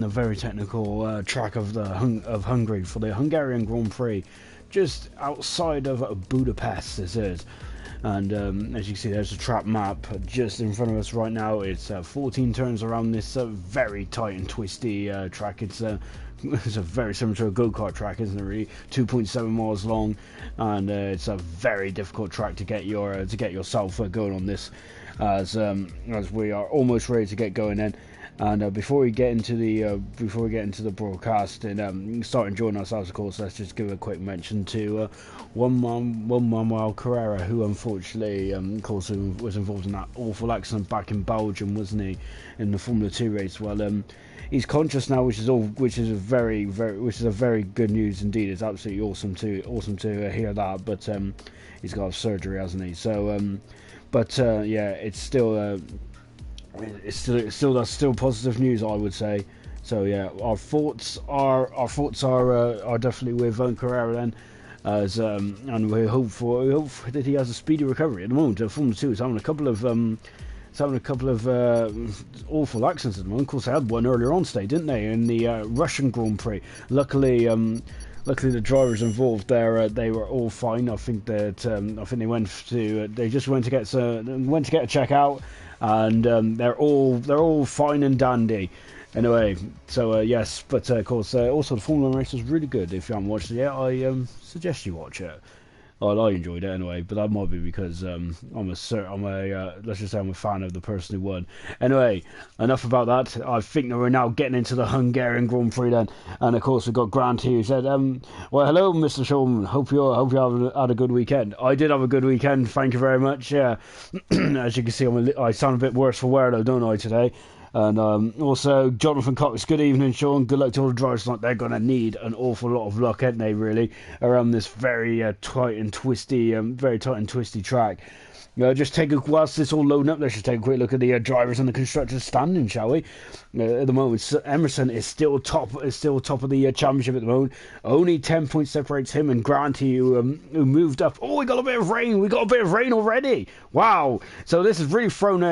the very technical track of Hungary for the Hungarian Grand Prix, just outside of Budapest. This is, and as you can see, there's a track map just in front of us right now. It's 14 turns around this very tight and twisty track. It's a very similar to a go-kart track, isn't it? Really, 2.7 miles long, and it's a very difficult track to get yourself going on this, as we are almost ready to get going then. And before we get into the broadcast and start enjoying ourselves, of course, let's just give a quick mention to one Manuel Carrera, who unfortunately, of course, was involved in that awful accident back in Belgium, wasn't he, in the Formula 2 race? Well, he's conscious now, which is a very good news indeed. It's absolutely awesome to hear that. But he's got surgery, hasn't he? So, yeah, it's still. It's still positive news, I would say. So yeah, our thoughts are definitely with Carrera then, as and we hope that he has a speedy recovery. At the moment, Formula 2 is having a couple of awful accidents at the moment. Of course, they had one earlier on today, didn't they, in the Russian Grand Prix? Luckily, the drivers involved there, they were all fine. I think they just went to get a check out. And they're all fine and dandy. Anyway, so yes, but of course, also the Formula 1 race was really good. If you haven't watched it yet, I suggest you watch it. Well, I enjoyed it anyway, but that might be because I'm a fan of the person who won. Anyway, enough about that. I think that we're now getting into the Hungarian Grand Prix then, and of course we've got Grant here who said, "Well, hello, Mr. Shulman. Hope you had a good weekend." I did have a good weekend. Thank you very much. Yeah, as you can see, I sound a bit worse for wear though, don't I, today? And also, Jonathan Cox, good evening, Sean. Good luck to all the drivers tonight. They're going to need an awful lot of luck, aren't they, really, around this very tight and twisty track. Whilst it's all loading up, let's just take a quick look at the drivers and the constructors standing, shall we? At the moment, Emerson is still top of the championship at the moment. Only 10 points separates him and Granty, who moved up. Oh, we got a bit of rain already. Wow! So this has really thrown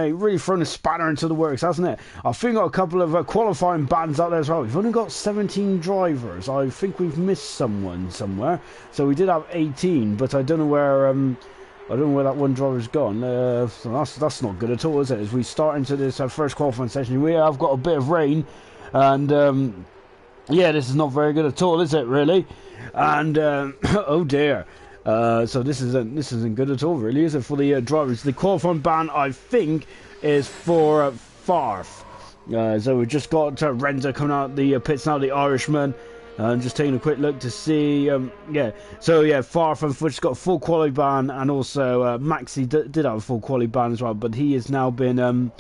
a spanner into the works, hasn't it? I think got a couple of qualifying bans out there as well. We've only got 17 drivers. I think we've missed someone somewhere. So we did have 18, but I don't know where that one driver's gone. So that's not good at all, is it? As we start into this first qualifying session, we have got a bit of rain, and yeah, this is not very good at all, is it? Really? And oh dear. So this isn't good at all, really, is it? For the drivers, the qualifying ban, I think, is for Farf. So we've just got Renza coming out the pits now, the Irishman. Just taking a quick look to see, far from Fudge's got a full quality ban, and also Maxi did have a full quality ban as well, but he has now been,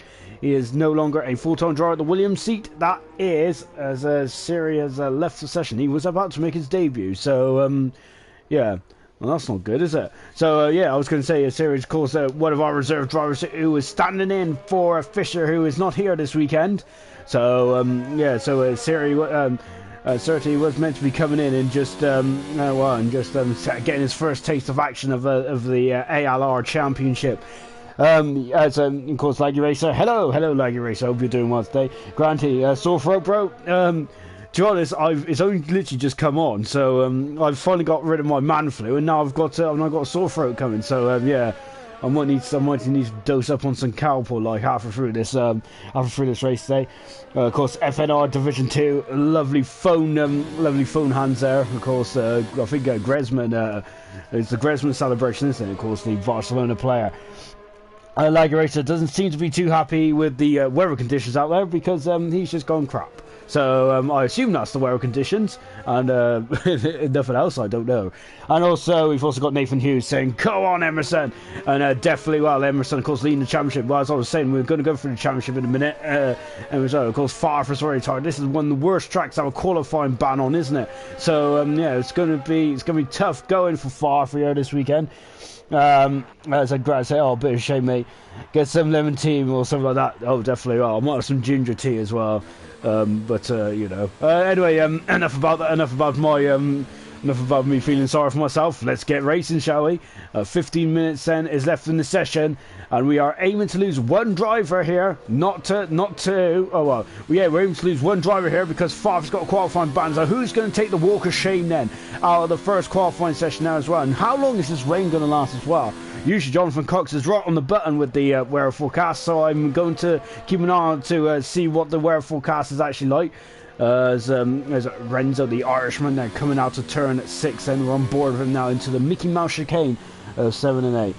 he is no longer a full-time driver at the Williams seat. That is, as Siri has left the session, he was about to make his debut, so, yeah. Well, that's not good, is it? So, I was going to say, Siri, of course, one of our reserve drivers who is standing in for Fisher, who is not here this weekend. So, Siri... Certainly was meant to be coming in and just getting his first taste of action of the ALR Championship. Of course, Laggy Racer. Hello, Laggy Racer. Hope you're doing well today. Granty, sore throat, bro. To be honest, it's only literally just come on, so I've finally got rid of my man flu, and now I've got a sore throat coming. So yeah. I might need to dose up on some Calpol like halfway through this race today. Of course, FNR Division 2, lovely phone hands there. Of course, I think Griezmann, it's the Griezmann celebration, isn't it? Of course, the Barcelona player. Lagerator doesn't seem to be too happy with the weather conditions out there because he's just gone crap. So I assume that's the weather conditions, and nothing else, I don't know. And also, we've also got Nathan Hughes saying, "Go on, Emerson!" And definitely, well, Emerson, of course, leading the championship. Well, as I was saying, we're going to go through the championship in a minute. Emerson, of course, far from very tired. This is one of the worst tracks to have a qualifying ban on, isn't it? So it's going to be tough going for Far for you this weekend. As I say, oh, a bit of a shame, mate. Get some lemon tea or something like that. Oh, definitely. Oh, I might have some ginger tea as well. Anyway, enough about that. Enough about enough about me feeling sorry for myself. Let's get racing, shall we? 15 minutes then is left in the session, and we are aiming to lose one driver here, not two. Oh well, yeah, we're aiming to lose one driver here because Favre's got a qualifying ban. So who's going to take the walk of shame then out of the first qualifying session now as well? And how long is this rain going to last as well? Usually Jonathan Cox is right on the button with the weather forecast, so I'm going to keep an eye on to see what the weather forecast is actually like. As Renzo, the Irishman, they're coming out to turn 6, and we're on board with him now into the Mickey Mouse chicane of 7 and 8.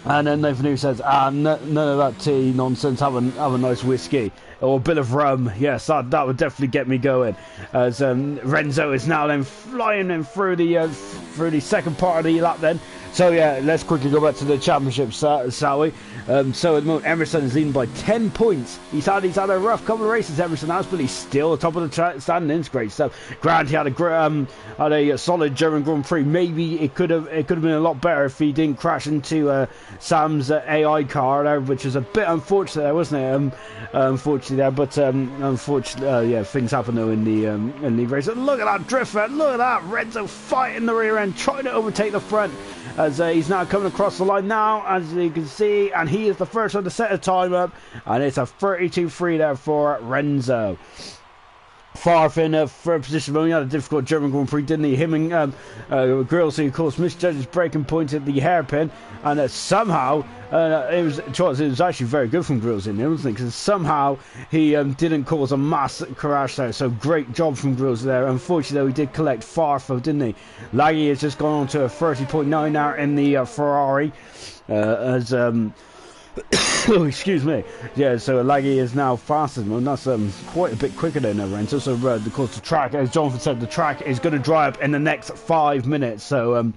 And then Nathan New says, none of that tea nonsense, have a nice whiskey. Or a bit of rum. Yes, that would definitely get me going. As Renzo is now then flying in through the second part of the lap then. So yeah, let's quickly go back to the championship, shall we? So at the moment, Emerson is leading by 10 points. He's had a rough couple of races, Emerson has, but he's still at the top of the standings. Great stuff. Grant, he had a solid German Grand Prix. Maybe it could have been a lot better if he didn't crash into Sam's AI car there, which was a bit unfortunate there, wasn't it? Unfortunately there, but unfortunately, yeah, things happen though in the race. Look at that drifter! Look at that! Renzo fighting the rear end, trying to overtake the front. As he's now coming across the line now, as you can see, and he is the first one to set a time up, and it's a 32.3 there for Renzo. Far in third position, but he had a difficult German Grand Prix, didn't he? Him and Grills, who of course misjudged his braking point at the hairpin, and somehow it was actually very good from Grills in there, wasn't it? Because somehow he didn't cause a mass crash there. So great job from Grills there. Unfortunately, though, he did collect Farfo, didn't he? Laggy has just gone on to a 30.9 now in the Ferrari, as oh, excuse me. Yeah, so Laggy is now faster than him. That's quite a bit quicker than Renzo. So, of course, the track, as Jonathan said, the track is going to dry up in the next 5 minutes. So,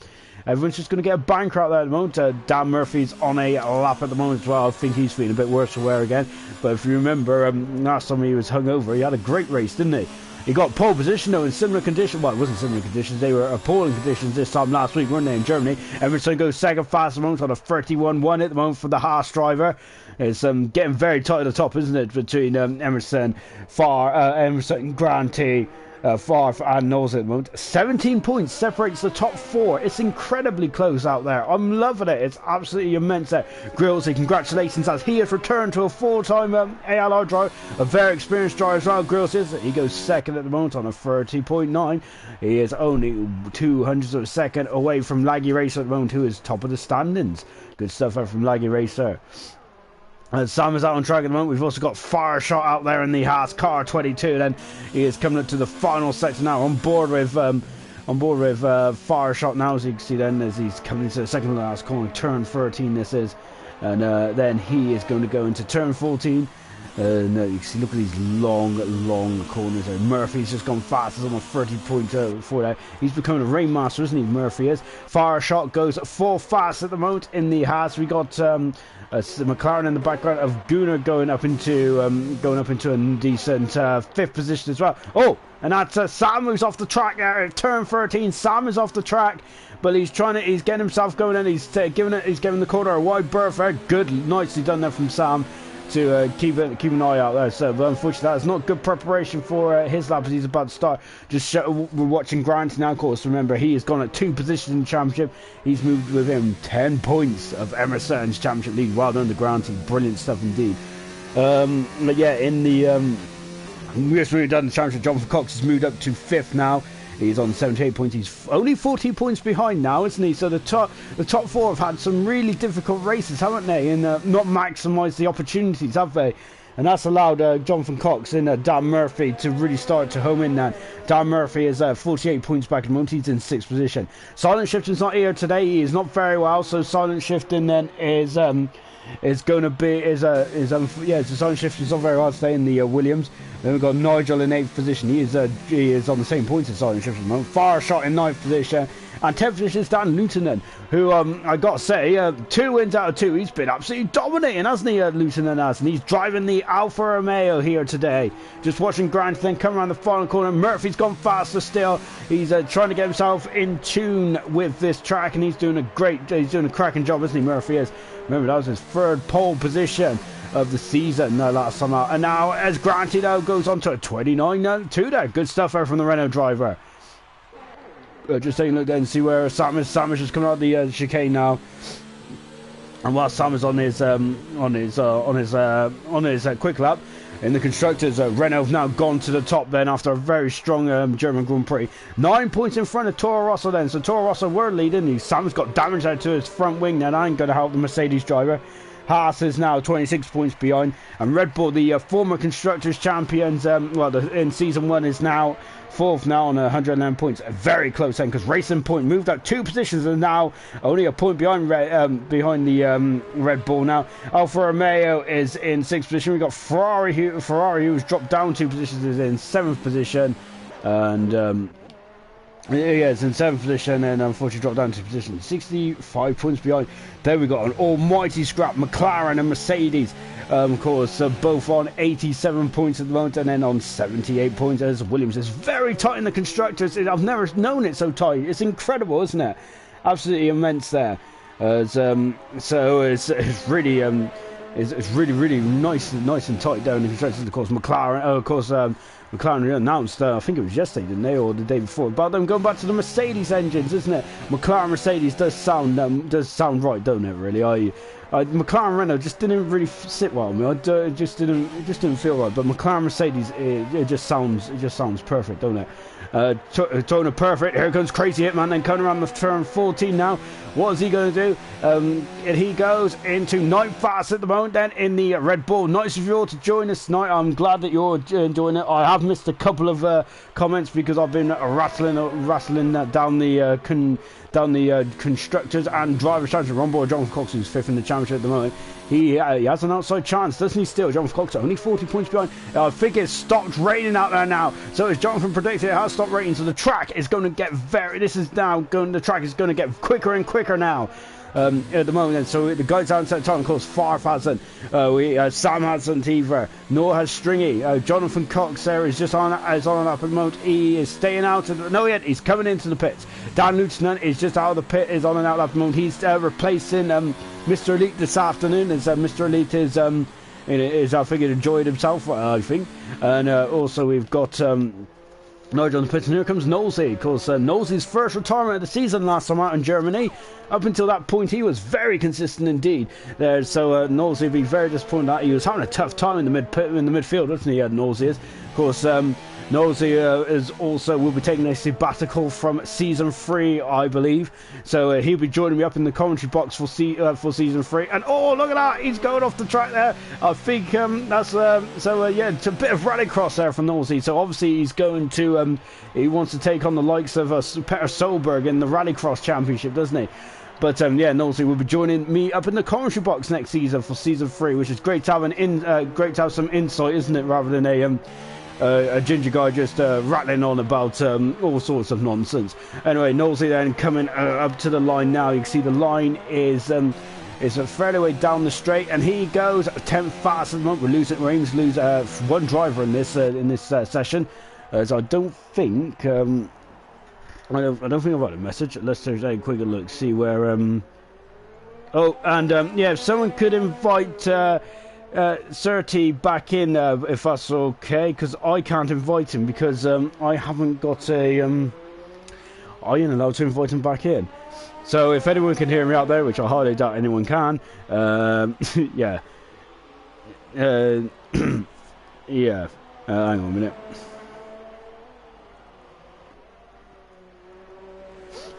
everyone's just going to get a banker out there at the moment. Dan Murphy's on a lap at the moment as well. I think he's feeling a bit worse for wear again. But if you remember, last time he was hungover, he had a great race, didn't he? He got pole position though in similar conditions. Well, it wasn't similar conditions. They were appalling conditions this time last week, weren't they, in Germany? Emerson goes second fast at the moment on a 31.1 at the moment for the Haas driver. It's getting very tight at the top, isn't it, between Emerson, Emerson, Granty, Favre and Knowles at the moment. 17 points separates the top 4. It's incredibly close out there. I'm loving it. It's absolutely immense there. Grillsy, congratulations, as he has returned to a full-time ALR driver, a very experienced driver as well. Grillsy, he goes second at the moment on a 30.9. He is only 200ths of a second away from Laggy Racer at the moment, who is top of the standings. Good stuff there from Laggy Racer. Sam is out on track at the moment. We've also got Fire Shot out there in the Haas car 22. Then he is coming up to the final sector now. On board with Fire Shot now, as you can see. Then as he's coming into the second last corner, turn 13. This is, and then he is going to go into turn 14. No, you can see, look at these long corners there. Murphy's just gone fast. He's on a 30.4 there. He's becoming a rainmaster, isn't he? Murphy is. Fire Shot goes full fast at the moment in the Haas. We got McLaren in the background of Gunnar going up into a decent fifth position as well. Oh, and that's Sam who's off the track there at turn 13. Sam is off the track, but he's getting himself going in. He's giving the corner a wide berth there. Good, nicely done there from Sam to keep an eye out there. So, but unfortunately, that is not good preparation for his lap as he's about to start. We're watching Grant now, of course. Remember, he has gone at 2 positions in the championship. He's moved with him 10 points of Emerson's championship lead. Well done to Granty. Brilliant stuff indeed. But yeah, in the we've really done the championship. Jonathan Cox has moved up to 5th now. He's on 78 points. He's only 14 points behind now, isn't he? So the top 4 have had some really difficult races, haven't they? And not maximised the opportunities, have they? And that's allowed Jonathan Cox and Dan Murphy to really start to home in now. Dan Murphy is 48 points back at the moment. He's in 6th position. Silent Shifting's not here today. He is not very well. So Silent Shifting then is going to be so Silent Shifting's not very well today in the Williams. Then we've got Nigel in 8th position. He is on the same points as Silent Shifting at the moment. Fire Shot in 9th position. And 10th position is Dan Lutonen, who I got to say, 2 wins out of 2. He's been absolutely dominating, hasn't he, Lutonen has? And he's driving the Alfa Romeo here today. Just watching Grant then come around the final corner. Murphy's gone faster still. He's trying to get himself in tune with this track, and he's doing a cracking job, isn't he, Murphy is. Remember, that was his 3rd pole position of the season last summer. And now, as Granty now goes on to a 29.2 there. Good stuff there from the Renault driver. Just taking a look then, see where Sam is. Sam is just coming out of the chicane now. And while Sam is on his quick lap in the constructors, Renault have now gone to the top then after a very strong German Grand Prix. 9 points in front of Toro Rosso then. So Toro Rosso were leading. Sam's got damage out to his front wing. That ain't going to help the Mercedes driver. Haas is now 26 points behind, and Red Bull, the former constructors champions, in season 1, is now fourth now on 109 points. Very close then, because Racing Point moved up 2 positions and now only a point behind the Red Bull now. Alfa Romeo is in 6th position. We've got Ferrari who's dropped down 2 positions, is in 7th position, and yeah, it's in 7th position and unfortunately dropped down to position 65 points behind. There we got an almighty scrap. McLaren and Mercedes, of course, both on 87 points at the moment, and then on 78 points as Williams. It's very tight in the constructors. I've never known it so tight. It's incredible, isn't it? Absolutely immense there. So it's really it's really nice and tight down in the constructors. Of course, McLaren announced, I think it was yesterday, didn't they, or the day before, about them going back to the Mercedes engines, isn't it? McLaren Mercedes does sound right, don't it? Really, McLaren Renault just didn't really sit well with me. It just didn't feel right. But McLaren Mercedes, it just sounds perfect, don't it? Tone perfect. Here comes Crazy Hitman, then coming around the turn 14 now. What is he going to do? And he goes into ninth fast at the moment then in the Red Bull. Nice of you all to join us tonight. I'm glad that you're enjoying it. I have missed a couple of comments because I've been rattling down the constructors and drivers' championship. Ron Boy, John Cox, who's 5th in the championship at the moment. He has an outside chance, doesn't he? Still, Jonathan Cox only 40 points behind. I think it's stopped raining out there now. So as Jonathan predicted, it has stopped raining. So the track is going to get the track is going to get quicker and quicker now. At the moment, so the guys outside time, of course, Farf Hudson, Sam Hudson, Teaver, Noah has Stringy, Jonathan Cox there is on and up at the moment. He is staying out he's coming into the pits. Dan Lieutenant is just out of the pit, is on and out at the moment. He's replacing Mr. Elite this afternoon, as Mr. Elite is I think enjoyed himself, I think. And also we've got Nigel on the pits, and here comes Nosey. Of course, Nosey's first retirement of the season last time out in Germany. Up until that point, he was very consistent indeed. There, so Nosey would be very disappointed that he was having a tough time in the midfield, wasn't he? Nosey is, of course. Nosey will be taking a sabbatical from season 3, I believe. So he'll be joining me up in the commentary box for season 3. And oh, look at that! He's going off the track there. I think that's it's a bit of rallycross there from Nosey. So obviously he's going to he wants to take on the likes of Peter Solberg in the rallycross championship, doesn't he? But Nosey will be joining me up in the commentary box next season for season 3, which is great to have some insight, isn't it? Rather than a ginger guy just rattling on about all sorts of nonsense. Anyway, Nosey then coming up to the line now. You can see the line is a fairly way down the straight, and he goes 10th fast at the moment. We're aiming to lose one driver in this session, so I don't think I don't think I've got a message. Let's take a quick look, see where if someone could invite Surtees back in, if that's okay, because I can't invite him because I haven't got I ain't allowed to invite him back in. So if anyone can hear me out there, which I highly doubt anyone can, yeah, yeah. Hang on a minute.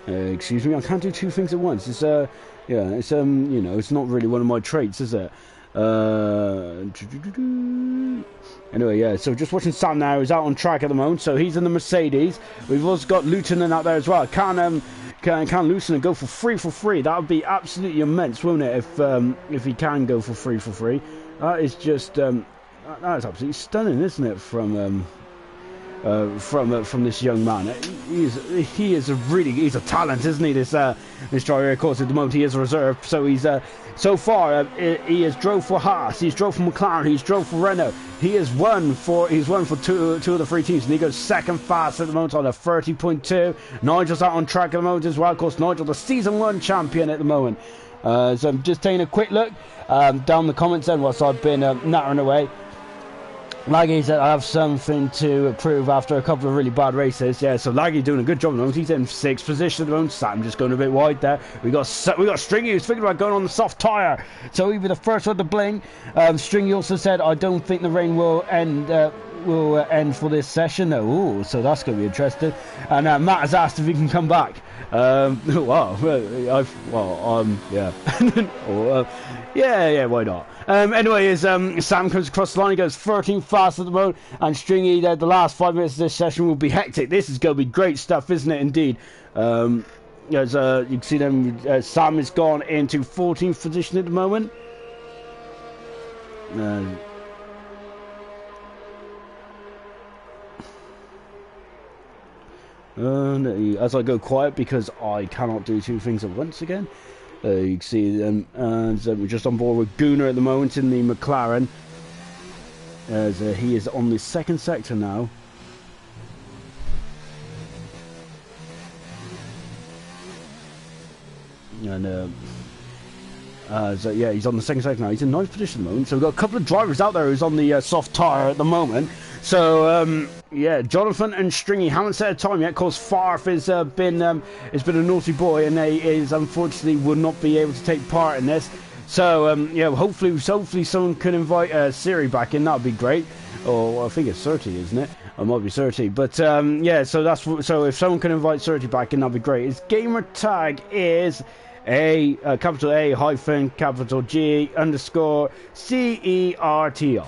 Excuse me, I can't do 2 things at once. It's it's not really one of my traits, is it? Anyway, yeah, so just watching Sam now. He's out on track at the moment, so he's in the Mercedes. We've also got Lieutenant out there as well. Can Lieutenant go for free? That would be absolutely immense, won't it, if he can go for free. That is just that is absolutely stunning, isn't it, from this young man. He's a talent, isn't he? This driver, of course, at the moment he is a reserve. So he's so far he has drove for Haas, he's drove for McLaren, he's drove for Renault. He has won for two of the 3 teams, and he goes 2nd fast at the moment on a 30.2. Nigel's out on track at the moment as well. Of course, Nigel, the season 1 champion at the moment. So I'm just taking a quick look down the comments then whilst I've been nattering away. Laggy said, I have something to prove after a couple of really bad races. Yeah, so Laggy doing a good job at the moment. He's in 6th position at the moment. Sam just going a bit wide there. We got Stringy who's thinking about going on the soft tyre. So he'll be the first one to blink. Stringy also said, I don't think the rain will end for this session. Ooh, so that's going to be interesting. And Matt has asked if he can come back. Wow. Yeah. Yeah, why not? Anyway, as Sam comes across the line, he goes 13 fast at the moment, and Stringy, the last 5 minutes of this session will be hectic. This is going to be great stuff, isn't it, indeed? As you can see them, Sam has gone into 14th position at the moment. As I go quiet because I cannot do 2 things at once again. You can see them, and we're just on board with Gunnar at the moment in the McLaren, as he is on the 2nd sector now. And yeah, he's on the 2nd sector now. He's in 9th position at the moment. So we've got a couple of drivers out there who's on the soft tyre at the moment. So yeah, Jonathan and Stringy haven't set a time yet. Of course, Farf has been a naughty boy, and he is unfortunately would not be able to take part in this. So yeah, hopefully someone can invite Siri back in. That'd be great. Or I think it's Surti, isn't it? It might be Surti. But yeah, so if someone can invite Surti back in, that'd be great. His gamer tag is capital A hyphen capital G underscore CERTI.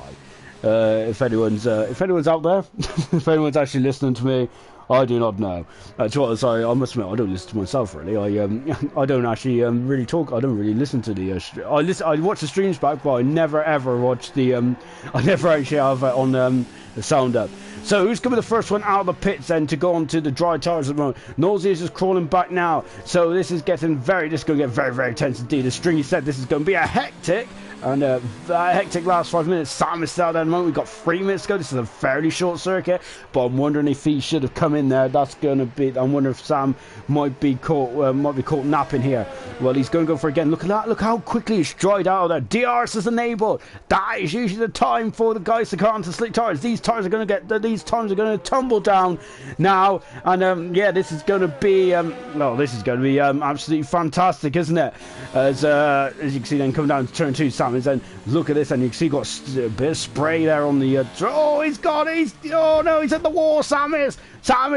If anyone's out there, if anyone's actually listening to me, I do not know. Sorry, I must admit I don't listen to myself really. I don't actually really talk. I don't really listen to the. I watch the streams back, but I never ever watch the. I never actually have it on the sound up. So who's going to be the first one out of the pits then to go on to the dry tyres at the moment? Nosey is just crawling back now. So this is going to get very, very tense indeed. As Stringy said, this is going to be a hectic. And a hectic last 5 minutes. Sam is still out there at the moment. We've got 3 minutes to go. This is a fairly short circuit, but I'm wondering if he should have come in there. That's going to be. I'm wondering if Sam might be caught napping here. Well, he's going to go for it again. Look at that. Look how quickly he's dried out of there. DRS is enabled. That is usually the time for the guys to come onto slick tires. These times are going to tumble down now. And yeah, this is going to be absolutely fantastic, isn't it? As you can see, then come down to turn 2, Sam. And look at this, and you can see got a bit of spray there on the. Oh no, he's at the wall. Sam is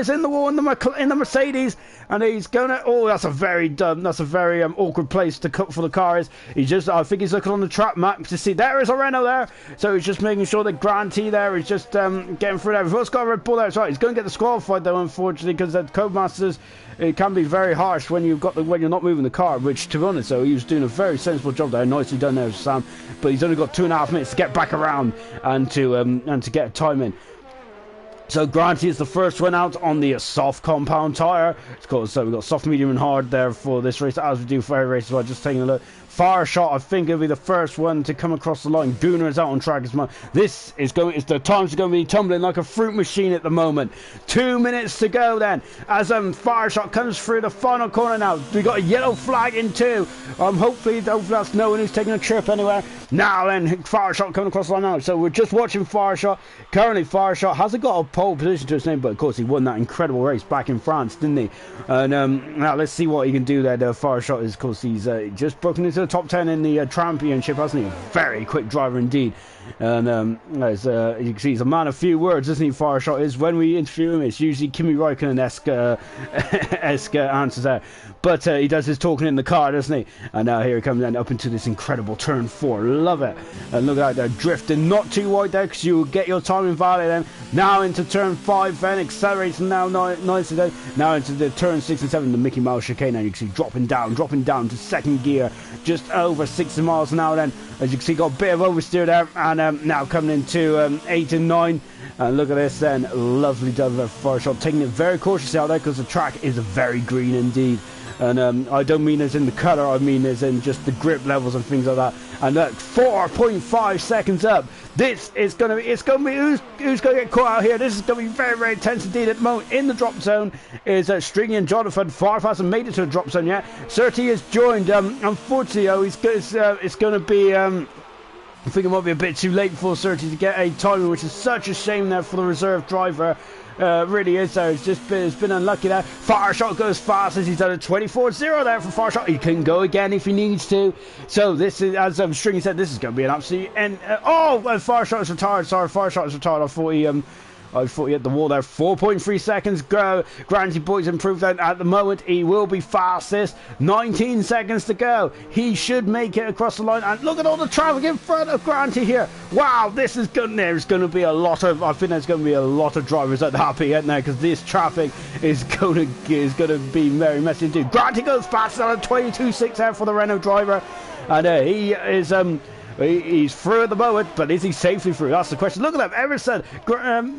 in the wall in the Mercedes, and he's gonna. Oh, that's a very awkward place to cut for the car. I think he's looking on the track map to see there is a Renault there, so he's just making sure that Grand T there is just getting through there. We've also got a Red Bull there. That's right. He's going to get disqualified though, unfortunately, because the Codemasters. It can be very harsh when you're not moving the car, which, to be honest, so he was doing a very sensible job there. Nicely done there, Sam. But he's only got 2.5 minutes to get back around and to get a time in. So Granty is the first one out on the soft compound tyre. So we've got soft, medium, and hard there for this race, as we do for every race. So just taking a look. Fire shot, I think it'll be the first one to come across the line. Gunnar is out on track as well. The times are going to be tumbling like a fruit machine at the moment. 2 minutes to go then, as Fire shot comes through the final corner now. We got a yellow flag in 2. Hopefully that's no one who's taking a trip anywhere. Now then, Fire shot coming across the line now. So we're just watching Fire shot. Currently, Fire shot hasn't got a pole position to his name, but of course he won that incredible race back in France, didn't he? And now let's see what he can do there. The Fire shot is, of course, he's just broken into the top 10 in the championship, hasn't he? A very quick driver indeed. And as you can see, he's a man of few words, isn't he? Fire shot is. When we interview him, it's usually Kimi Raikkonen-esque answers there, but he does his talking in the car, doesn't he? And now here he comes then up into this incredible turn 4. Love it. And look at that, they're drifting not too wide there, because you will get your time invalid then. Now into turn 5 then, accelerates now nicely then. Now into the turn 6 and 7, the Mickey Mouse chicane, and you can see dropping down to second gear, just over 60 miles an hour then. As you can see, got a bit of oversteer there, and now coming into 8 and 9. And look at this then, lovely done Fire shot, taking it very cautiously out there, because the track is very green indeed. And I don't mean as in the colour, I mean as in just the grip levels and things like that. And look, 4.5 seconds up. This is going to be, who's going to get caught out here? This is going to be very, very tense indeed at the moment. In the drop zone is Stringy and Jonathan. Farf hasn't made it to the drop zone yet. Surtees has joined. Unfortunately, it's going to be... I think it might be a bit too late for Surtees to get a timing, which is such a shame there for the reserve driver. Really is though. It's been unlucky there. Fireshot goes fast as he's done a 24-0 there for Fireshot. He can go again if he needs to. So this is, as Stringy said, this is going to be an absolute end. Fireshot is retired. Sorry, Fireshot is retired. I thought he hit the wall there. 4.3 seconds. Granty Boy's improved that at the moment. He will be fastest. 19 seconds to go. He should make it across the line. And look at all the traffic in front of Granty here. Wow, this is good. There's going to be a lot of. I think there's going to be a lot of drivers that are happy, isn't there? Because this traffic is going to be very messy indeed. Granty goes fast on a 22.6 out for the Renault driver, and he is He's through at the moment, but is he safely through? That's the question. Look at them. Emerson,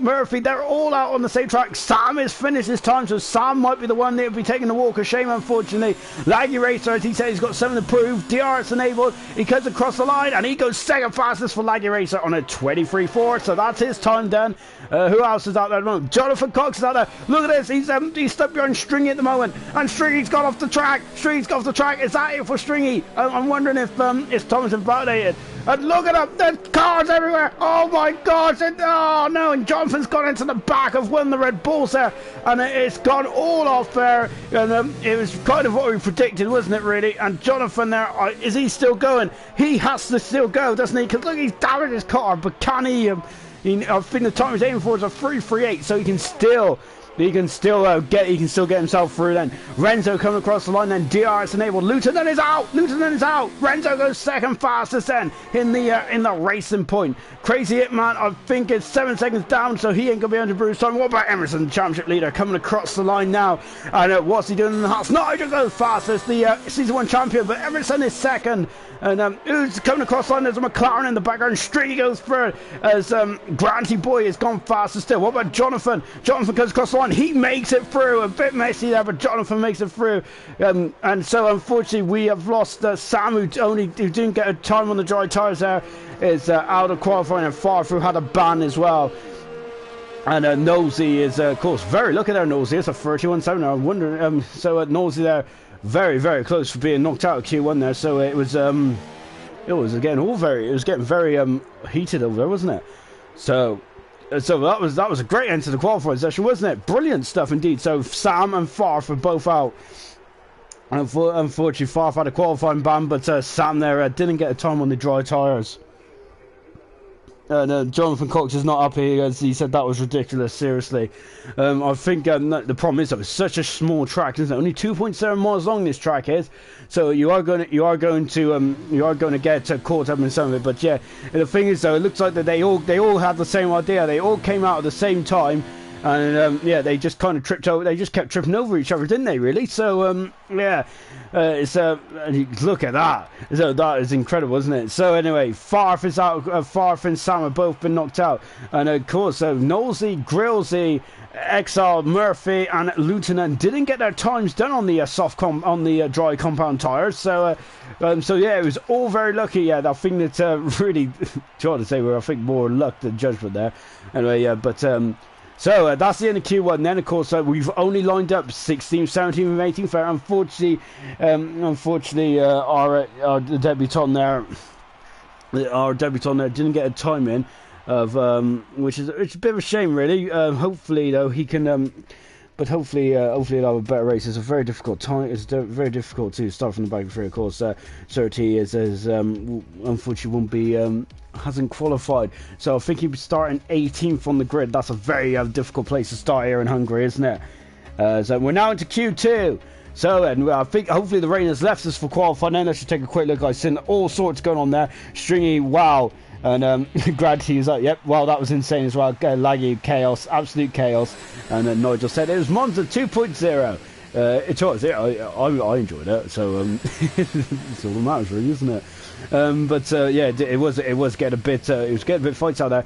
Murphy, they're all out on the same track. Sam is finished this time, so Sam might be the one that will be taking the walk of shame, unfortunately. Laggy Racer, as he said, he's got something to prove. DRS enabled. He comes across the line, and he goes second fastest for Laggy Racer on a 23.4, so that's his time done. Who else is out there at the moment? Jonathan Cox is out there. Look at this. He's stuck behind Stringy at the moment, and Stringy's got off the track. Stringy's got off the track. Is that it for Stringy? I'm wondering if Thomas invalidated. And look at them, there's cars everywhere. Oh my God! Oh no! And Jonathan's gone into the back of one of the Red Bulls there, and it's gone all off there. And it was kind of what we predicted, wasn't it? Really. And Jonathan there, is he still going? He has to still go, doesn't he? Because look, he's damaged his car, but can he? I think the time he's aiming for is a 3.38, so he can still get himself through. Then Renzo coming across the line, then DRS enabled. Lieutenant is out. Renzo goes second fastest then in the racing point. Crazy Hitman, I think it's 7 seconds down, so he ain't gonna be under Bruce time. What about Emerson, the championship leader, coming across the line now? And what's he doing in the Haas? Nigel goes fastest, the season 1 champion, but Emerson is second. And who's coming across the line? There's a McLaren in the background. Stringy goes third as Granty Boy has gone faster still. What about Jonathan? Jonathan goes across the line. He makes it through. A bit messy there, but Jonathan makes it through. And so unfortunately we have lost Sam, who didn't get a time on the dry tyres there, is out of qualifying, and far through had a ban as well. And Nosey is of course very, look at there, Nosey. It's a 31.7. I'm wondering. So Nosey there, very, very close for being knocked out of Q1 there. So it was getting very heated over there, wasn't it? So that was a great end to the qualifying session, wasn't it? Brilliant stuff indeed. So Sam and Farf were both out. Unfortunately, Farf had a qualifying ban, but Sam there didn't get a time on the dry tyres. Jonathan Cox is not up here, as he said that was ridiculous. Seriously, I think the problem is that it's such a small track, isn't it? Only 2.7 miles long this track is, so you are going to get caught up in some of it. But yeah, the thing is though, it looks like that they all had the same idea. They all came out at the same time. And yeah, they just kind of tripped over. They just kept tripping over each other, didn't they? Really? So yeah, it's look at that. So that is incredible, isn't it? So anyway, Farf is out. Farf and Sam have both been knocked out, and of course, Knowlesy, Grillsy, XR, Murphy, and Lieutenant didn't get their times done on the dry compound tires. So yeah, it was all very lucky. Yeah, I think that really, trying to say, I think more luck than judgment there. Anyway, yeah, but. So that's the end of Q1. Then, of course, we've only lined up 16th, 17th, and 18th. Unfortunately, our debutant there didn't get a time in, which is it's a bit of a shame, really. Hopefully, though, he can. But hopefully he'll have a better race. It's a very difficult time. It's very difficult to start from the back three. Of course, Surtees is unfortunately won't be. Hasn't qualified, so I think he'll be starting 18th on the grid. That's a very difficult place to start here in Hungary, isn't it? So we're now into Q2. So and I think hopefully the rain has left us for qualifying. Then let's just take a quick look. I've seen all sorts going on there. Stringy, wow, and Granty is like, yep, wow, that was insane as well. Laggy, chaos, absolute chaos. And then Nigel said it was Monza 2.0. It was. I enjoyed it. So it's all that matters, really, isn't it? But yeah, it was getting a bit fights out there.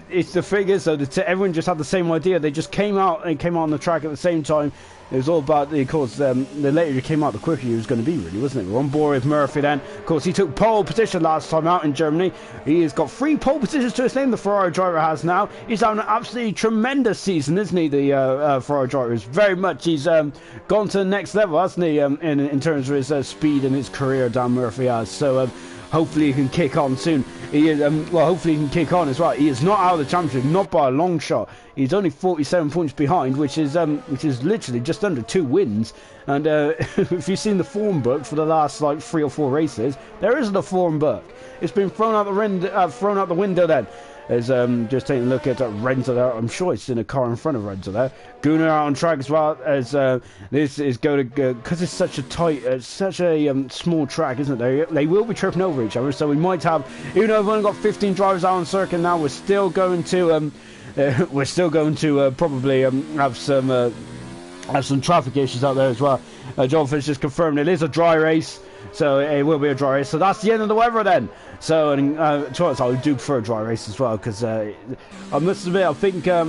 It's the figures, so everyone just had the same idea. They just came out on the track at the same time. It was all about of course, the later you came out, the quicker you was going to be, really, wasn't it? We're on board with Murphy then. Of course, he took pole position last time out in Germany. He has got 3 pole positions to his name, the Ferrari driver has now. He's having an absolutely tremendous season, isn't he, the Ferrari driver? He's gone to the next level, hasn't he, in terms of his speed and his career, Dan Murphy has. So hopefully he can kick on soon. He is, hopefully he can kick on as well. He is not out of the championship, not by a long shot. He's only 47 points behind, which is literally just under 2 wins. And if you've seen the form book for the last like 3 or 4 races, there isn't a form book. It's been thrown out the window then. As just taking a look at Renzo there. I'm sure it's in a car in front of Renzo there. Gunnar out on track as well. As this is going to, because it's such a tight, such a small track, isn't it? They will be tripping over each other. So we might have, even though we've only got 15 drivers out on circuit now, we're still going to probably have some traffic issues out there as well. John Fish just confirmed it is a dry race. So it will be a dry race. So that's the end of the weather then. So, and to us, I do prefer a dry race as well, because I must admit, I think I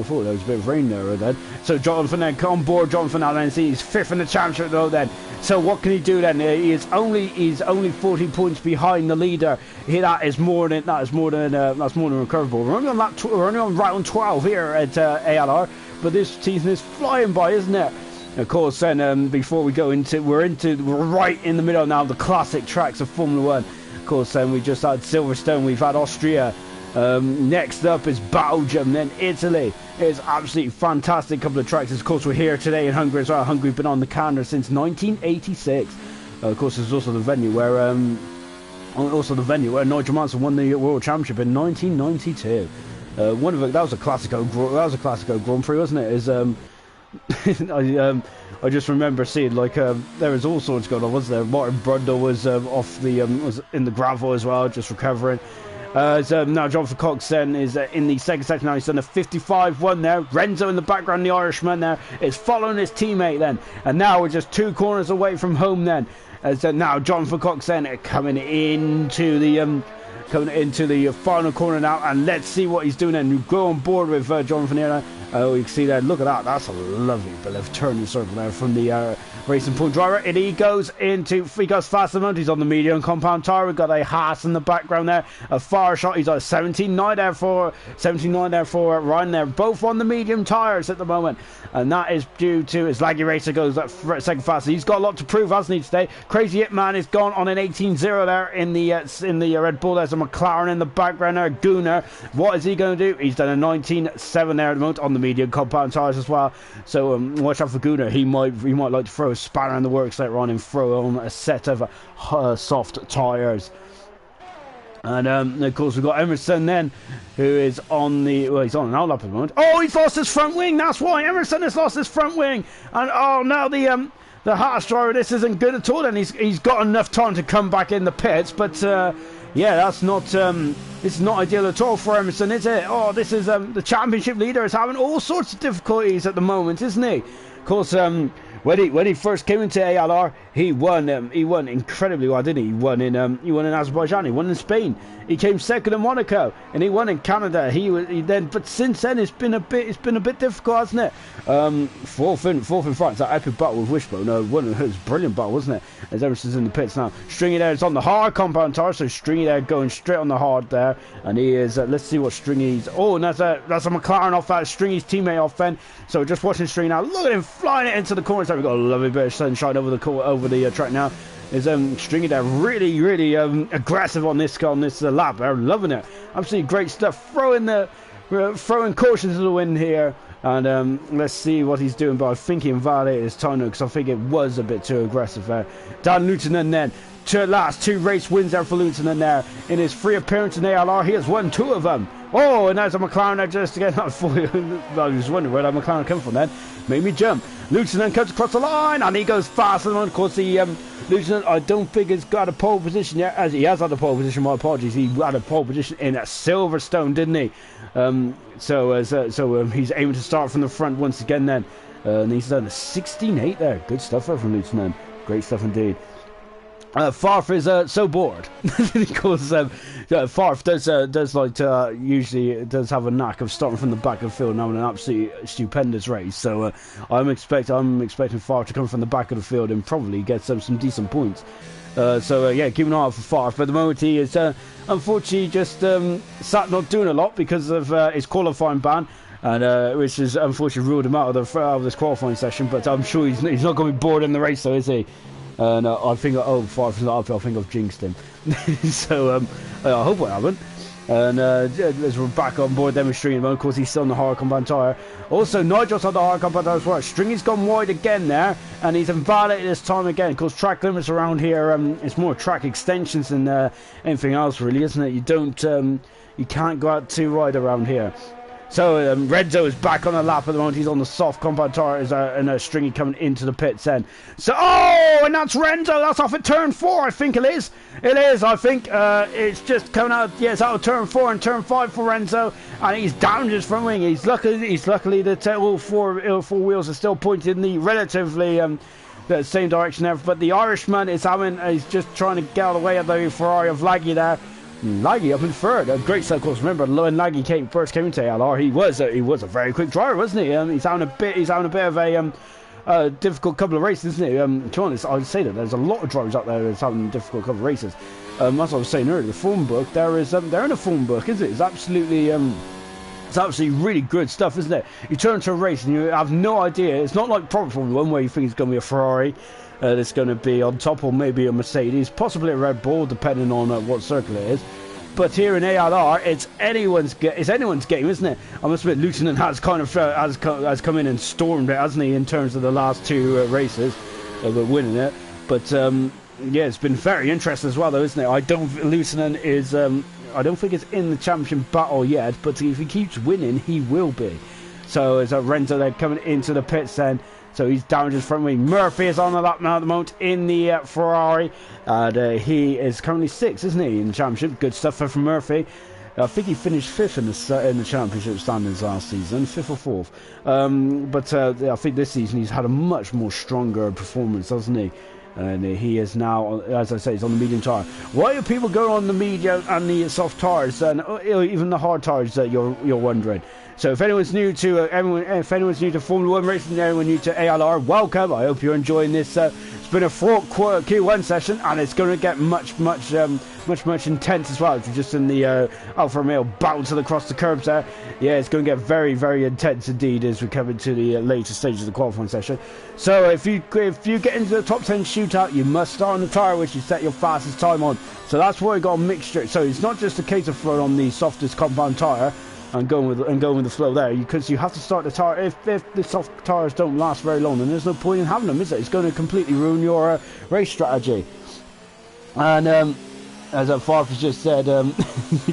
thought there was a bit of rain there then. So Jonathan then on board. Jonathan now then he's 5th in the championship though then. So what can he do then? He's only 14 points behind the leader. That is more than recoverable. We're only on right on 12 here at ALR, but this season is flying by, isn't it? Of course, then before we go into, we're right in the middle now of the classic tracks of Formula 1. Of course, then we just had Silverstone, we've had Austria. Next up is Belgium, then Italy. It's absolutely fantastic couple of tracks. Of course, we're here today in Hungary as well. Hungary's been on the calendar since 1986. Of course, there's also the venue where Nigel Mansell won the World Championship in 1992. One of it, that was a Classico Grand Prix, wasn't it? Is I just remember seeing there was all sorts going on, wasn't there? Martin Brundle was was in the gravel as well, just recovering. So now Jonathan Cox then is in the second section. Now he's done a 55-1 there. Renzo in the background, the Irishman there, is following his teammate then, and now we're just 2 corners away from home then. So now Jonathan Cox then coming into the final corner now, and let's see what he's doing then. We go on board with Jonathan here. You can see there, look at that, that's a lovely bit of turning circle there from the Racing Point driver. And he goes fast and he's on the medium compound tire. We've got a Haas in the background there, a far shot. He's on 17.9 there for Ryan there, both on the medium tires at the moment, and that is due to his laggy racer goes second fast. He's got a lot to prove, hasn't he, today? Crazy Hitman is gone on an 18.0 there in the Red Bull. There's a McLaren in the background there. Gunnar, what is he going to do? He's done a 19.7 there at the moment on the medium compound tires as well. So watch out for Gunnar. He might like to throw a spanner in the works later on and throw on a set of soft tires. And of course we've got Emerson then, who is on he's on an outlap at the moment. Oh, he's lost his front wing. That's why Emerson has lost his front wing. And oh, now the Haas driver, this isn't good at all. And he's got enough time to come back in the pits, but yeah, that's not this is not ideal at all for Emerson, is it? Oh, this is the championship leader is having all sorts of difficulties at the moment, isn't he? Of course, when he first came into ALR, he won incredibly well, didn't he? He won in Azerbaijan, he won in Spain, he came second in Monaco, and he won in Canada. But since then it's been a bit difficult, hasn't it? Fourth in France, that epic battle with Wishbone. It was a brilliant battle, wasn't it? As Emerson's in the pits now. Stringy there is on the hard compound tire, so Stringy there going straight on the hard there, and he is. Let's see what Stringy's. Oh, and that's a McLaren off that. Stringy's teammate off then. So just watching Stringy now. Look at him flying it into the corner. So we've got a lovely bit of sunshine over the track now. Is Stringy there really aggressive on this lap there, loving it, absolutely great stuff, throwing caution to the wind here, and let's see what he's doing, but I think he invalidated his time because I think it was a bit too aggressive there. Dan Lutonen then, to last 2 race wins there for Lutonen there in his 3 appearances in ALR. He has won 2 of them. Oh, and there's a McLaren there just again. I was wondering where that McLaren came from then. Made me jump. Lutonen comes across the line and he goes fast. And of course, the Lutonen, I don't think has got a pole position yet. As he has had a pole position, my apologies. He had a pole position in a Silverstone, didn't he? So he's aiming to start from the front once again then. And he's done a 16.8 there. Good stuff there from Lutonen. Great stuff indeed. Farf is so bored because Farf does have a knack of starting from the back of the field and having an absolutely stupendous race. So I'm expecting Farf to come from the back of the field and probably get some decent points. Yeah, keep an eye out for Farf. But at the moment he is unfortunately just sat not doing a lot because of his qualifying ban. And which has unfortunately ruled him out of this qualifying session. But I'm sure he's not going to be bored in the race, though, is he? And I think, oh, I think I've jinxed him. So I hope I haven't. And as we're back on board demonstrating, of course he's still on the hard compound tyre. Also, Nigel's on the hard compound tyre as well. Stringy's gone wide again there, and he's invalidated this time again. Of course, track limits around here, it's more track extensions than anything else, really, isn't it? You don't, you can't go out too wide around here. So Renzo is back on the lap at the moment. He's on the soft compound tyre, and Stringy coming into the pits then. So, oh, and that's Renzo. That's off at turn 4, I think it is. It is, I think. It's just coming out. Yeah, it's out of turn 4 and turn 5 for Renzo, and he's down his front wing. He's luckily that all four wheels are still pointed in the relatively the same direction there. But the Irishman is he's just trying to get out of the way of the Ferrari of Laggy there. Laggy up in third. A great set, of course. Remember, when Laggy first came into ALR, he was a very quick driver, wasn't he? He's having a bit of a difficult couple of races, isn't he? To be honest, I'd say that there's a lot of drivers out there that's having a difficult couple of races. That's what I was saying earlier. The form book, they're in a form book, isn't it? It's absolutely really good stuff, isn't it? You turn to a race and you have no idea. It's not like Proper Formula 1 where you think it's going to be a Ferrari that's going to be on top, or maybe a Mercedes, possibly a Red Bull, depending on what circle it is. But here in ALR, it's anyone's game, isn't it? I must admit, Lieutenant has kind of has come in and stormed it, hasn't he, in terms of the last two races, winning it. But yeah, it's been very interesting as well, though, isn't it? Lieutenant is I don't think it's in the championship battle yet, but if he keeps winning, he will be. So is Renzo there coming into the pits then? So he's down his front wing. Murphy is on the lap now at the moment in the Ferrari. And he is currently 6th, isn't he, in the championship? Good stuff from Murphy. I think he finished 5th in the championship standings last season, 5th or 4th. But I think this season he's had a much more stronger performance, hasn't he? And he is now, as I say, he's on the medium tyre. Why do people go on the medium and the soft tyres and even the hard tyres? You're wondering. So if anyone's new to Formula 1 racing, anyone new to ALR, welcome. I hope you're enjoying this. It's been a fraught Q1 session, and it's going to get much intense as well. If you're just in the Alfa Romeo bouncing across the curbs there, yeah, it's going to get very, very intense indeed as we come into the later stages of the qualifying session. So if you get into the top 10 shootout, you must start on the tyre which you set your fastest time on. So that's why we got a mixture. So it's not just a case of throwing on the softest compound tyre and going with the flow there, because you have to start the tyre. If the soft tyres don't last very long, then there's no point in having them, is it? It's going to completely ruin your race strategy. And as Farf has just said,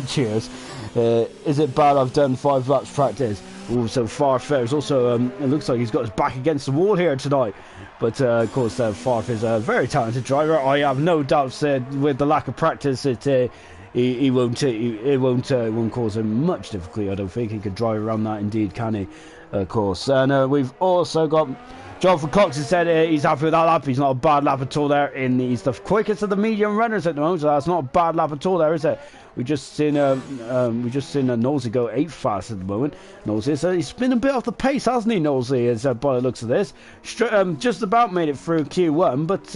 cheers. Is it bad I've done 5 laps practice? Also, Farf there's also it looks like he's got his back against the wall here tonight. But of course, Farf is a very talented driver. I have no doubts with the lack of practice, it won't cause him much difficulty. I don't think he could drive around that. Indeed, can he? Of course. And we've also got John from Cox has said he's happy with that lap. He's not a bad lap at all there. He's the quickest of the medium runners at the moment, so that's not a bad lap at all there, is it? We just seen Nosey go 8th fast at the moment. Nosey, so he's been a bit off the pace, hasn't he? Nosey, by the looks of this, just about made it through Q1, but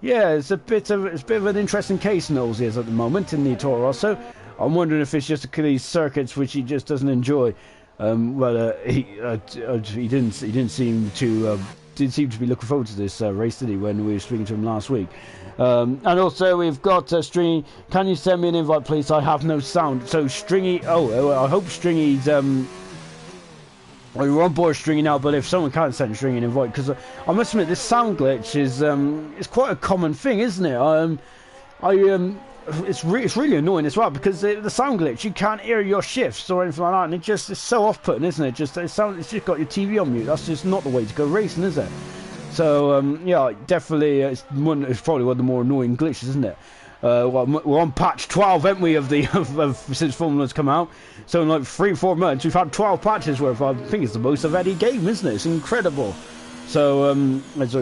yeah, it's a bit of an interesting case Nosey is at the moment in the Toro Rosso. I'm wondering if it's just these circuits which he just doesn't enjoy. He didn't seem to be looking forward to this race, did he, when we were speaking to him last week? And also we've got Stringy. Can you send me an invite, please? I have no sound. So Stringy. I hope Stringy's. We're on board Stringy now, but if someone can't send Stringy an invite, because I must admit this sound glitch is quite a common thing, isn't it? It's really annoying as well, because the sound glitch, you can't hear your shifts or anything like that, and it's so off-putting, isn't it? It's just got your TV on mute. That's just not the way to go racing, is it? So yeah, definitely it's probably one of the more annoying glitches, isn't it? Well, we're on patch 12, aren't we, since Formula's come out. So in like 3-4 months, we've had 12 patches worth. I think it's the most of any game, isn't it? It's incredible. So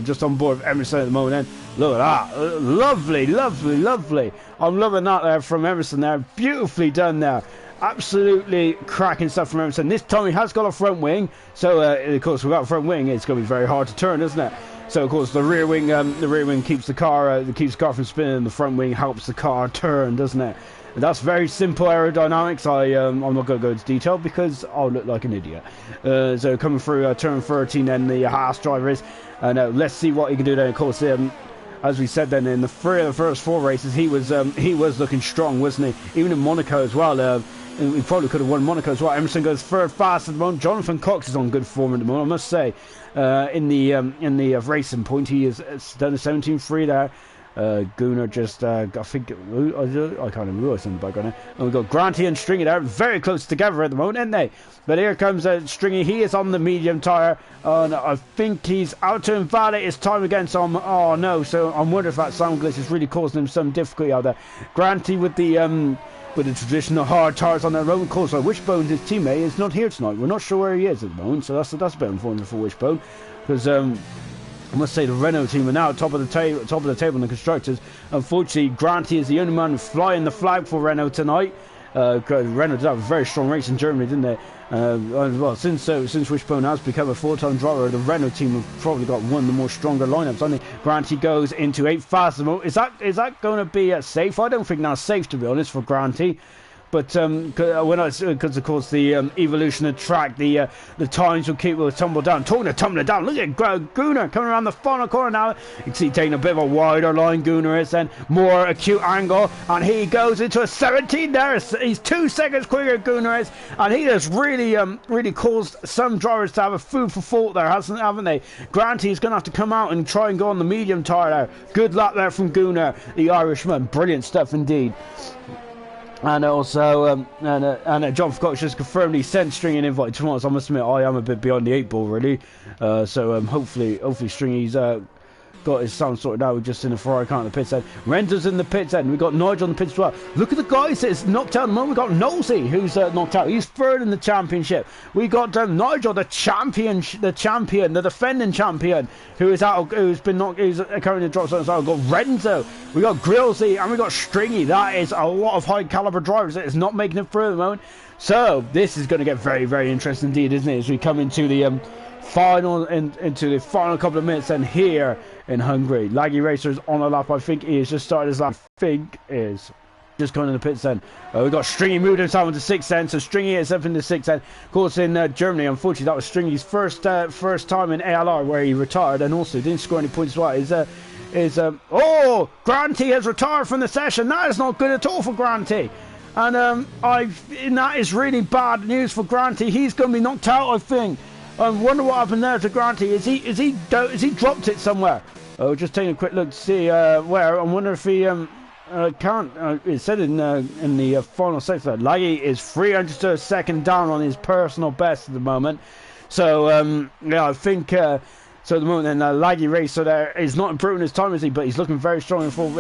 just on board with Emerson at the moment. Then look at that, lovely, lovely, lovely. I'm loving that there from Emerson there. Beautifully done there. Absolutely cracking stuff from Emerson. This time he has got a front wing. So of course, without a front wing, it's going to be very hard to turn, isn't it? So of course the rear wing keeps the car from spinning, and the front wing helps the car turn, doesn't it? And that's very simple aerodynamics. I'm not going to go into detail because I'll look like an idiot. So coming through turn 13, then the Haas driver is, and let's see what he can do there. Of course, as we said then, in the first 4 races, he was looking strong, wasn't he? Even in Monaco as well. We probably could have won Monaco as well. Emerson goes third fast at the moment. Jonathan Cox is on good form at the moment, I must say. In the racing point, he has done a 17.3 there. Gunnar just, I think, I can't remember who was in the background now. And we've got Granty and Stringy there, very close together at the moment, aren't they? But here comes Stringy, he is on the medium tyre, and I think he's out to invalidate his time again, so oh no, so I'm wondering if that sound glitch is really causing him some difficulty out there. Granty with the traditional hard tyres on their own course. So Wishbone, his teammate, is not here tonight. We're not sure where he is at the moment, so that's a bit unfortunate for Wishbone, because I must say the Renault team are now top of the table in the constructors. Unfortunately, Granty is the only man flying the flag for Renault tonight. Because Renault did have a very strong race in Germany, didn't they? Well, since Wishbone has become a full-time driver, the Renault team have probably got one of the more stronger lineups. I think Granty goes into 8th fast. Is that going to be safe? I don't think that's safe, to be honest, for Granty. But because of course the evolution of track, the times will tumble down. Talking of tumbling down, look at Gunnar coming around the final corner now. You can see taking a bit of a wider line. Gunnar is then more acute angle, and he goes into a 17 there. He's 2 seconds quicker. Gunnar is, and he has really caused some drivers to have a food for thought there, haven't they? Granty is going to have to come out and try and go on the medium tyre there. Good luck there from Gunnar, the Irishman. Brilliant stuff indeed. And also, John Cox just confirmed he sent Stringy an invite tomorrow. So I must admit, I am a bit behind the 8 ball, really. So hopefully Stringy's got his sound sorted out. We're just in the Ferrari car in the pits end. Renter's in the pits end. We've got Nigel in the pits as well. Look at the guys that's knocked out at the moment. We've got Nosey, who's knocked out. He's third in the championship. We got Nigel, the defending champion, who's currently dropped out. We've got Renzo, we got Grillsy, and we got Stringy. That is a lot of high caliber drivers that is not making it through at the moment. So this is going to get very, very interesting indeed, isn't it? As we come into the into the final couple of minutes, and here in Hungary, Laggy Racer's on a lap. I think he has just started his lap. I think is just going in the pits then. We've got Stringy moved himself into 6th then, so Stringy is up in the 6th then. Of course, in Germany, unfortunately, that was Stringy's first time in ALR where he retired, and also didn't score any points as well. Oh, Granty has retired from the session. That is not good at all for Granty. And that is really bad news for Granty. He's going to be knocked out, I think. I wonder what happened there to Granty. Is he dropped it somewhere? Oh, just taking a quick look to see where. I wonder if he can't. It said in the final sector that Laggy is 300 to a second down on his personal best at the moment. So yeah, I think. So at the moment, then Laggy Racer there is not improving his time, is he? But he's looking very strong in 4th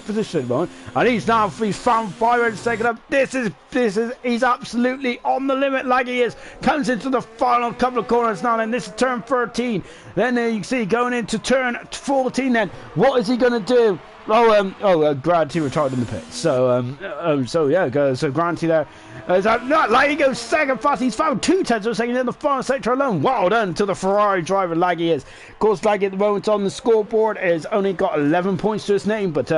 position at the moment, and he's found 500 second up. He's absolutely on the limit. Laggy comes into the final couple of corners now. And this is turn 13. Then you can see going into turn 14. Then what is he going to do? Granty retired in the pit. So Granty there. Laggy goes second fast. He's found 2/10 of a second in the final sector alone. Well done to the Ferrari driver, Laggy is. Of course, Laggy at the moment on the scoreboard has only got 11 points to his name, but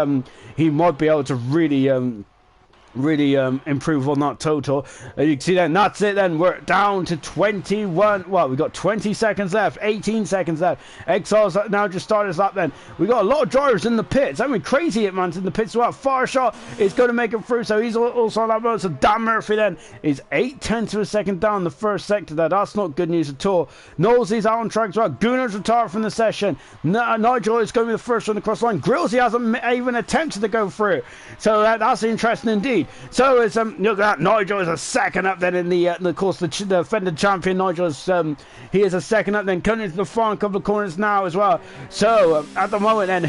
he might be able to really improve on that total. You can see then that's it. Then we're down to 21. Well, we've got 20 seconds left, 18 seconds left. Exiles now just started his lap. Then we got a lot of drivers in the pits. I mean, Crazy Hitman's in the pits as well. Farshot is going to make it through, so he's also on that road. So Dan Murphy then is 8/10 of a second down the first sector there. That's not good news at all. Knowles out on track as well. Gunnar's retired from the session. Nigel is going to be the first one across the line. Grillsy hasn't even attempted to go through, so that's interesting indeed. So it's look at that. Nigel is a second up then in of course the defending champion. Nigel is he is a second up then, coming into the final couple of corners now as well. So at the moment then,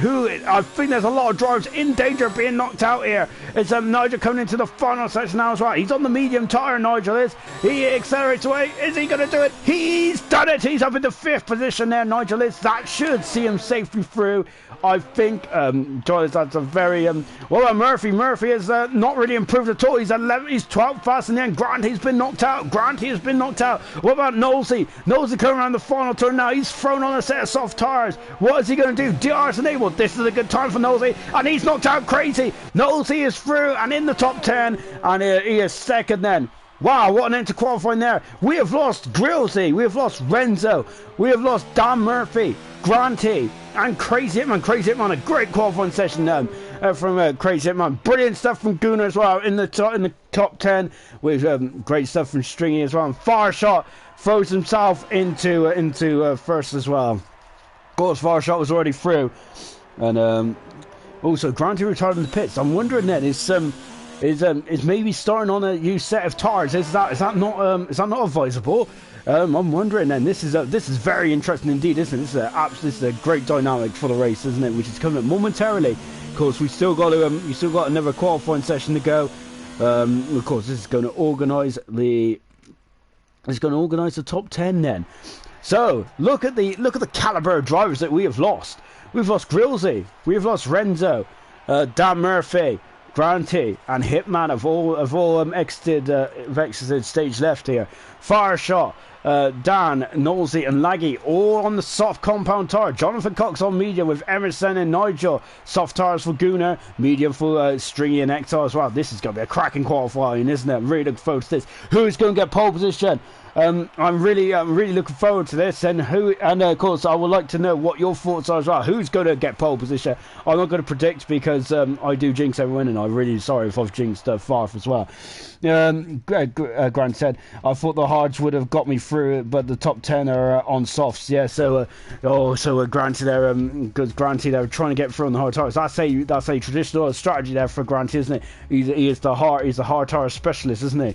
I think there's a lot of drivers in danger of being knocked out here. It's Nigel coming into the final section now as well. He's on the medium tyre. Nigel is. He accelerates away. Is he going to do it? He's done it. He's up in the 5th position there. Nigel is. That should see him safely through, I think. That's a very Murphy. Murphy has not really improved at all. He's 11. He's 12 fast in the end. Granty's been knocked out. Granty has been knocked out. What about Knowlesy? Knowlesy coming around the final turn now. He's thrown on a set of soft tyres. What is he going to do? DRS enabled. This is a good time for Knowlesy, and he's knocked out Crazy. Knowlesy is through and in the top 10, and he is second then. Wow, what an end to qualifying there. We have lost Grillsy, we have lost Renzo, we have lost Dan Murphy, Granty, and Crazy Hitman. Crazy Hitman, a great qualifying session from Crazy Hitman. Brilliant stuff from Gunnar as well in the top 10, with great stuff from Stringy as well. And Farshot throws himself into first as well. Of course, Farshot was already through. And also, Granty retired in the pits. I'm wondering then, is maybe starting on a new set of tires? Is that not advisable? I'm wondering then. This is very interesting indeed, isn't it? This is a great dynamic for the race, isn't it? Which is coming up momentarily. Of course, we still got another qualifying session to go. Of course, this is going to organise the top 10 then. So look at the caliber of drivers that we have lost. We've lost Grillsy, we've lost Renzo, Dan Murphy, Granty, and Hitman have all exited stage left here. Fireshot, Dan, Nosey, and Laggy all on the soft compound tire. Jonathan Cox on medium with Emerson and Nigel. Soft tires for Gunnar, medium for Stringy and Hector as well. This is going to be a cracking qualifying, isn't it? I'm really looking forward to this. Who's going to get pole position? I'm really looking forward to this, and of course I would like to know what your thoughts are as well. Who's going to get pole position? I'm not going to predict because I do jinx everyone, and I'm really sorry if I've jinxed Farf as well. Grant said, I thought the hards would have got me through, but the top 10 are on softs. Yeah, so Granty there, because Granty they're trying to get through on the hard tires. That's a traditional strategy there for Granty, isn't it? He's the hard tire specialist, isn't he?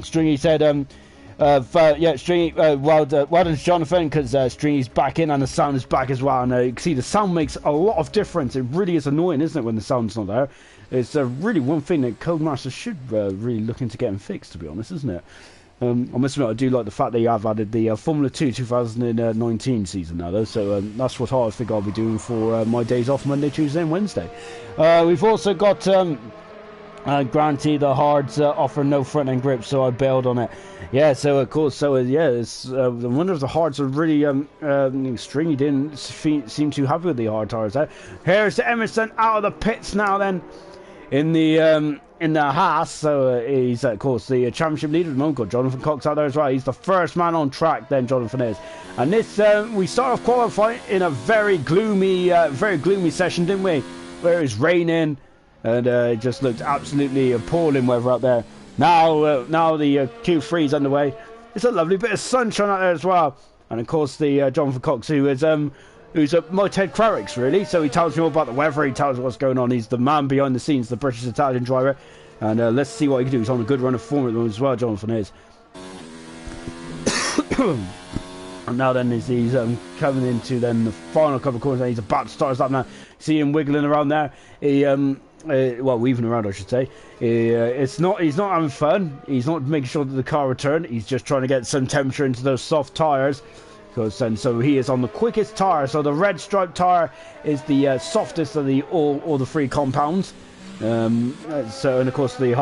Stringy said, Stringy, well done, Jonathan, because Stringy's back in and the sound is back as well. And you can see the sound makes a lot of difference. It really is annoying, isn't it, when the sound's not there? It's really one thing that Codemaster should really look into getting fixed, to be honest, isn't it? I must admit, I do like the fact that you have added the Formula 2 2019 season now, though. So that's what I think I'll be doing for my days off Monday, Tuesday, and Wednesday. We've also got Granty, the hards offer no front end grip, so I bailed on it. Yeah, so of course, it's I wonder if the hards are really Stringy didn't seem too happy with the hard tires there. Here's Emerson out of the pits now then in the Haas. So he's of course the championship leader at the moment. Got Jonathan Cox out there as well. He's the first man on track then, Jonathan is. And this we start off qualifying in a very gloomy session, didn't we? Where it was raining. And it just looked absolutely appalling weather out there. Now the Q3 is underway. It's a lovely bit of sunshine out there as well. And of course the Jonathan Cox, who's my Ted Crarix really. So he tells me all about the weather. He tells me what's going on. He's the man behind the scenes, the British Italian driver. And let's see what he can do. He's on a good run of form at the moment as well. Jonathan is. And now then he's coming into then the final couple of corners. He's about to start us up now. See him wiggling around there. Weaving around, I should say. He's not having fun. He's not making sure that the car returned. He's just trying to get some temperature into those soft tyres. So he is on the quickest tyre. So the red stripe tyre is the softest of all the three compounds. And of course the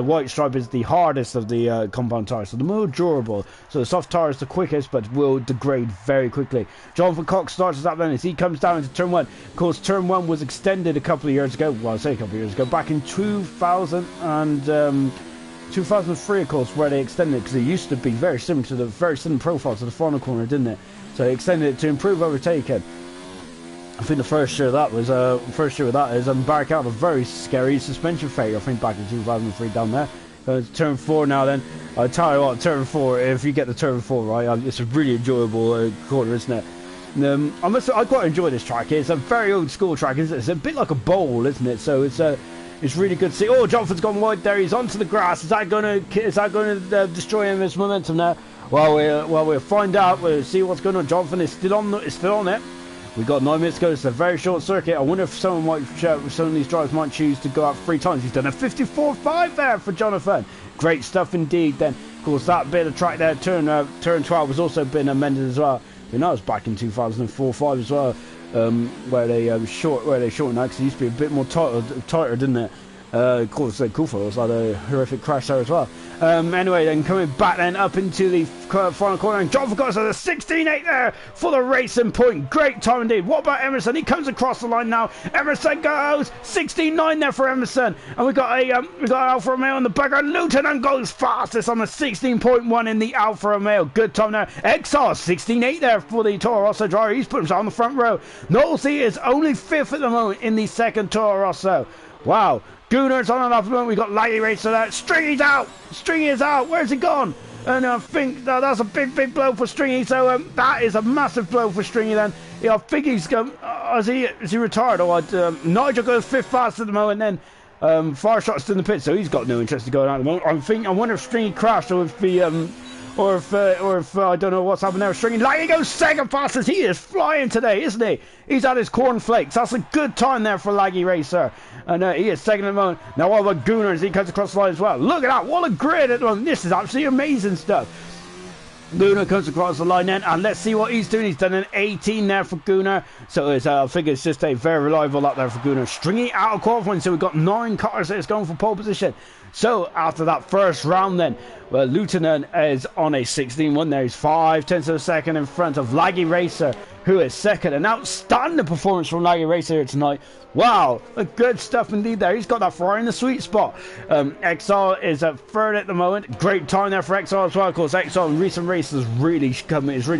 white stripe is the hardest of the compound tyres, so the more durable. So the soft tyre is the quickest, but will degrade very quickly. Jonathan Cox starts us up then as he comes down into turn 1. Of course, turn 1 was extended a couple of years ago. Well, I say a couple of years ago, back in 2003, of course, where they extended it because it used to be very similar profile to the final corner, didn't it? So they extended it to improve overtaking. I think the first year of that is embark out of a very scary suspension failure, I think back in 2003 down there. Turn 4 now then. I tell you what, turn 4, if you get the turn 4 right, it's a really enjoyable corner, isn't it? I quite enjoy this track. It's a very old school track, isn't it? It's a bit like a bowl, isn't it? So it's really good to see. Oh, Jonathan's gone wide there. He's onto the grass. Is that going to destroy him his momentum now? Well, we'll find out. We'll see what's going on. Jonathan is still on it. We've got 9 minutes to go. It's a very short circuit. I wonder if some of these drivers might choose to go out 3 times. He's done a 54.5 there for Jonathan. Great stuff indeed. Then, of course, that bit of track there, turn 12, has also been amended as well. You know, it's back in 2004-5 as well, where they shortened that because it used to be a bit more tighter, didn't it? Of course, Kufos had a horrific crash there as well. Anyway, then coming back then up into the final corner, and Jonathan Cox has a 16.8 there for the racing point. Great time indeed. What about Emerson? He comes across the line now. Emerson goes 16.9 there for Emerson, and we got Alfa Romeo in the background. Lieutenant goes fastest on the 16.1 in the Alfa Romeo. Good time there. XR 16.8 there for the Toro Rosso driver. He's put himself on the front row. Nosey is only 5th at the moment in the second Toro Rosso. Wow. Gunnar's on and off the moment. We got Laggy Racer there. Stringy's out. Stringy is out. Where's he gone? And I think that's a big blow for Stringy. So that is a massive blow for Stringy then. Yeah, I think he's is he retired or what? Nigel goes 5th fast at the moment. Then Fireshot's in the pit, so he's got no interest in going out at the moment. I wonder if Stringy crashed or if he or if I don't know what's happened there. Stringy, like he goes 2nd fastest. He is flying today, isn't he? He's had his cornflakes. That's a good time there for Laggy Racer. And he is 2nd at the moment. Now what about Gunnar as he comes across the line as well? Look at that. What a grid at the moment. This is absolutely amazing stuff. Gunnar comes across the line then, and let's see what he's doing. He's done an 18 there for Gunnar, so I think it's just a very reliable lap there for Gunnar. Stringy out of qualifying, so we've got 9 cars that's going for pole position. So after that first round then, well, Lieutenant is on a 16.1 there. He's 5/10 of a second in front of Laggy Racer, who is 2nd. An outstanding performance from Laggy Racer here tonight. Wow, good stuff indeed there. He's got that Ferrari in the sweet spot. XR is at 3rd at the moment. Great time there for XR as well. Of course, XR in recent races is really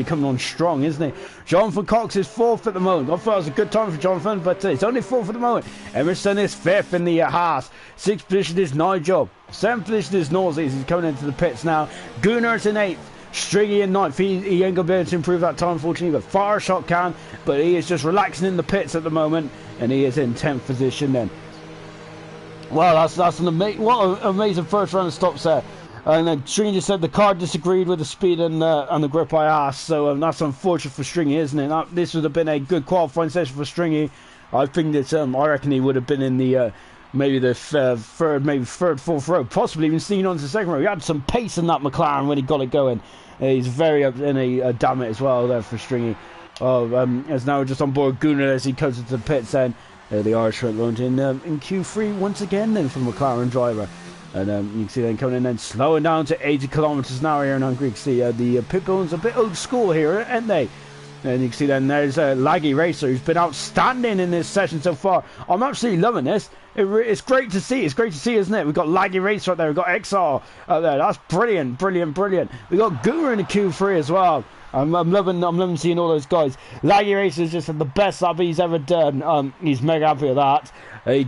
coming on strong, isn't he? Jonathan Cox is 4th at the moment. I thought it was a good time for Jonathan, but it's only 4th at the moment. Emerson is 5th in the Haas. 6th position is Nigel. 7th position is Nosey. He's coming into the pits now. Gunnar's in 8th. Stringy in 9th. He ain't going to be able to improve that time, unfortunately, but Fireshot can. But he is just relaxing in the pits at the moment, and he is in 10th position then. Well, that's what an amazing first round of stops there. And then Stringy just said the car disagreed with the speed and the grip I asked, so that's unfortunate for Stringy, isn't it? This would have been a good qualifying session for Stringy. I think that I reckon he would have been in the maybe the third, fourth row, possibly even sneaking onto the second row. He had some pace in that McLaren when he got it going. He's very up in a damn it as well there for Stringy. As now just on board Gunnar as he comes into the pits then. The Irish front load in Q3 once again then from McLaren driver. And you can see them coming in and slowing down to 80 kilometers an hour here in Hungary. You can see the pit bull's a bit old school here, aren't they? And you can see then there's Laggy Racer who's been outstanding in this session so far. I'm absolutely loving this. It's great to see. It's great to see, isn't it? We've got Laggy Racer up there. We've got XR up there. That's brilliant. We've got Guru in the Q3 as well. I'm loving seeing all those guys. Laggy Racer has just had the best lap he's ever done. He's mega happy with that. I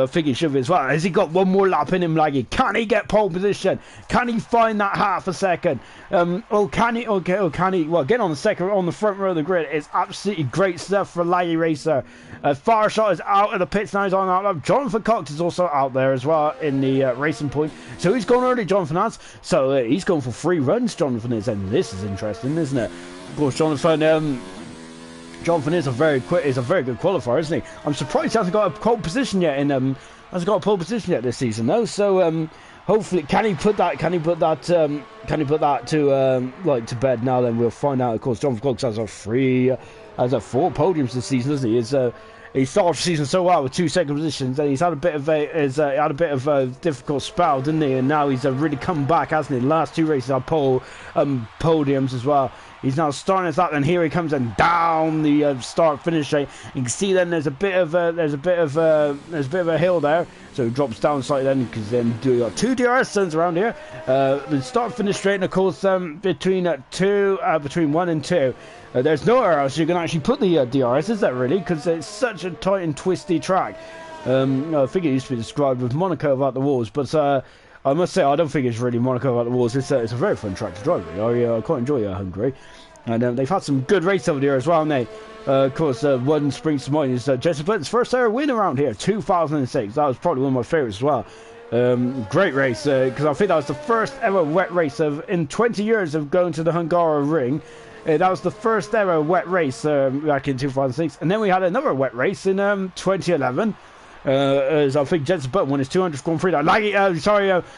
think he should be as well. Has he got one more lap in him, Laggy? Can he get pole position? Can he find that half a second? Can he? Well, get on the front row of the grid. It's absolutely great stuff for Laggy Racer. Fireshot is out of the pits now. He's on that lap. Jonathan Cox is also out there as well in the racing point. So he's gone early, Jonathan has. So he's going for 3 runs, Jonathan is. And this is interesting, isn't it? Of course, Jonathan is a very good qualifier, isn't he? I'm surprised he hasn't got a pole position yet this season though. So hopefully, can he put that to bed now? Then we'll find out. Of course, Jonathan Cox has 4 podiums this season, doesn't he? He started the season so well with 2 second positions, and he's had a bit of a difficult spell, didn't he? And now he's really come back, hasn't he? The last 2 races are podiums as well. He's now starting his lap, and here he comes and down the start-finish straight. You can see then there's a bit of a hill there, so he drops down slightly then because then you got 2 DRS zones around here. The start-finish straight, and of course between 1 and 2. There's nowhere else you can actually put the DRS, is that really? Because it's such a tight and twisty track. I think it used to be described with Monaco about the walls, but I must say I don't think it's really Monaco about the walls. It's a very fun track to drive. Really. I quite enjoy Hungary, and they've had some good races over there as well. And of course, one springs to mind is Jesse Button's first ever win around here, 2006. That was probably one of my favourites as well. Great race because I think that was the first ever wet race in 20 years of going to the Hungary ring. That was the first ever wet race back in 2006, and then we had another wet race in 2011. As I think Jensen Button won his 200th Grand Prix.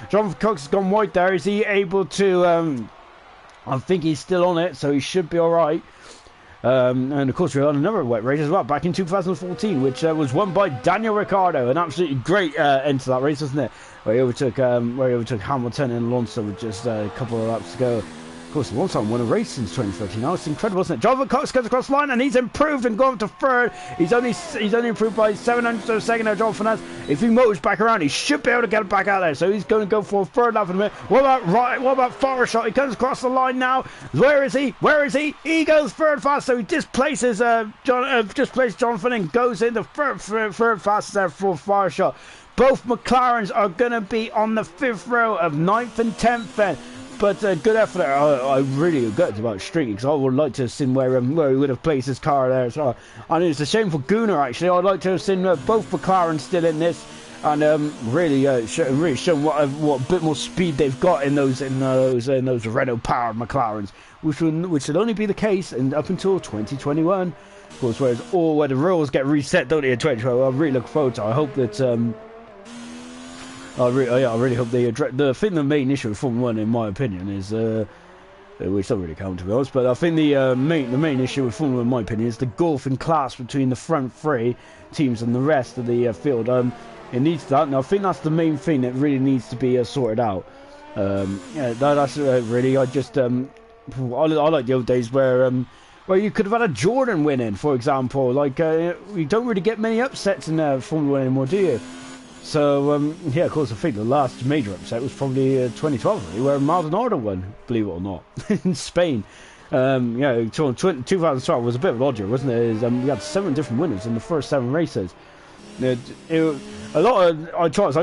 Jonathan Cox has gone white there. Is he able to? I think he's still on it, so he should be all right. And of course, we had another wet race as well back in 2014, which was won by Daniel Ricciardo. An absolutely great end to that race, wasn't it? Where he overtook Hamilton and Alonso with just a couple of laps to go. Of course, Alonso won a race since 2013. Now it's incredible, isn't it? Jonathan Cox comes across the line and he's improved and gone to third. He's only improved by 700 of a second now, John Fernandez. If he motors back around, he should be able to get it back out there. So he's going to go for a third lap in a minute. What about Forrest? He comes across the line now. Where is he? He goes third fast. So he displaces Jonathan and goes into third fast there for Forrest. Both McLarens are going to be on the 5th row of 9th and 10th then. But good effort there. I really regret about Streaky because I would like to have seen where he would have placed his car there as well. And it's a shame for Gunnar actually. I'd like to have seen both McLaren still in this, and really shown what bit more speed they've got in those Renault powered McLarens, which will only be the case up until 2021. Of course, where the rules get reset, don't they, in 2012. I really look forward to it. I hope that. I really hope they address. The main issue with Formula 1, in my opinion, is which don't really count to be honest. But I think the main issue with Formula 1, in my opinion, is the gulf in class between the front three teams and the rest of the field. It needs that, and I think that's the main thing that really needs to be sorted out. That's really. I like the old days where you could have had a Jordan winning, for example. Like you don't really get many upsets in Formula 1 anymore, do you? So, of course, I think the last major upset was probably 2012, really, where Maldonado won, believe it or not, in Spain. 2012 was a bit of an odd year, wasn't it? We had 7 different winners in the first 7 races. I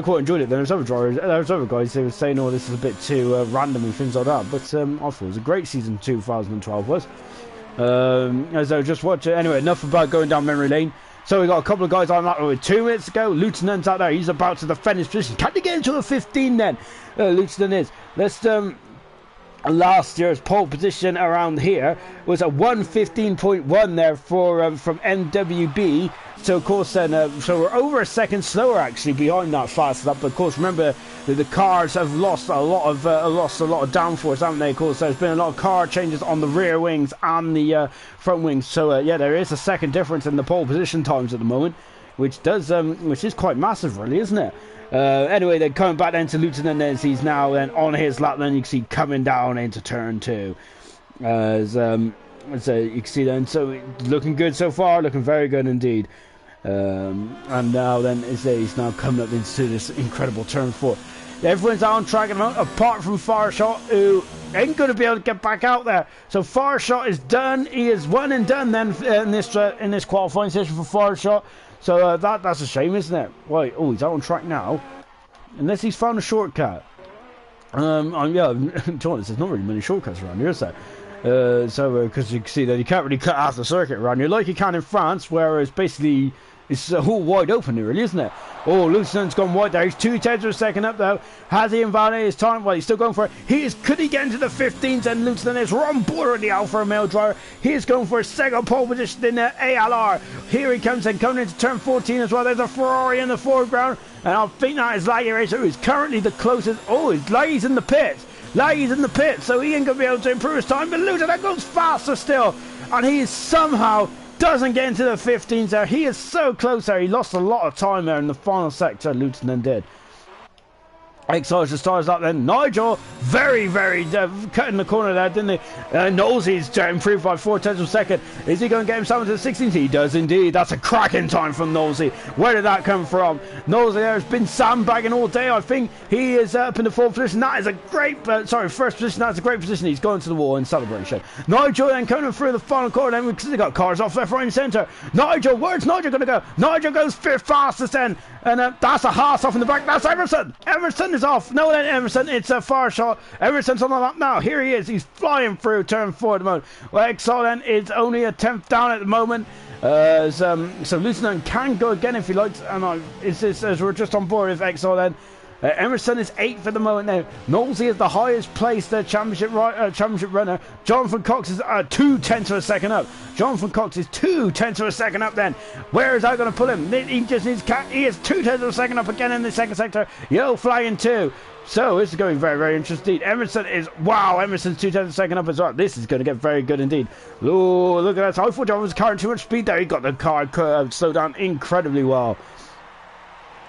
quite enjoyed it. There was other guys who were saying, "Oh, this is a bit too random" and things like that. But I thought it was a great season. 2012 was. As I just watched it. Anyway, enough about going down memory lane. So we got a couple of guys on that with 2 minutes to go. Lieutenant's out there. He's about to defend his position. Can he get into the 15 then? Lieutenant is. Let's last year's pole position around here was a 1:15.1 there for from NWB. So of course then, so we're over a second slower actually behind that fast lap. But of course, remember the cars have lost a lot of downforce, haven't they? Of course, there's been a lot of car changes on the rear wings and the front wings. So there is a second difference in the pole position times at the moment, which is quite massive, really, isn't it? Anyway, they're coming back then to Lieutenant as he's now then on his lap. Then you can see coming down into turn 2. So you can see then, so looking good so far, looking very good indeed. And now then he's now coming up into this incredible turn 4. Everyone's on track apart from Farshot, who ain't going to be able to get back out there. So Farshot is done. He is one and done then in this qualifying session for Farshot. So that's a shame, isn't it? Right, he's out on track now. Unless he's found a shortcut. To be honest, there's not really many shortcuts around here, so because you can see that you can't really cut half the circuit around here like you can in France, whereas basically it's all wide open here, really, isn't it? Oh, Lieutenant's gone wide there. He's 2/10 of a second up, though. Has he invalidated his time? Well, he's still going for it. Could he get into the 15s? And Lieutenant is on board with the Alfa Romeo driver. He is going for a second pole position in the ALR. Here he comes and coming into turn 14 as well. There's a Ferrari in the foreground. And I think that is Laggy Racer, who is currently the closest. Oh, Laggy's in the pits. Laggy's in the pit, so he ain't going to be able to improve his time. But Lieutenant goes faster still. And he is somehow doesn't get into the 15s there. He is so close there. He lost a lot of time there in the final sector, Lieutenant did. Excited stars up then. Nigel, very, very cutting the corner there, didn't he? Knowlesy's improved by 4/10 of a second. Is he going to get himself into the 16s? He does indeed. That's a cracking time from Knowlesy. Where did that come from? Knowlesy there has been sandbagging all day. I think he is up in the 4th position. That is a great, first position. That's a great position. He's going to the wall in celebration. Nigel then coming through the final corner. Then we've got cars off left, right, and centre. Nigel, where's Nigel going to go? Nigel goes 5th fastest then. And that's a Haas off in the back. That's Emerson. Emerson is off. No, then Emerson. It's a far shot. Emerson's on the lap now. Here he is. He's flying through turn 4 at the moment. Well, Exile then is only a 10th down at the moment. So Lieutenant can go again if he likes. And as we're just on board with Exile then. Emerson is 8th at the moment now. Knowlesy is the highest placed championship runner. Jonathan Cox is 2/10 of a second up. Jonathan Cox is 2/10 of a second up then. Where is that going to pull him? He just needs he is 2/10 of a second up again in the second sector. Yellow flag in 2. So this is going very, very interesting. Emerson is, wow, Emerson's 2/10 of a second up as well. This is going to get very good indeed. Oh, look at that. I thought John was carrying too much speed there. He got the car slowed down incredibly well.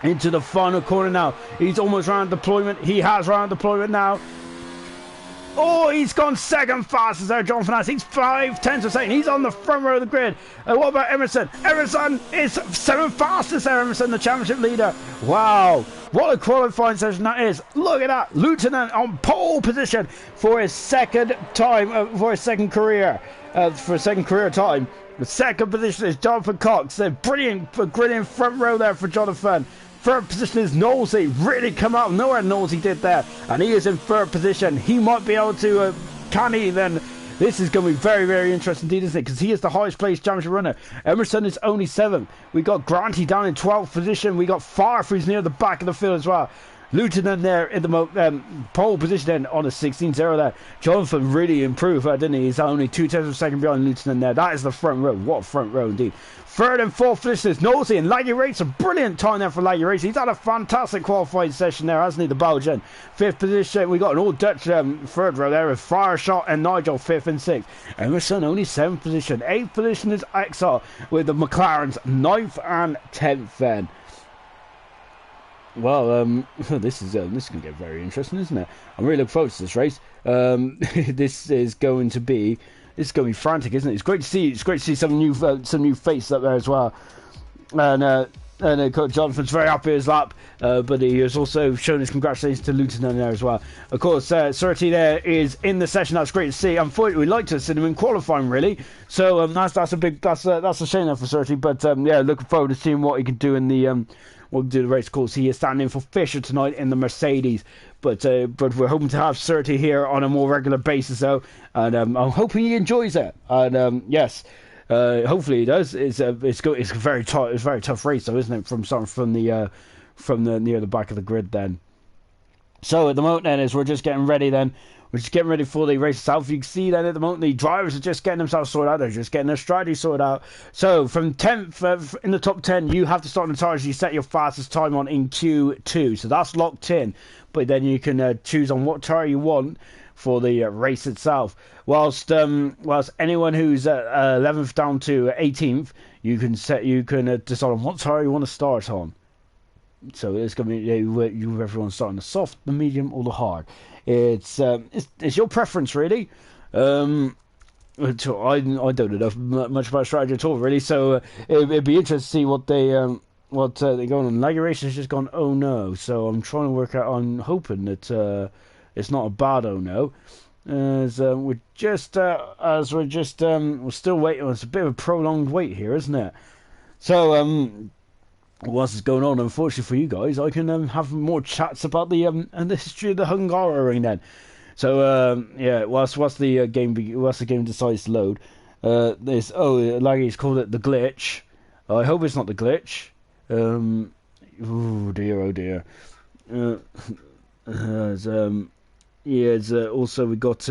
Into the final corner now. He's almost round deployment. He has round deployment now. Oh, he's gone second fastest there, John Finance. He's 5/10 of a second. He's on the front row of the grid. What about Emerson? Emerson is 7th fastest there, Emerson, the championship leader. Wow. What a qualifying session that is. Look at that. Lieutenant on pole position for his second time, for his second career time. The second position is Jonathan Cox. The brilliant front row there for Jonathan. Third position is Knowlesy. Really come out of nowhere, Knowlesy did there. And he is in third position. He might be able to, can he then? This is going to be very, very interesting indeed, isn't it? Because he is the highest placed championship runner. Emerson is only 7th. We got Granty down in 12th position. We got Farf, who's near the back of the field as well. Lieutenant there in the pole position then on a 16-0 there. Jonathan really improved, didn't he? He's only 2/10 of a second behind Lieutenant there. That is the front row. What a front row indeed. Third and fourth positions, Knowlesy and Laggy Race. A brilliant time there for Laggy Race. He's had a fantastic qualifying session there, hasn't he, the Belgian? 5th position, we got an all-Dutch third row there with Fireshot and Nigel 5th and 6th. Emerson only 7th position. 8th position is Exar with the McLarens 9th and 10th then. Well, this is going to get very interesting, isn't it? I'm really looking forward to this race. This is going to be frantic, isn't it? It's great to see. It's great to see some new faces up there as well. And Jonathan's very happy with his lap, but he has also shown his congratulations to Lieutenant there as well. Of course, Surtees there is in the session. That's great to see. Unfortunately, we'd like to have seen him in qualifying, really. So that's a shame there for Surtees. But yeah, looking forward to seeing what he can do in the race. Of course, he is standing in for Fisher tonight in the Mercedes. But we're hoping to have Surtees here on a more regular basis, though, and I'm hoping he enjoys it. And yes. Hopefully he does. It's a very tough race, though, isn't it? From near the back of the grid then. So at the moment then, as we're just getting ready for the race itself. You can see then at the moment the drivers are just getting themselves sorted out. They're just getting their strategy sorted out. So from 10th in the top 10, you have to start on the tires you set your fastest time on in Q2. So that's locked in. But then you can choose on what tire you want for the race itself. Whilst anyone who's 11th down to 18th, you can decide on what tire you want to start on. So it's going to be everyone starting the soft, the medium, or the hard. It's your preference, really. I don't know much about strategy at all, really. So it'd be interesting to see what they're going on. Laggy Racing has just gone, oh no. So I'm trying to work out. I'm hoping that it's not a bad oh no. We're still waiting. It's a bit of a prolonged wait here, isn't it? So whilst it's going on, unfortunately for you guys, I can have more chats about the history of the Hungary then. So yeah, whilst the game decides to load, Laggy's called it the glitch. I hope it's not the glitch. Oh dear. Also we got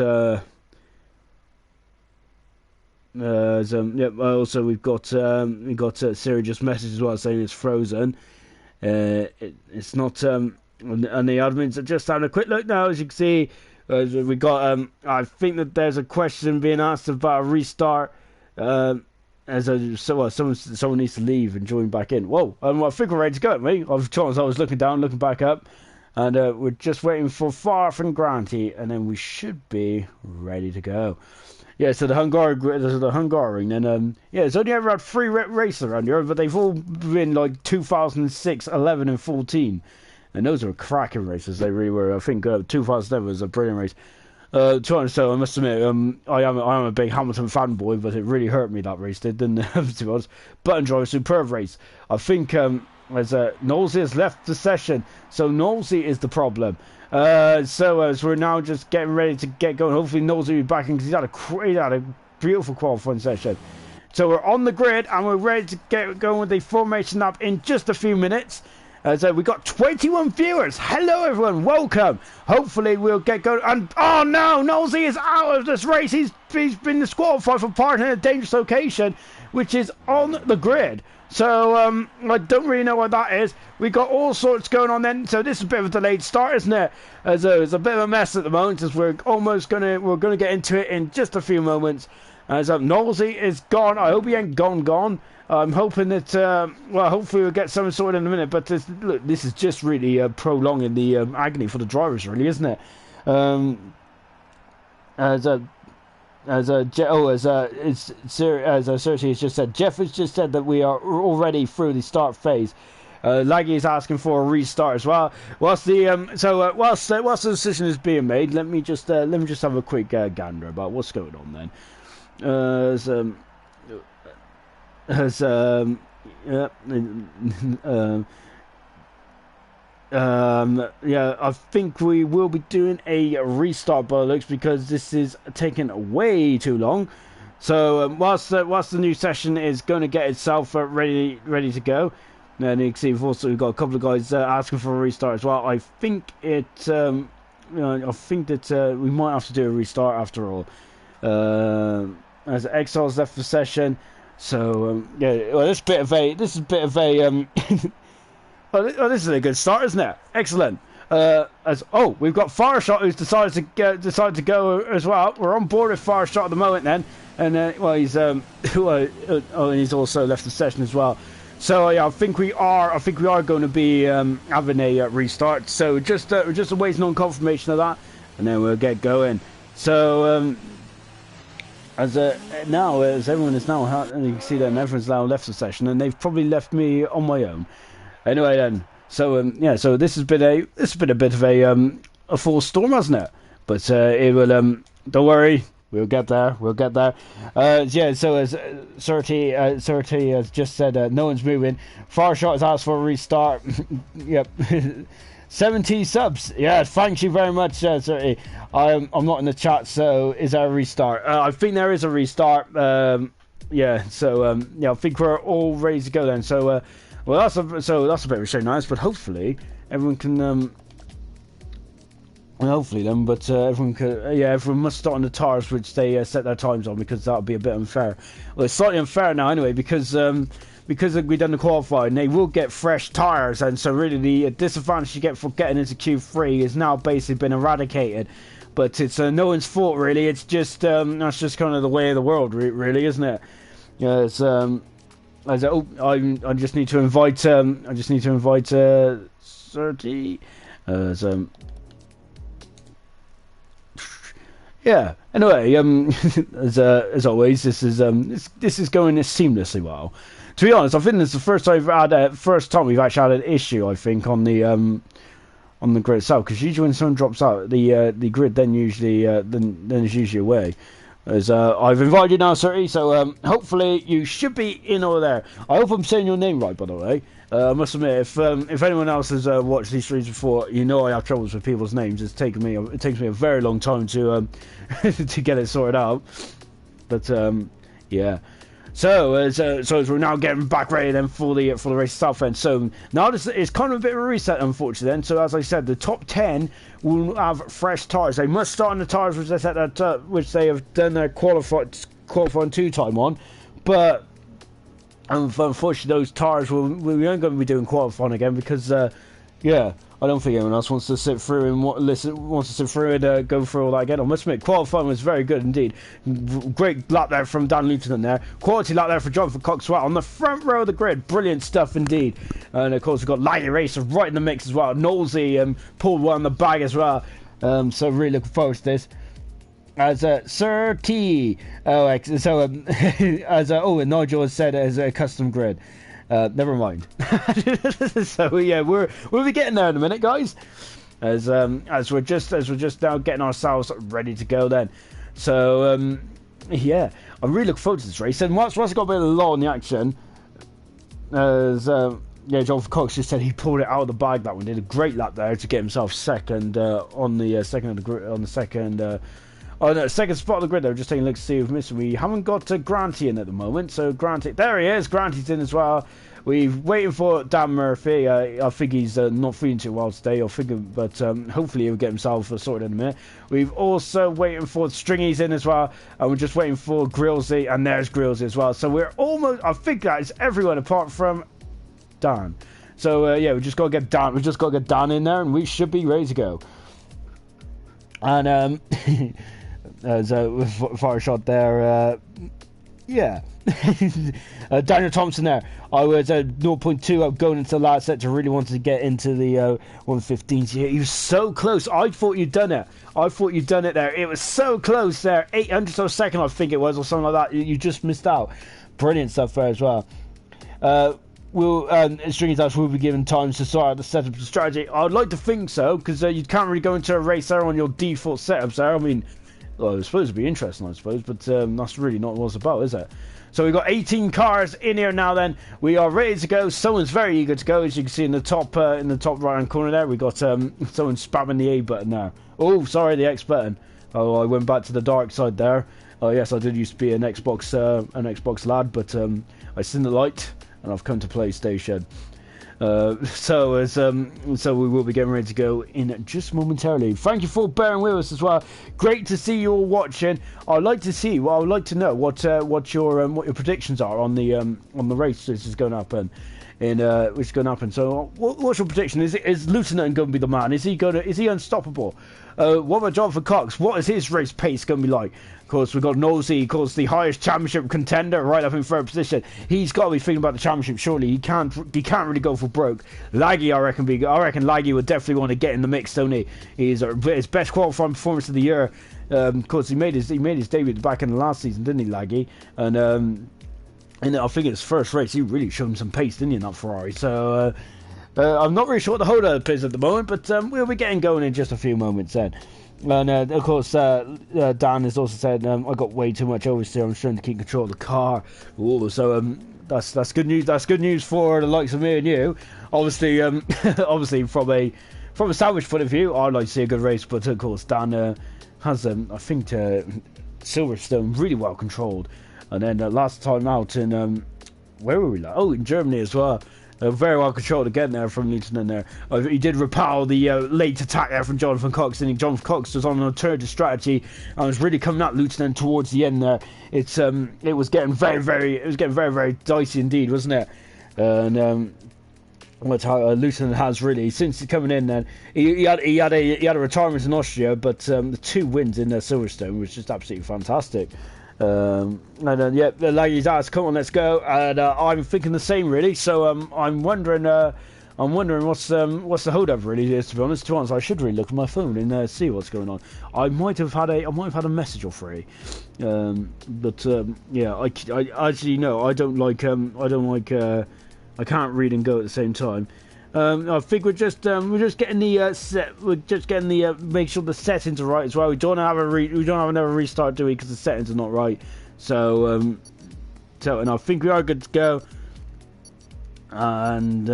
also we've got Siri just messaged as well saying it's frozen. It's not, and the admins are just having a quick look now. As you can see, we got I think that there's a question being asked about a restart. Someone needs to leave and join back in. Whoa, I think we're ready to go, mate. I was looking down, looking back up. And we're just waiting for Farf and Granty, and then we should be ready to go. Yeah, so the Hungary, and it's only ever had 3 races around here, but they've all been like 2006, 11, and 14, and those were cracking races. They really were. I think 2007 was a brilliant race. So I must admit, I am a big Hamilton fanboy, but it really hurt me that race. Didn't it? To be honest. Button Drive, superb race. I think as Knowlesy has left the session, so Knowlesy is the problem. So as we're now just getting ready to get going, hopefully Knowlesy will be back in because he had a beautiful qualifying session. So we're on the grid and we're ready to get going with the formation up in just a few minutes. So we got 21 viewers. Hello, everyone. Welcome. Hopefully, we'll get going. And oh no, Nosey is out of this race. He's been disqualified for parking in a dangerous location, which is on the grid. So I don't really know what that is. We got all sorts going on then. So this is a bit of a delayed start, isn't it? It's a bit of a mess at the moment, as we're gonna get into it in just a few moments. As Nosey is gone. I hope he ain't gone. I'm hoping that, well, hopefully we'll get something sorted in a minute, but look, this is just really prolonging the agony for the drivers, really, isn't it? As Cersei has just said, Jeff has just said that we are already through the start phase. Laggy is asking for a restart as well. Whilst the decision is being made, let me just have a quick gander about what's going on then. Yeah, I think we will be doing a restart by the looks, because this is taking way too long. So whilst the new session is going to get itself ready to go, and you can see we've got a couple of guys asking for a restart as well. I think I think that we might have to do a restart after all. As Exiles left the session. So yeah, well, this is a bit of a oh, this is a good start, isn't it? Excellent. We've got Fireshot, who's decided to go as well. We're on board with Fireshot at the moment then, and he's and he's also left the session as well. So yeah, I think we are going to be having a restart. So we're just waiting on confirmation of that, and then we'll get going. So as everyone is now, and you can see that everyone's now left the session, and they've probably left me on my own. Anyway, then, so yeah, so this has been a bit of a full storm, hasn't it? But it will. Don't worry, we'll get there. Yeah. So as Surti has just said, no one's moving. Fireshot has asked for a restart. Yep. 70 subs. Yeah, thank you very much, Surti. I'm not in the chat, so is there a restart? I think there is a restart. Yeah. So yeah, I think we're all ready to go then. So well, that's a bit of a shame, nice, but hopefully everyone can. Hopefully then, but everyone could. Yeah, everyone must start on the tires which they set their times on, because that would be a bit unfair. Well, it's slightly unfair now anyway, because we've done the qualifying, they will get fresh tires, and so really the disadvantage you get for getting into Q3 is now basically been eradicated. But it's no one's fault really. It's just that's just kind of the way of the world, really, isn't it? Yeah, it's I just need to invite Surti. Yeah. Anyway, as always, this is going seamlessly well. To be honest, I think this is the first time we've actually had an issue, I think, on the grid itself, because usually when someone drops out, the grid then is usually away. As I've invited you now, Surti, so hopefully you should be in over there. I hope I'm saying your name right, by the way. I must admit, if anyone else has watched these streams before, you know I have troubles with people's names. It takes me a very long time to to get it sorted out. But yeah. So as we're now getting back ready then for the race itself, then. So now this is kind of a bit of a reset, unfortunately. Then, so as I said, the top 10 will have fresh tires. They must start on the tires which they have done their qualifying 2 time on, but unfortunately those tires we aren't going to be doing qualifying again, because yeah, I don't think anyone else wants to sit through and go through all that again. I must admit, qualifying was very good indeed. Great lap there from Dan Luton there. Quality lap there for Jonathan Cox as well. On the front row of the grid, brilliant stuff indeed. And of course we've got Laggy Racer right in the mix as well. Nosey pulled one in the bag as well. So really looking forward to this. As Sir T, and Nigel has said it as a custom grid. Never mind. So yeah, we'll be getting there in a minute, guys. As we're just now getting ourselves ready to go then. So yeah, I really look forward to this race. And once I got a bit of a lull in the action, as yeah, John Cox just said he pulled it out of the bag. That one did a great lap there to get himself second on the second Oh no, second spot on the grid though, just taking a look to see if we haven't got Granty in at the moment, so Granty, there he is, Granty's in as well. We're waiting for Dan Murphy. I think he's not feeling too well today, but hopefully he'll get himself sorted in a minute. We've also waiting for Stringy's in as well, and we're just waiting for Grillsy, and there's Grillsy as well. So we're almost, I think that is everyone apart from Dan. So yeah, we just got to get Dan in there, and we should be ready to go. And there's a fire shot there. Yeah. Daniel Thompson there. I was at 0.2 up going into the last sector. Really wanted to get into the 115s. Yeah, he was so close. I thought you'd done it. There. It was so close there. 800th of a second, I think it was, or something like that. You just missed out. Brilliant stuff there as well. Stringy's Dash will be given time to sort out the setup and strategy. I'd like to think so, because you can't really go into a race there on your default setups there. I mean, well, it's supposed to be interesting, I suppose, but that's really not what it's about, is it? So we've got 18 cars in here now. Then we are ready to go. Someone's very eager to go, as you can see in the top right-hand corner there. We got someone spamming the A button now. Oh, sorry, the X button. Oh, I went back to the dark side there. Oh yes, I did used to be an Xbox lad, but I seen the light and I've come to PlayStation. So we will be getting ready to go in just momentarily. Thank you for bearing with us as well. Great to see you all watching. I'd like to know what your predictions are on the race which is going to happen. So what's your prediction? Is Lieutenant going to be the man? Is he unstoppable? What about Jonathan Cox? What is his race pace going to be like? Of course, we've got Nosey, of course, the highest championship contender, right up in third position. He's got to be thinking about the championship. Surely he can't really go for broke. Laggy, I reckon Laggy would definitely want to get in the mix, don't he? He's his best qualifying performance of the year. Of course, he made his debut back in the last season, didn't he, Laggy? And I think his first race, he really showed him some pace, didn't he, in that Ferrari? So I'm not really sure what the hold-up is at the moment, but we'll be getting going in just a few moments then. And of course, Dan has also said, I got way too much oversteer. I'm trying to keep control of the car. Ooh, so that's good news. That's good news for the likes of me and you. Obviously, from a salvage point of view, I'd like to see a good race. But of course, Dan has, I think, Silverstone really well controlled. And then last time out in where were we? In Germany as well. Very well controlled again there from Lieutenant there. He did repel the late attack there from Jonathan Cox. And Jonathan Cox was on an alternative strategy and was really coming at Lieutenant towards the end there. It was getting very dicey indeed, wasn't it? And Lieutenant has really, since coming in, then he had a retirement in Austria, but the 2 wins in Silverstone was just absolutely fantastic. And then the ladies asked, "Come on, let's go." And I'm thinking the same, really. So I'm wondering what's the hold up really is. To be honest, I should really look at my phone and see what's going on. I might have had a message or three, but yeah, I actually no, I don't like I can't read and go at the same time. I think we're just getting the make sure the settings are right as well. We don't have another restart, do we? Because the settings are not right. So and I think we are good to go. And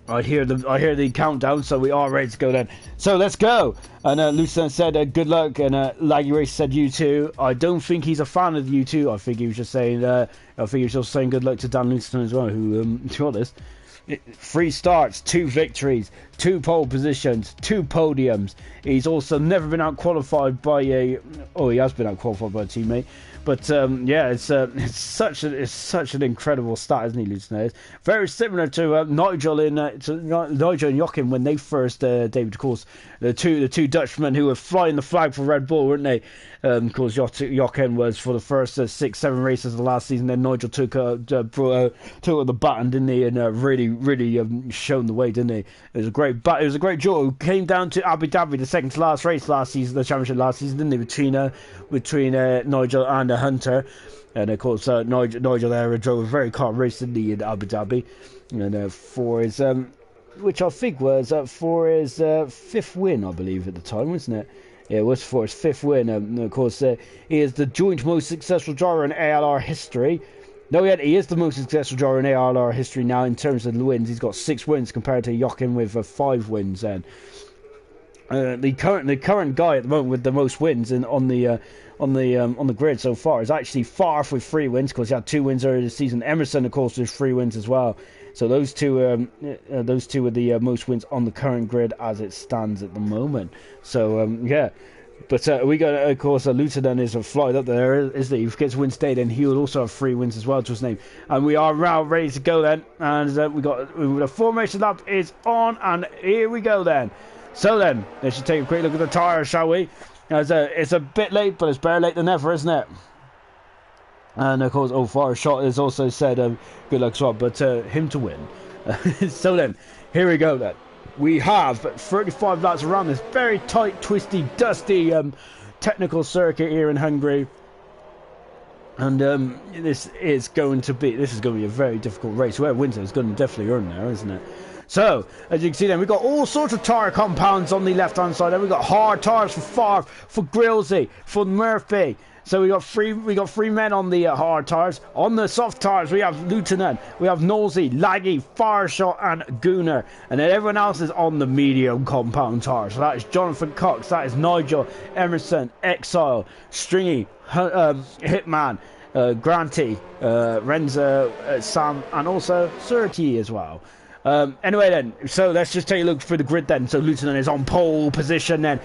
I hear the countdown, so we are ready to go then. So let's go. And Lucien said good luck, and Laggy Race said you too. I don't think he's a fan of you two. I think he was just saying good luck to Dan Lucien as well, who to be honest, 3 starts, 2 victories, 2 pole positions, 2 podiums. He's also never been out qualified by he has been out qualified by a teammate. But yeah, it's such an incredible stat, isn't he, Lucien? Very similar to Nigel and Joachim when they first debuted. Of course, the two Dutchmen who were flying the flag for Red Bull, weren't they? Of course, Joachim was for the first 6-7 races of the last season. Then Nigel took the baton, didn't he? And really shown the way, didn't he? It was a great duel. It came down to Abu Dhabi, the second to last race last season, the championship last season, didn't they? Between Nigel and Hunter. And of course, Nigel there drove a very calm race, didn't he, in Abu Dhabi? And for his which I think was for his 5th win, I believe, at the time, wasn't it? Yeah, it was for his 5th win. And of course, he is the joint most successful driver in ALR history. No, yet he is the most successful driver in ALR history now in terms of the wins. He's got 6 wins compared to Joachim with 5 wins. And the current guy at the moment with the most wins on the grid so far is actually Farf with 3 wins, because he had 2 wins earlier this season. Emerson, of course, with 3 wins as well. So those two are the most wins on the current grid as it stands at the moment. So yeah. But we got, of course, Luton is flight up there, isn't he? If he gets win state, then he will also have 3 wins as well to his name. And we are now ready to go then. And we got the formation lap is on, and here we go then. So then, let's just take a quick look at the tyres, shall we? It's a bit late, but it's better late than never, isn't it? And of course, Fire Shot has also said good luck as well, but him to win. So then, here we go then. We have 35 laps around this very tight, twisty, dusty technical circuit here in Hungary. And this is going to be a very difficult race. Whoever wins it is going to definitely earn there, isn't it? So, as you can see then, we've got all sorts of tyre compounds on the left-hand side. Then we've got hard tyres for Favre, for Grillsy, for Murphy. So we got three men on the hard tyres. On the soft tyres, we have Lieutenant, we have Nosey, Laggy, Fireshot, and Gooner. And then everyone else is on the medium compound tyres. So that is Jonathan Cox, that is Nigel, Emerson, Exile, Stringy, Hitman, Granty, Renzo, Sam, and also Surti as well. Anyway then, so let's just take a look through the grid then. So Lieutenant is on pole position then.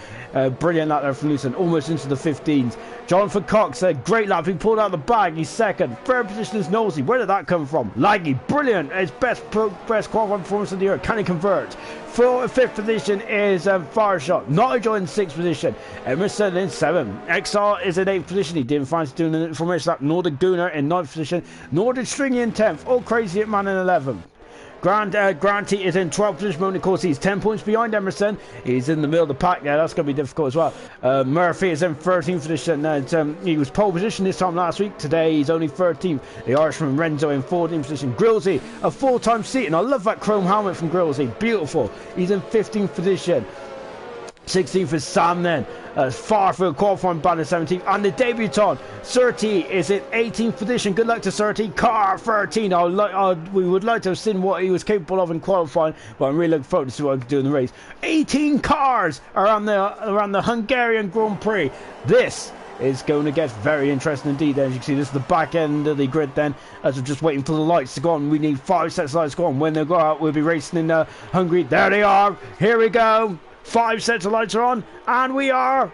Brilliant lap there from Lieutenant, almost into the 15s. Jonathan Cox, a great lap, he pulled out the bag, he's second. Third position is Nosey, where did that come from? Laggy, brilliant, his best qualifying performance of the year, can he convert? Fifth position is Fireshot. Nigel in 6th position. Emerson in 7th. Exile is in 8th position. He didn't fancy doing the formation lap. Nor did Gooner in 9th position. Nor did Stringy in 10th. All crazy at man in 11th. Granty is in 12th position, of course he's 10 points behind Emerson. He's in the middle of the pack there, that's going to be difficult as well. Murphy is in 13th position. He was pole position this time last week. Today he's only 13th. The Irishman Renzo in 14th position. Grillsy, a full-time seat, and I love that chrome helmet from Grillsy, beautiful. He's in 15th position. 16th is Sam then. Farfield qualifying band in 17th. And the debutant, Surti, is in 18th position. Good luck to Surti. Car 13. We would like to have seen what he was capable of in qualifying, but I'm really looking forward to see what I can do in the race. 18 cars around the Hungarian Grand Prix. This is going to get very interesting indeed. As you can see, this is the back end of the grid then, as we're just waiting for the lights to go on. We need 5 sets of lights to go on. When they go out, we'll be racing in Hungary. There they are. Here we go. 5 sets of lights are on, and we are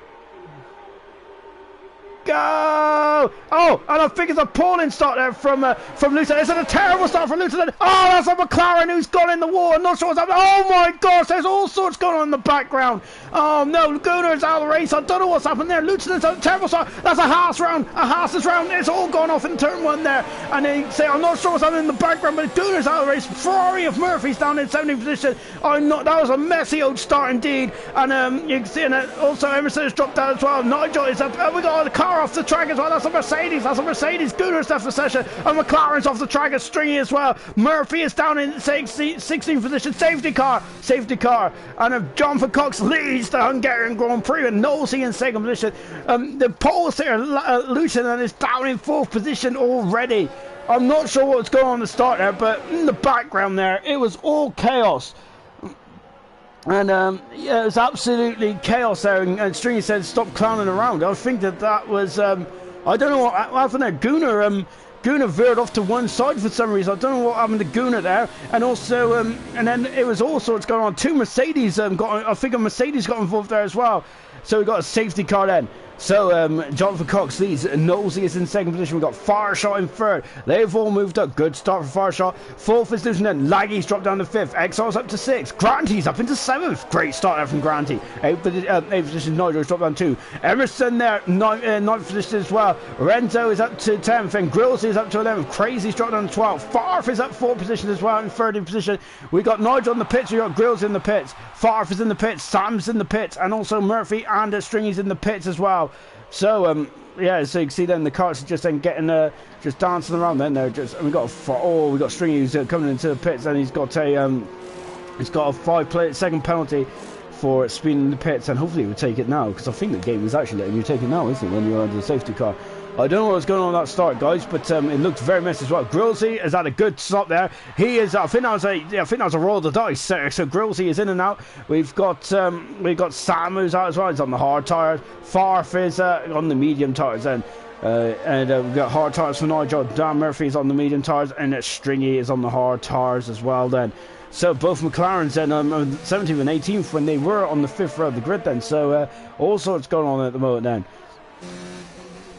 go! Oh, and I think it's a appalling start there from Lieutenant. Is it a terrible start from Lieutenant? Oh, that's a McLaren who's gone in the wall. I'm not sure what's happening. Oh my gosh, there's all sorts going on in the background. Oh no, Gunnar is out of the race. I don't know what's happened there. Lieutenant's a terrible start. That's a Haas round. A Haas round. It's all gone off in turn 1 there. And they say, I'm not sure what's happening in the background, but Gunnar's out of the race. Ferrari of Murphy's down in 17th position. That was a messy old start indeed. And you can see, and also Emerson has dropped down as well. Nigel is up. We got a car off the track as well. That's a Mercedes. Gunnar's left the session. And McLaren's off the track. It's Stringy as well. Murphy is down in 16th position. Safety car. And Jonathan Cox leads the Hungarian Grand Prix and Nosey in 2nd position. The poles here, Lieutenant is down in 4th position already. I'm not sure what's going on at the start there, but in the background there, it was all chaos. And yeah, it was absolutely chaos there. And Stringy said, "Stop clowning around." I think that was I don't know what happened there. Gunnar veered off to one side for some reason. I don't know what happened to Gunnar there. And also, and then it was all sorts going on. 2 Mercedes I think a Mercedes got involved there as well. So we got a safety car then. So Jonathan Cox leads. Nosey is in 2nd position. We've got Fireshot in 3rd. They've all moved up. Good start for Fireshot. 4th is Lieutenant. Laggy's dropped down to 5th. Exile's up to 6th. Granty's up into 7th. Great start there from Granty. 8th position, Nigel's dropped down 2. Emerson there, 9th position as well. Renzo is up to 10th. And Grills is up to 11th. Crazy's dropped down to 12th. Farf is up 4th position as well in 3rd position. We got Nigel in the pits. We got Grills in the pits. Farf is in the pits. Sam's in the pits. And also Murphy and Stringy's in the pits as well. So yeah, so you can see then the carts are just then getting just dancing around. Then they're just, and we got Stringy who's coming into the pits, and he's got a 5-second penalty for speeding in the pits, and hopefully we'll take it now, because I think the game is actually letting you take it now, isn't it, when you're under the safety car. I don't know what's going on at that start, guys, but it looked very messy as well. Grillsy has had a good stop there. He is, I think that was a roll of the dice. So Grillsy is in and out. We've got Sam who's out as well. He's on the hard tires. Farf is on the medium tires then. We've got hard tires for Nigel. Dan Murphy's on the medium tires, and Stringy is on the hard tires as well then. So both McLarens then 17th and 18th when they were on the 5th row of the grid then. So all sorts going on at the moment then.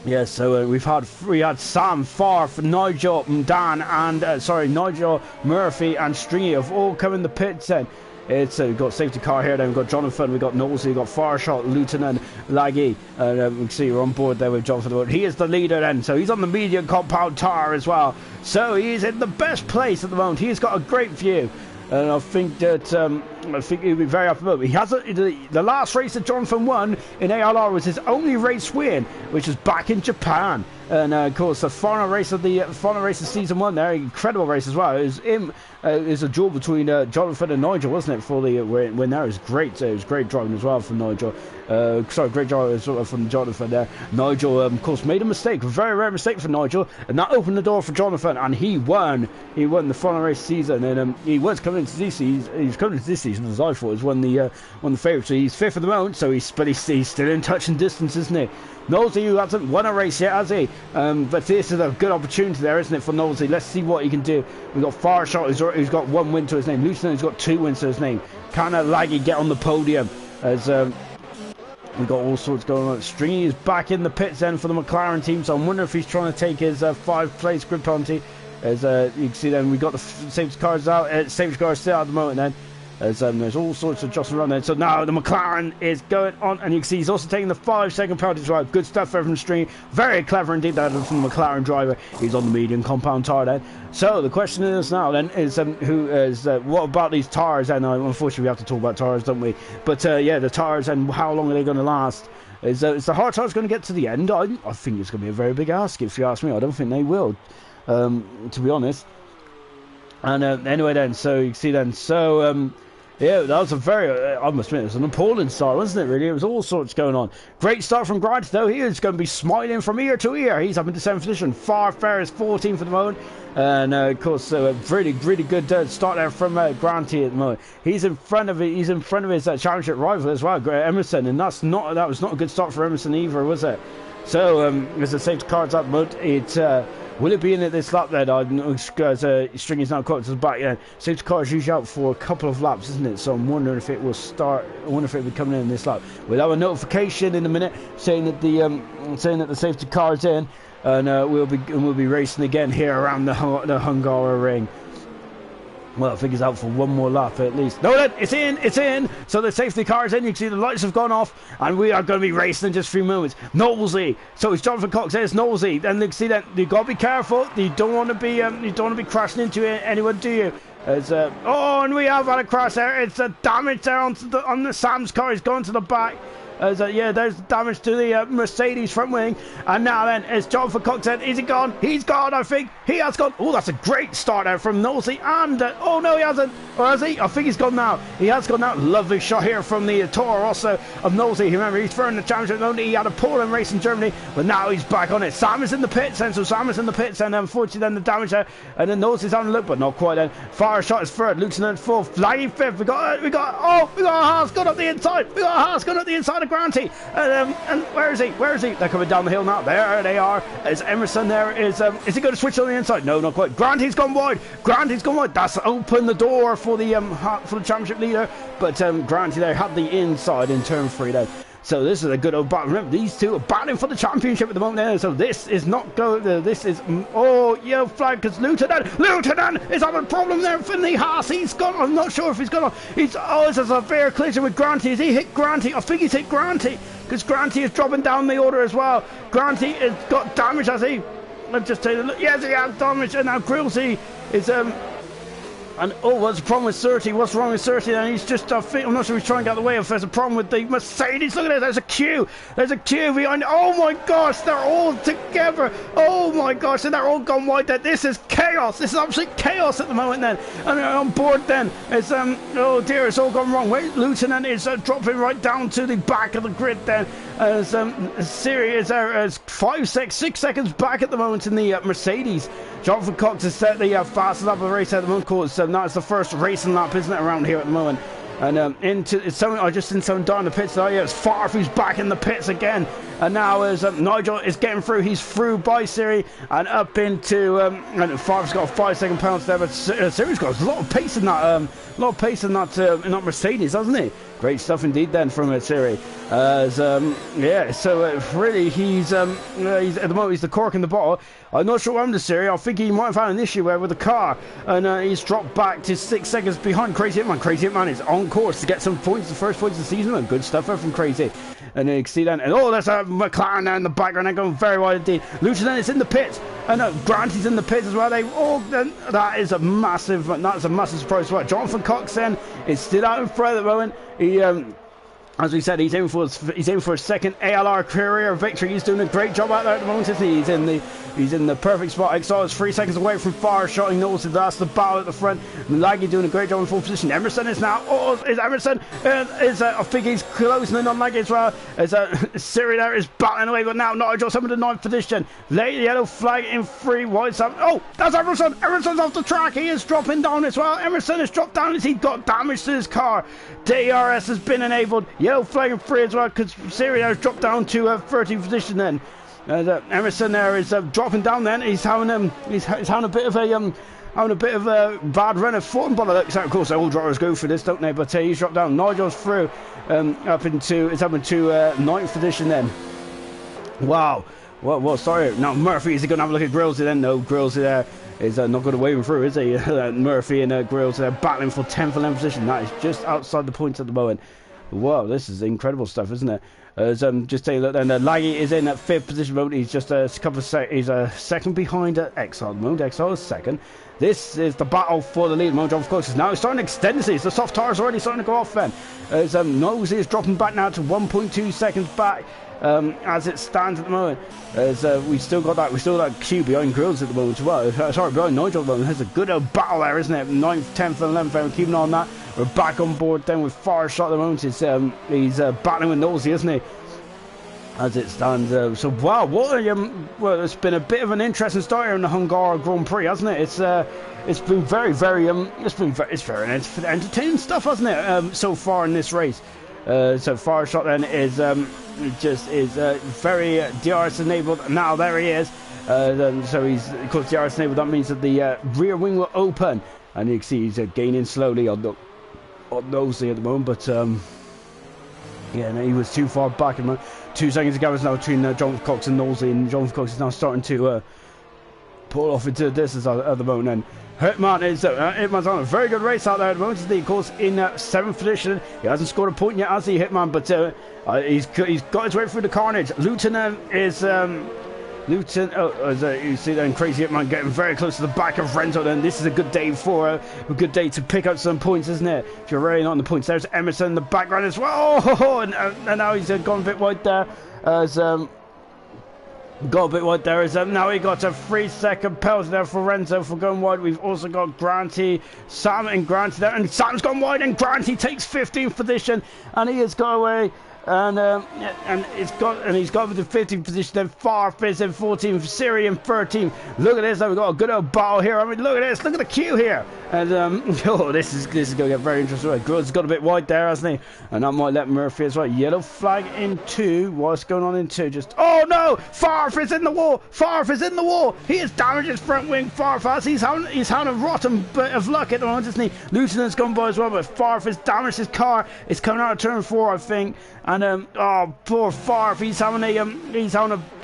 Yeah, so we had Sam, Farf, Nigel, Dan, and Nigel, Murphy, and Stringy have all come in the pits then. It's we've got safety car here, then we've got Jonathan, we've got Knowles, we've got Farshot, Lieutenant, Laggy, and we can see we're on board there with Jonathan. He is the leader then, so he's on the medium compound tire as well. So he's in the best place at the moment. He's got a great view. And I think that he'll be very happy about it. He has the last race that Jonathan won in ALR was his only race win, which was back in Japan. And of course, the final race of season 1 there, incredible race as well. It was him. It was a duel between Jonathan and Nigel, wasn't it? For the win there, it was great. It was great driving as well from Nigel. Great driving as well from Jonathan there. Nigel, of course, made a mistake, a very rare mistake for Nigel, and that opened the door for Jonathan, and he won. He won the final race season, and he was coming into this season. He was coming into this season as I thought. He was one of the favourites. So he's 5th at the moment, so he's still in touch and distance, isn't he? Nosey, who hasn't won a race yet, has he? But this is a good opportunity there, isn't it, for Nosey? Let's see what he can do. We've got Farshot, who's got 1 win to his name. Lieutenant, who's got 2 wins to his name. Can Laggy get on the podium? As we've got all sorts going on. Stringy is back in the pits then for the McLaren team, so I'm wondering if he's trying to take his 5th-place grid penalty. As you can see then, we've got the safety cars out. Safety cars still out at the moment then. As there's all sorts of adjustments around there. So now the McLaren is going on, and you can see he's also taking the 5-second penalty as well. Good stuff there from Stringy. Very clever indeed that from the McLaren driver. He's on the medium compound tyre then. So the question is now then is what about these tyres? And unfortunately we have to talk about tyres, don't we? But yeah, the tyres and how long are they going to last? Is the hard tyres going to get to the end? I think it's going to be a very big ask if you ask me. I don't think they will, to be honest. And anyway then, so you can see then, so yeah, that was a very, I must admit, it was an appalling start, wasn't it, really? It was all sorts going on. Great start from Grant, though. He is going to be smiling from ear to ear. He's up into 7th position. Farfair is 14th at the moment. And, of course, really good start there from Granty at the moment. He's in front of his championship rival as well, Emerson. And that was not a good start for Emerson either, was it? So, as the safety cards at the moment, will it be in at this lap then? Stringy's now caught to the back. Yeah, safety car is usually out for a couple of laps, isn't it? So I'm wondering if it will start. I wonder if it will be coming in this lap. We'll have a notification in a minute saying that the safety car is in, and we'll be racing again here around the Hungary ring. Well, I think it's out for 1 more lap at least. No, it's in. So the safety car is in. You can see the lights have gone off, and we are going to be racing in just a few moments. Knowlesy. So it's Jonathan Cox. There's Knowlesy. And you can see that you got to be careful. You don't want to be crashing into anyone, do you? And we have had a crash there. It's a damage there on the Sam's car. He's gone to the back. There's damage to the Mercedes front wing. And now then, it's Jonathan Cox. Is he gone? He's gone, I think. He has gone. Oh, that's a great start there from Nosey. And, oh no, he hasn't. Or has he? I think he's gone now. He has gone now. Lovely shot here from the Toro Rosso of Nosey. Remember, he's throwing the championship. He had a Poland race in Germany, but now he's back on it. Sam is in the pits, and so Sam is in the pits, and unfortunately then the damage there. And then Nosey's having a look, but not quite then. Fire shot is 3rd. Lieutenant 4th. Flagging 5th. We got a Haas gone up the inside. We got a Haas gone up the inside of Granty. And where is he? They're coming down the hill now. There they are. Is Emerson there? Is he going to switch on the inside? No, not quite. Granty's gone wide. That's opened the door for the championship leader. But Granty there had the inside in turn 3 then. So this is a good old battle. Remember, these two are battling for the championship at the moment there. So this is not go. This is yellow flag because Lieutenant is having a problem there for the Haas. He's gone. I'm not sure if he's gone. It's a severe collision with Granty. Has he hit Granty? I think he's hit Granty because Granty is dropping down the order as well. Granty has got damage, has he? Let's just take a look. Yes, he has damage, and now Grillsy is And what's the problem with 30? What's wrong with 30? And he's just, I'm not sure he's trying to get out of the way if there's a problem with the Mercedes. Look at it, there's a queue behind. Oh my gosh, they're all together. Oh my gosh, and they're all gone wide there. This is chaos. This is absolute chaos at the moment then. And on board then, it's, oh dear, it's all gone wrong. Wait, Lieutenant is dropping right down to the back of the grid then. as Siri is 6 seconds back at the moment in the Mercedes. Jonathan Cox is set the fastest lap of the race at the moment, of course. Now it's the first racing lap, isn't it, around here at the moment? And I just seen someone down the pits. Oh yeah, it's Favre who's back in the pits again. And now as Nigel is getting through, he's through by Siri and up into and Favre's got a 5-second penalty there, but Siri's got a lot of pace in that Mercedes, hasn't he? Great stuff indeed then from Siri. Yeah, so really he's at the moment he's the cork in the bottle. I'm not sure what happened to Siri. I think he might have had an issue with the car, and he's dropped back to 6 seconds behind Crazy Hitman. Crazy Hitman is on course to get some points, the first points of the season, and good stuff there from Crazy. And you can see that. And there's a McLaren there in the background. They're going very wide indeed. Lieutenant is in the pits, and Granty's in the pits as well. That is a massive surprise. Right, Jonathan Cox then is still out in front at the moment. He as we said, he's aiming for a second ALR career victory. He's doing a great job out there at the moment, isn't he? He's in the perfect spot. Exile is 3 seconds away from far shotting Knowles. That's the battle at the front. Laggy doing a great job in full position. Emerson is now. I think he's closing in on Laggy as well. As Siri there is battling away, but now Nigel some of the 9th position. Late yellow flag in 3 wide. Oh, that's Emerson. Emerson's off the track. He is dropping down as well. Emerson has dropped down as he got damage to his car. DRS has been enabled. Yellow flag in 3 as well, because Siri has dropped down to 13th position then. Emerson there is dropping down then. He's having a bit of a bad run of form by the looks out. Of course, all drivers go for this, don't they? But he's dropped down. Nigel's through up into 9th position then. Wow. Well, sorry. Now Murphy, is he going to have a look at Grillsy then? No, Grillsy there is not going to wave him through, is he? Murphy and Grillsy there battling for 10th and 11th position. That is just outside the points at the moment. Wow, this is incredible stuff, isn't it? Just take a look then. Laggy is in at 5th position moment. He's just he's a second behind Exile at the moment. Exile is second. This is the battle for the lead. Mojo, of course, is now starting to extend the seas. The soft tires already starting to go off then. As Nosey is dropping back now to 1.2 seconds back. As it stands at the moment, as we still got that queue behind Grills at the moment as well. Behind Nigel at the moment. There's a good old battle there, isn't it? 9th, 10th, and 11th. We're keeping on that. We're back on board then with Far Shot at the moment. He's battling with Nosey, isn't he? As it stands, so wow, well, it's been a bit of an interesting start here in the Hungary Grand Prix, hasn't it? It's been very entertaining stuff, hasn't it? So far in this race. So Far Shot then is very DRS enabled. Now there he is. So he's, of course, DRS enabled. That means that the rear wing will open, and you can see he's gaining slowly on Nosey at the moment. But yeah, no, he was too far back. 2 seconds ago is now between Jonathan Cox and Nosey, and Jonathan Cox is now starting to pull off into this at the moment. And Hitman's on a very good race out there at the moment. Of course, in 7th position. He hasn't scored a point yet, has he, Hitman? But he's got his way through the carnage. Lieutenant is you see then Crazy Hitman getting very close to the back of Renzo. Then this is a good day to pick up some points, isn't it? If you're really not on the points, there's Emerson in the background as well. And now he's gone a bit wide there. Got a bit wide there. Now he got a 3-second penalty there for Renzo for going wide. We've also got Granty, Sam and Granty there, and Sam's gone wide, and Granty takes 15th position, and he has got away. And he's got with the 15th position. Then Farf is in 14th, Siri in 13th. Look at this, we've got a good old battle here. I mean, look at this, look at the queue here. And this is going to get very interesting. Grill's got a bit wide there, hasn't he? And that might let Murphy as well. Yellow flag in 2. What's going on in 2? Oh no! Farf is in the wall. Farf is in the wall. He has damaged his front wing. Farf has. He's having a rotten bit of luck at the moment, isn't he? Lieutenant's gone by as well, but Farf has damaged his car. It's coming out of turn 4, I think. And poor Farf, he's having a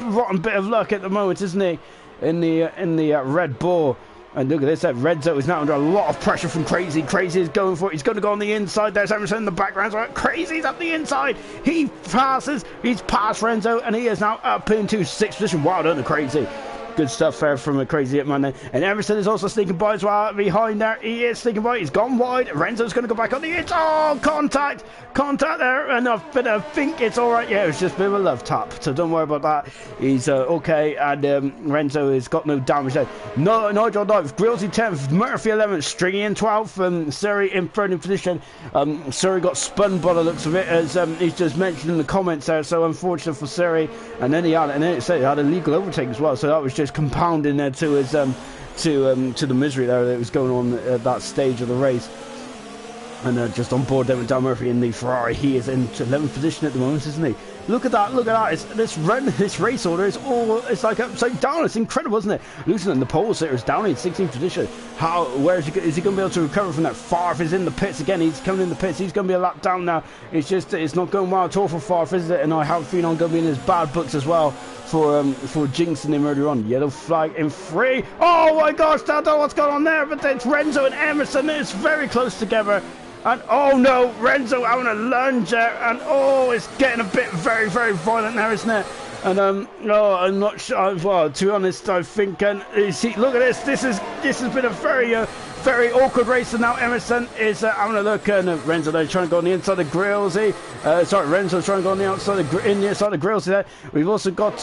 rotten bit of luck at the moment, isn't he? In the Red Bull. And look at this, that Renzo is now under a lot of pressure from Crazy. Crazy is going for it. He's going to go on the inside. There's Emerson in the background. So Crazy's up the inside. He's past Renzo, and he is now up into 6th position. Wow done to Crazy. good stuff there from a Crazy Hitman there. And Emerson is also sneaking by as well behind there. He is sneaking by. He's gone wide. Renzo's going to go back on the edge. Oh, contact there. But I think it's all right. Yeah, it was just a bit of a love tap, so don't worry about that. He's okay, and Renzo has got no damage there. No, Nigel 9th, Grillsy 10th, Murphy 11th, Stringy in 12th, Surrey in 3rd position. Surrey got spun by the looks of it, as he's just mentioned in the comments there, so unfortunate for Surrey. And then it said he had a legal overtake as well, so that was just compounding there to his to the misery there that was going on at that stage of the race. And just on board there with Dan Murphy in the Ferrari. He is in 11th position at the moment, isn't he? Look at that, this race order is it's like upside down. It's incredible, isn't it? Luton in the pole sitter is down in 16th position. Is he going to be able to recover from that? Farf is in the pits again. He's coming in the pits. He's going to be a lap down now. It's not going well at all for Farf, is it? And I have a feeling I'm going to be in his bad books as well for jinxing him earlier on. Yellow flag in 3. Oh my gosh, I don't know what's going on there, but it's Renzo and Emerson. It's very close together. And oh no, Renzo having a lunge there, and oh, it's getting a bit very, very violent now, isn't it? And no, I'm not sure. Well, to be honest, I think look at this. This has been a very awkward race, and now Emerson is having a look, and Renzo there trying to go on the inside of Grillsy. Renzo's trying to go on the outside of the inside of Grillsy there. We've also got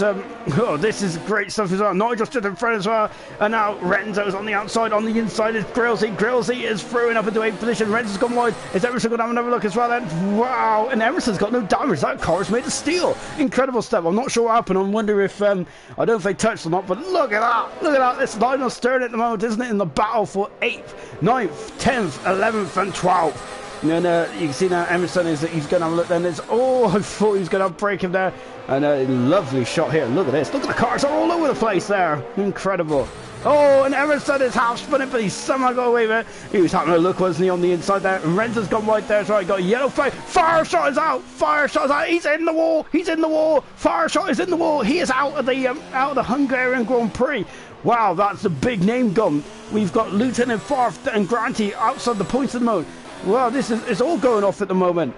this is great stuff as well. Nigel stood in front as well, and now Renzo's on the outside. On the inside is Grillsy. Grillsy is throwing up into 8th position. Renzo's gone wide. Is Emerson going to have another look as well then? Wow! And Emerson's got no damage. That car is made of steel. Incredible stuff. I'm not sure what happened. I wonder if I don't know if they touched or not. But look at that! Look at that! It's Lionel Stern at the moment, isn't it? In the battle for 8th, 9th, 10th, 11th and 12th. And then you can see now Emerson he's going to have a look. Then I thought he was going to break him there. And a lovely shot here. Look at this. Look at the cars are all over the place there. Incredible. Oh, and Emerson is half spinning, but he's somehow got away with it. He was having a look, wasn't he, on the inside there? And Renzo's gone right there as well. He got a yellow flag. Fire shot is out. Fire shot is out. He's in the wall. He's in the wall. Fire shot is in the wall. He is out of the Hungarian Grand Prix. Wow, that's a big name gone. We've got Lieutenant Farf and Granty outside the points at the moment. Well, it's all going off at the moment.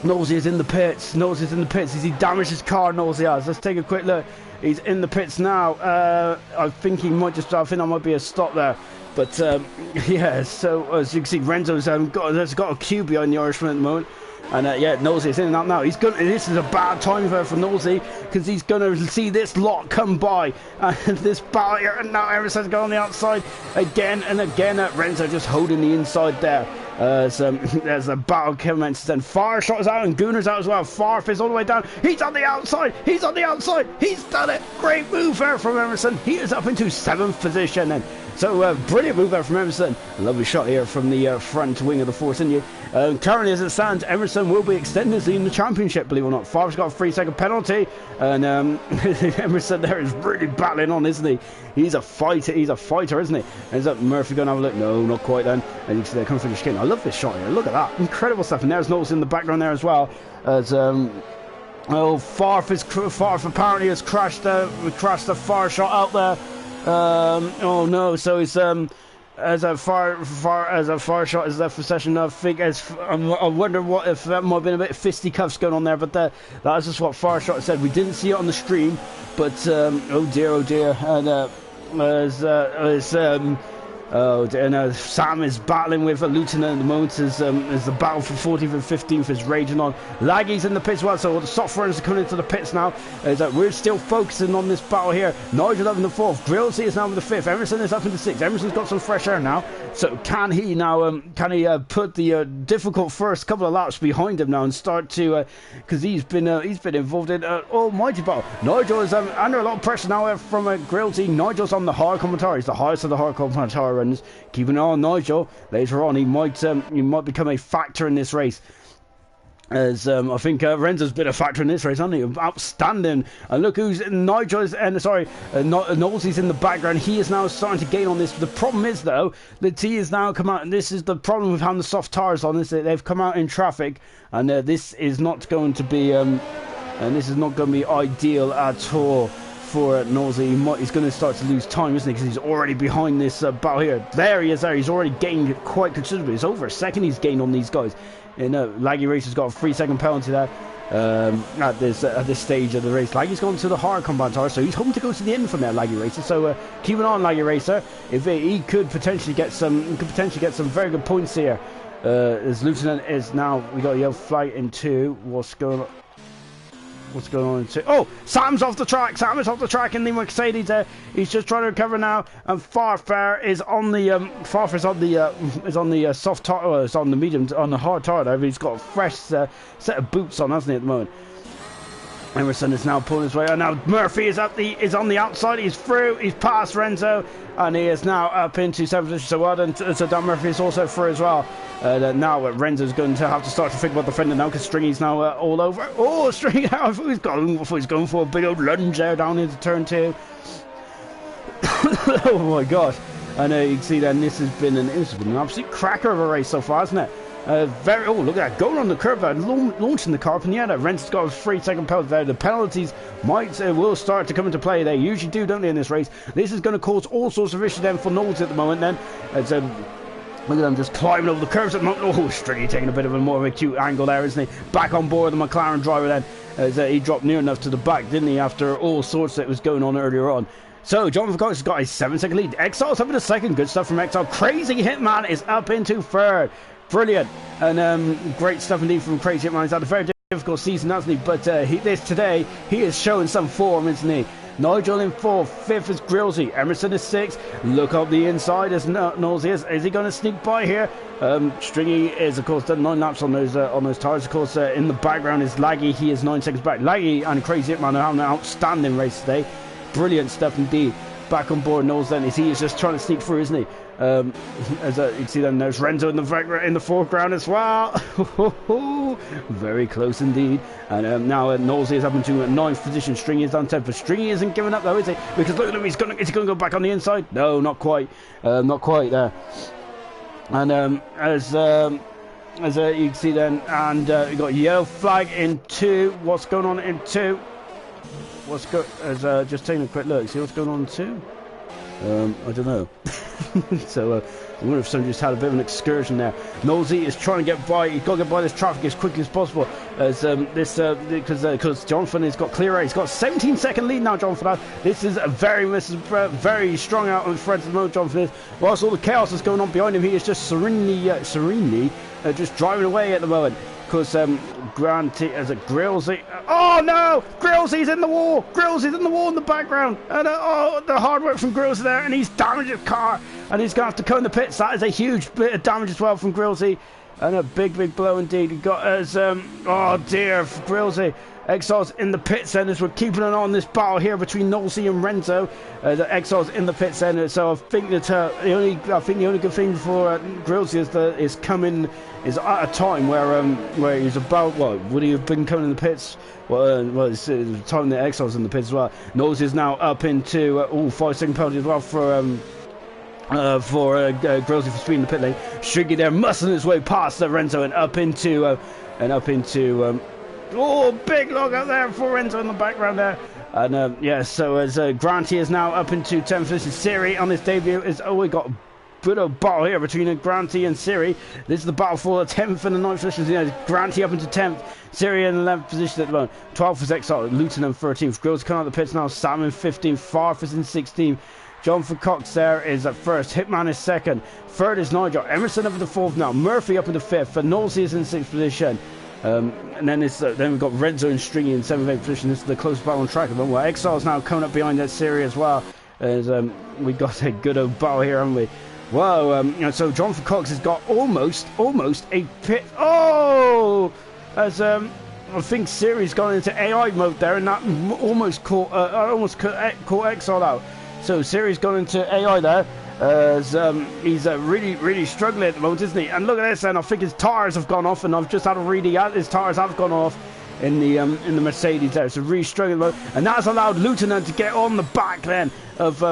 Nosey is in the pits. Nosey's in the pits. Has he damaged his car? Nosey has. Let's take a quick look. He's in the pits now. I think he might just. I think that might be a stop there. But yeah. So as you can see, Renzo's got a queue behind the Irishman at the moment. And yeah, Nosey is in and out now. This is a bad time for Nosey, because he's going to see this lot come by. And this battle here, and now Emerson's going on the outside again and again. Renzo just holding the inside there. So there's a battle commences, and Fire shot is out and Gooner's out as well. Farf is all the way down. He's on the outside. He's on the outside. He's done it. Great move there from Emerson. He is up into 7th position then. So brilliant move there from Emerson. A lovely shot here from the front wing of the Force India. Currently as it stands, Emerson will be extending his lead in the championship, believe it or not. Farf's got a 3-second penalty, and Emerson there is really battling on, isn't he? He's a fighter, isn't he? Ends up Murphy going to have a look. No, not quite then. And you can see they're coming through the skin. I love this shot here. Look at that. Incredible stuff. And there's Knowles in the background there as well. As Farf apparently has crashed the Far shot out there. Oh no, so he's as a far shot is left for session. I think I wonder what if that might have been a bit of fisticuffs going on there, but that is just what Far shot said. We didn't see it on the stream, but oh dear, and Sam is battling with a lieutenant at the moment as the battle for 14th and 15th is raging on. Laggy's in the pits as well, so the soft runners are coming into the pits now. We're still focusing on this battle here. Nigel up in the 4th, Grillsy is now in the 5th, Emerson is up in the 6th. Emerson's got some fresh air now, so can he put the difficult first couple of laps behind him now and start to because he's been involved in almighty battle. Nigel is under a lot of pressure now from Grillsy. Nigel's on the hard commentary. He's the highest of the hard commentary. Keep an eye on Nigel. Later on, he might become a factor in this race. As I think Renzo's been a factor in this race, hasn't he? Outstanding. And look who's Nigel's and Knowlesy's in the background. He is now starting to gain on this. The problem is though that he has now come out, and this is the problem with having the soft tires on this. They've come out in traffic, and this is not going to be ideal at all for Nosey. He's going to start to lose time, isn't he? Because he's already behind this battle here. There he is. He's already gained quite considerably. It's over a second he's gained on these guys. Laggy Racer's got a 3-second penalty there. At this stage of the race, Laggy's gone to the hard compound tire, so he's hoping to go to the end from there, Laggy Racer. So keep an eye on Laggy Racer. If he could potentially get some, very good points here. As Lieutenant is now, we got a yellow flag in 2. What's going on in 2? Oh, Sam's off the track. Sam is off the track in the Mercedes there. He's just trying to recover now, and Farfar is on the soft tire. It's on the medium, on the hard tire there. He's got a fresh set of boots on, hasn't he, at the moment? Emerson is now pulling his way. And now Murphy is on the outside. He's through. He's past Renzo, and he is now up into 7th position. So well done. So Dan Murphy is also through as well. Now Renzo's going to have to start to think about defending now, because Stringy's now all over. Oh, Stringy! I thought he's going for a big old lunge there down into turn 2. Oh my gosh! I know you can see then this has been an absolute cracker of a race so far, hasn't it? Look at that, going on the curb there, launching the car up in the air. Rent's got a 3-second penalty there. The penalties will start to come into play. They usually do, don't they, in this race? This is going to cause all sorts of issues then for Knowles at the moment then. Look at them just climbing over the curves at the moment. Oh, Stringy taking a bit of a more of a cute angle there, isn't he? Back on board the McLaren driver then. As he dropped near enough to the back, didn't he, after all sorts that was going on earlier on. So, Jonathan Cox has got a 7-second lead. Exile's up in a second. Good stuff from Exile. Crazy Hitman is up into 3rd. Brilliant. And great stuff indeed from Crazy Hitman. He's had a very difficult season, hasn't he? But today, he is showing some form, isn't he? Nigel in 4th. 5th is Grillsy. Emerson is 6th. Look up the inside as Knowles is. Is he going to sneak by here? Stringy is, of course, done 9 laps on those tyres. Of course, in the background is Laggy. He is 9 seconds back. Laggy and Crazy Hitman are having an outstanding race today. Brilliant stuff indeed. Back on board Knowles then. He is just trying to sneak through, isn't he? As you can see then, there's Renzo in the foreground as well. Very close indeed. And now Knowles is up into 9th position. Stringy is down 10th, but Stringy isn't giving up though, is he? Because look at him, is he going to go back on the inside? No, not quite. Not quite there. And as you can see then, and we got yellow flag in 2. What's going on in 2? Just taking a quick look. See what's going on in 2? I don't know. So I wonder if somebody just had a bit of an excursion there. Nosey is trying to get by. He's got to get by this traffic as quickly as possible. As because Jonathan has got clear air. He's got a 17-second lead now, Jonathan. This is a very strong out on Fred at the moment, Jonathan is. Whilst all the chaos is going on behind him, he is just serenely just driving away at the moment. Because Grillsy. Oh no! Grillsy's in the wall! Grillsy's in the wall in the background! And the hard work from Grillsy there, and he's damaged his car, and he's going to have to go in the pits. That is a huge bit of damage as well from Grillsy, and a big blow indeed. He got as oh dear, Grillsy. Exile's in the pits then, as we're keeping an eye on this battle here between Knowlesy and Renzo. The Exile's in the pits then, so I think that the only good thing for Grillsy is at a time where he's about, would he have been coming in the pits? It's the time that Exile's in the pits as well. Knowlesy is now up into 5-second penalty as well for Grillsy for speeding the pit lane. Shiggy there muscling his way past Renzo and up into big log out there for Renzo in the background there. And so as Granty is now up into 10th position. Siri on his debut we got a bit of battle here between Granty and Siri. This is the battle for the 10th and the 9th positions. Granty up into 10th, Siri in 11th position at the moment. 12th is Exile, Luton in 13th. Grills coming out of the pits now. Sam in 15th, Farf is in 16th. Jonathan Cox there is at 1st. Hitman is 2nd. 3rd is Nigel. Emerson up into 4th now. Murphy up into 5th. And Knowlesy is in 6th position. And then we've got Renzo and Stringy in 7th, 8th position. This is the close battle on track of them. Well, Exile's now coming up behind that Siri as well. As we got a good old battle here, haven't we? Whoa! So Jonathan Cox has got almost a pit. Oh! As I think Siri's gone into AI mode there, and that almost caught Exile out. So Siri's gone into AI there. As he's really struggling at the moment, isn't he? And look at this, and I think his tyres have gone off, and I've just had a reading out. His tyres have gone off in the Mercedes there. So really struggling, and that's allowed Lieutenant to get on the back then of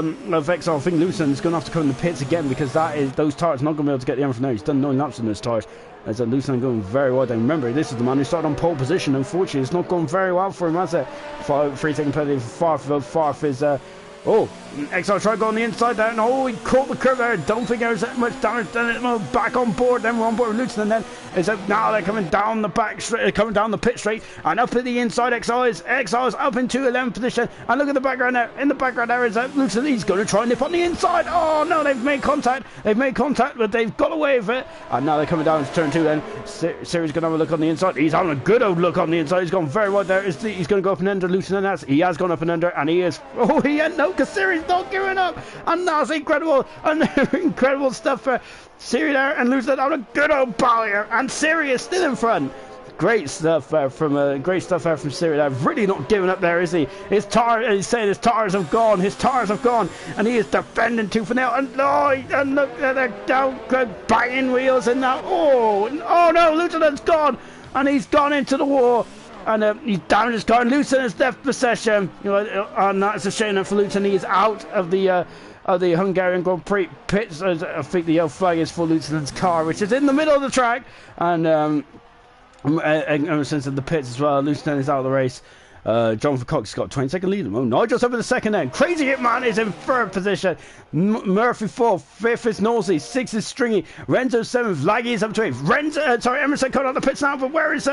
Exile. I think Lieutenant's going to have to come in the pits again, because those tyres not going to be able to get the end from there. He's done 9 laps in those tyres. As Lieutenant going very well. Then remember, this is the man who started on pole position. Unfortunately, it's not going very well for him, has it? 3-second penalty for Farf. Farf is Oh, Exile tried to go on the inside there, and oh, he caught the curve there. Don't think there's that much damage done. It back on board. Then we're on board with Luton, and then it's up now. They're coming down the back straight, coming down the pit straight, and up at the inside. Exile is up into 11th position. And look at the background there. In the background there is Luton. He's going to try and nip on the inside. Oh no, they've made contact. But they've got away with it. And now they're coming down to turn 2. Then Siri's going to have a look on the inside. He's having a good old look on the inside. He's gone very wide there. He's going to go up and under Luton, and he has gone up and under, and he is. Oh, no, because Siri's not giving up, and that's incredible, and incredible stuff for Siri there, and Luton having a good old barrier, and Siri is still in front. Great stuff from Siri there. Really not giving up there, is he? He's saying his tires have gone, and he is defending tooth and nail, and look at the down banging wheels, and now oh no, Luton's gone, and he's gone into the wall. And he's damaged his car, and Luton has left possession. And that's a shame for Luton. He is out of the Hungarian Grand Prix pits. I think the yellow flag is for Luton's car, which is in the middle of the track. And since the pits as well, Luton is out of the race. Jonathan Cox has got a 20-second lead. Oh, Nigel's up in the second then. Crazy Hitman is in third position. Murphy 4th. 5th is Nosey. 6th is Stringy. Renzo 7th. Laggy is up to 8th. Emerson coming out the pits now, but where is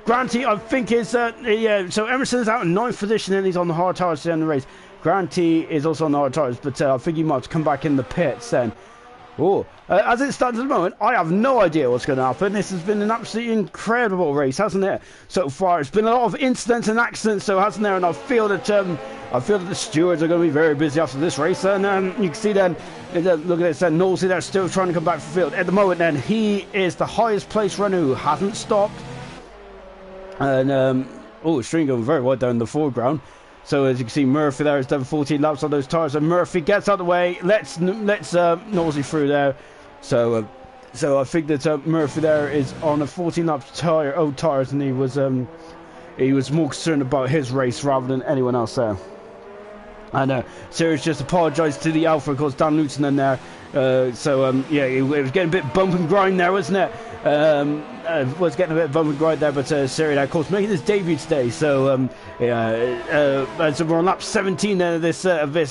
Granty? I think is so Emerson is out in 9th position, and he's on the hard tires to end the race. Granty is also on the hard tires, but I think he might come back in the pits then. Oh, as it stands at the moment, I have no idea what's going to happen. This has been an absolutely incredible race, hasn't it? So far, it's been a lot of incidents and accidents, so hasn't there? And I feel that the stewards are going to be very busy after this race. And you can see then, look at this, Nosey there still trying to come back from field. At the moment, then he is the highest placed runner who hasn't stopped. And String going very wide down the foreground. So as you can see, Murphy there has done 14 laps on those tyres, and Murphy gets out of the way, lets Nosey through there. So I think that Murphy there is on a 14 lap tyres, and he was more concerned about his race rather than anyone else there. And Sirius just apologised to the Alpha, of course, Dan Luton in there. It was getting a bit bump and grind there, wasn't it? Was getting a bit bump and grind there, but Siri, of course, making his debut today. So so we're on lap 17 of this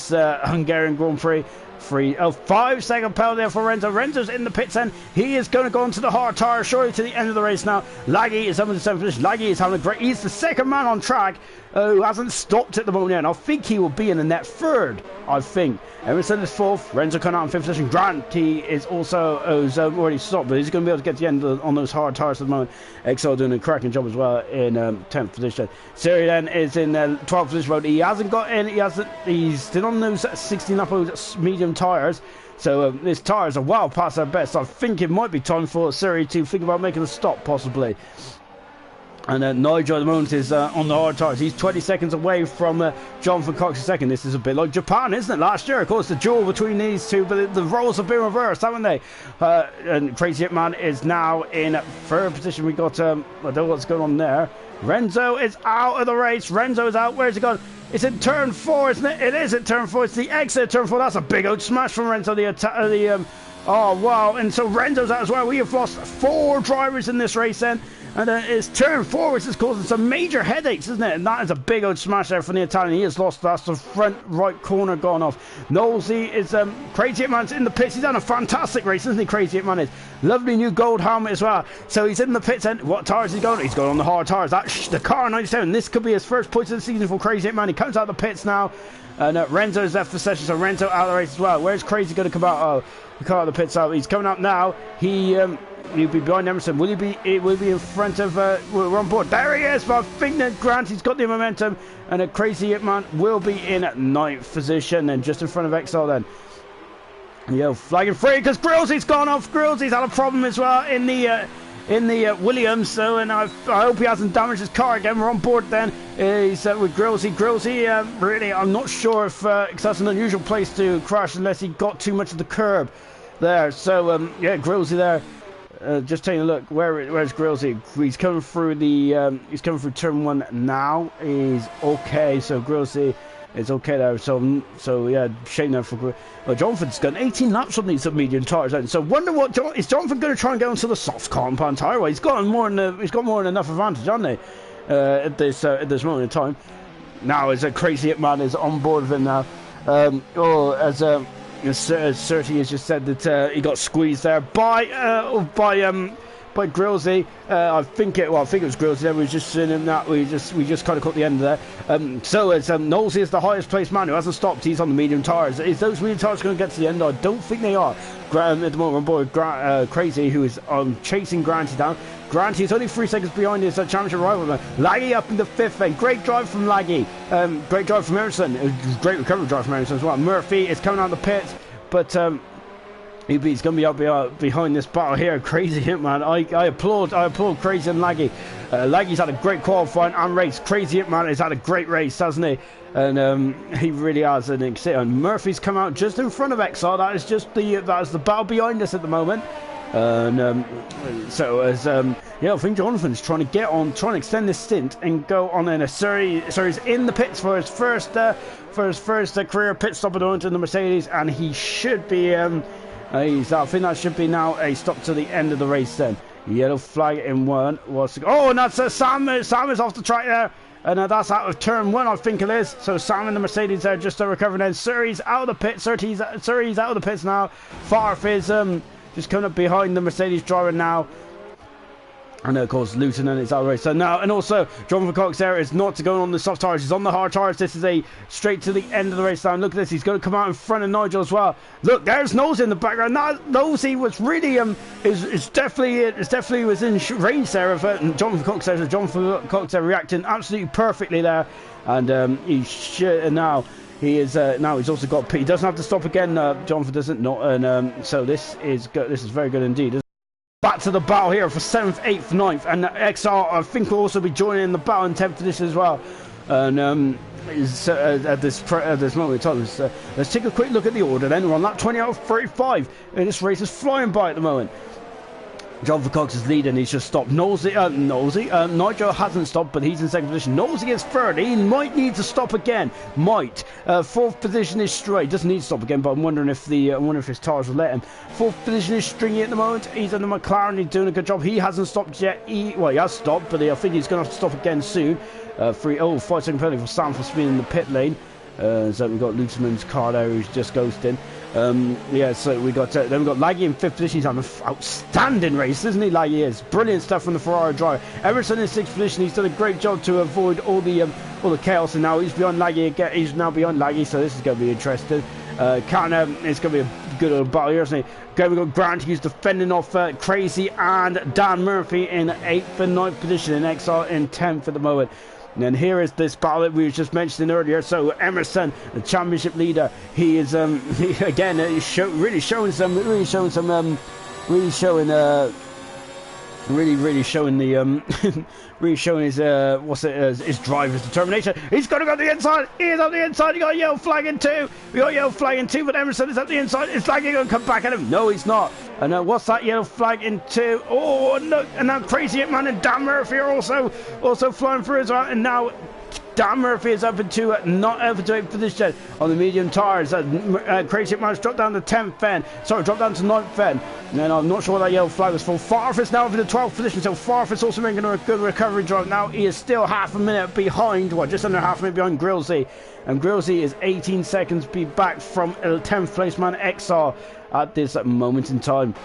Hungarian Grand Prix. 5-second penalty there for Renzo. Renzo's in the pits, and he is going to go onto the hard tire surely to the end of the race now. Laggy is up in the 7th position. Laggy is having a great. He's the second man on track who hasn't stopped at the moment, and I think he will be in the net 3rd. I think Emerson is 4th. Renzo coming out in 5th position. Grant, he is also already stopped, but he's going to be able to get to the end on those hard tires at the moment. XL doing a cracking job as well in 10th position. Siri then is in 12th position. But he hasn't got in. He's still on those 16 up medium tires. So his tires are well past their best. I think it might be time for Siri to think about making a stop, possibly. And Nigel at the moment is on the hard tires. He's 20 seconds away from Jonathan Cox second. This is a bit like Japan, isn't it? Last year, of course, the duel between these two, but the roles have been reversed, haven't they? And Crazy Hitman is now in 3rd position. We got, I don't know what's going on there. Renzo is out of the race. Renzo is out. Where's he gone? It's in turn 4, isn't it? It is in turn 4. It's the exit of turn 4. That's a big old smash from Renzo. Oh, wow. And so Renzo's out as well. We have lost 4 drivers in this race then. And it's turn 4, which is causing some major headaches, isn't it? And that is a big old smash there from the Italian. He has lost. That's the front right corner gone off. Nosey is Crazy Hitman's in the pits. He's done a fantastic race, isn't he? Crazy Hitman is. Lovely new gold helmet as well. So he's in the pits. And what tires is he going? He's going on the hard tires. That's the car 97. This could be his first points of the season for Crazy Hitman. He comes out of the pits now. And Renzo's left for session, so Renzo out of the race as well. Where's Crazy going to come out? Oh, he come out of the pits out. He's coming out now. He'll be behind Emerson. Will he be in front of we're on board. There he is, but I think that Granty's got the momentum, and a Crazy Hitman will be in 9th position and just in front of XL then. Flagging free because Grillsy's gone off. Grillsy's had a problem as well in the Williams, so and I hope he hasn't damaged his car again. We're on board then. He's with Grillsy. Grillsy, really, I'm not sure if because that's an unusual place to crash unless he got too much of the curb there. So Grillsy there. Just taking a look, where's Grillsy? He's coming through turn 1 now. He's okay, so Grillsy is okay there. So yeah, shame there for Jonathan's got 18 laps on these medium tires. Then. So wonder what is Jonathan going to try and get onto the soft compound tire? Well, he's got more than enough advantage, hasn't he? At this moment in time. Now as a Crazy Hitman is on board with him now. Surtees has just said that he got squeezed there by Grillsy. I think it was Grillsy. There was just in that we just kind of caught the end of there. So as Knowlesy is the highest placed man who hasn't stopped. He's on the medium tires. Is those medium tires going to get to the end? I don't think they are. At the moment, my boy Crazy, who is chasing Granty down. Granty is only 3 seconds behind his championship rival. Laggy up in the 5th lane. Great drive from Laggy. Great drive from Emerson. Great recovery drive from Emerson as well. Murphy is coming out of the pits, but he's going to be up behind this battle here. Crazy Hitman. I applaud Crazy and Laggy. Laggy's had a great qualifying and race. Crazy Hitman has had a great race, hasn't he? And he really has. And Murphy's come out just in front of XR. That is just the battle behind us at the moment. And so as I think Jonathan's trying to extend this stint and go on in a series in the pits for his first career pit stop in the Mercedes, and he should be I think that should be now a stop to the end of the race then. Yellow flag in one. And that's Sam is off the track there. And that's out of turn 1, I think it is. So Sam and the Mercedes there just recovering. Then Surrey's out of the pit. Surrey's out of the pits now. Farf is just coming up behind the Mercedes driver now. And of course, Lieutenant is out of the race. So now, and also, Jonathan Cox there is not to go on the soft tires. He's on the hard tires. This is a straight to the end of the race now. Look at this. He's going to come out in front of Nigel as well. Look, there's Nosey in the background. Now, Nosey was really is definitely was in range there of Jonathan Cox there. So Jonathan Cox there reacting absolutely perfectly there, and he should now. He is now. He's also got. He doesn't have to stop again. Jonathan doesn't. Not, and so this is good. This is very good indeed. Back to the battle here for 7th, 8th, 9th, and XR I think will also be joining in the battle in 10th position as well. And at this moment in time, let's take a quick look at the order. Then we're on lap 20 out of 35, and this race is flying by at the moment. Jonathan Cox is leading. He's just stopped. Nigel hasn't stopped, but he's in 2nd position. Nosey is 3rd. He might need to stop again. 4th position is Stray. Doesn't need to stop again, but I'm wondering if his tires will let him. 4th position is Stringy at the moment. He's in the McLaren. He's doing a good job. He hasn't stopped yet. He has stopped, but I think he's going to have to stop again soon. 5-second penalty for Sam for speeding in the pit lane. So we've got Luteman's car there who's just ghosting. So we got then we've got Laggy in 5th position. He's having an outstanding race, isn't he? Laggy is brilliant stuff from the Ferrari driver. Emerson in 6th position. He's done a great job to avoid all the chaos, and now he's behind Laggy again. He's now behind Laggy, so this is going to be interesting. It's going to be a good old battle here, isn't it? Okay, we've got Grant, who's defending off Crazy, and Dan Murphy in 8th and 9th position, and XR in 10th at the moment. And here is this battle that we were just mentioning earlier. So Emerson, the championship leader, he is really showing his driver's determination. He's going to go to the inside. He is on the inside. You got yellow flag in 2. We got yellow flag in 2, but Emerson is at the inside. It's like he's going to come back at him. No, he's not. And what's that yellow flag in 2? Oh, no! And now Crazy Hitman and Dan Murphy are also flying through as well. And now Dan Murphy is up into not over to 8th position on the medium tires. Crazy Hitman's dropped down to 10th then. Sorry, dropped down to 9th then. And then I'm not sure what that yellow flag was for. Farfus now over the 12th position. So Farfus also making a good recovery drive. Now he is still half a minute behind, just under half a minute behind Grillsy. And Grillsy is 18 seconds back from 10th place man XR at this moment in time.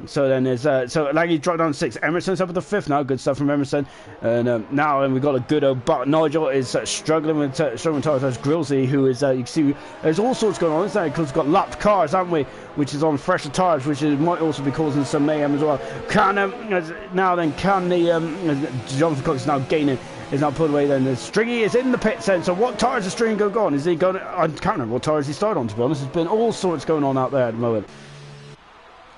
So then there's so Laggy dropped down 6. Emerson's up at the 5th now. Good stuff from Emerson. And now we've got a good old but Nigel is struggling with tires. There's Grillsy, who is you can see there's all sorts going on, isn't there? Because we've got lapped cars, haven't we? Which is on fresher tires, which might also be causing some mayhem as well. Jonathan Cox is now gaining. Is now pulled away then. The Stringy is in the pit then. So what tires is Stringy go on? Is he going? I can't remember what tires he started on, to be honest. There's been all sorts going on out there at the moment.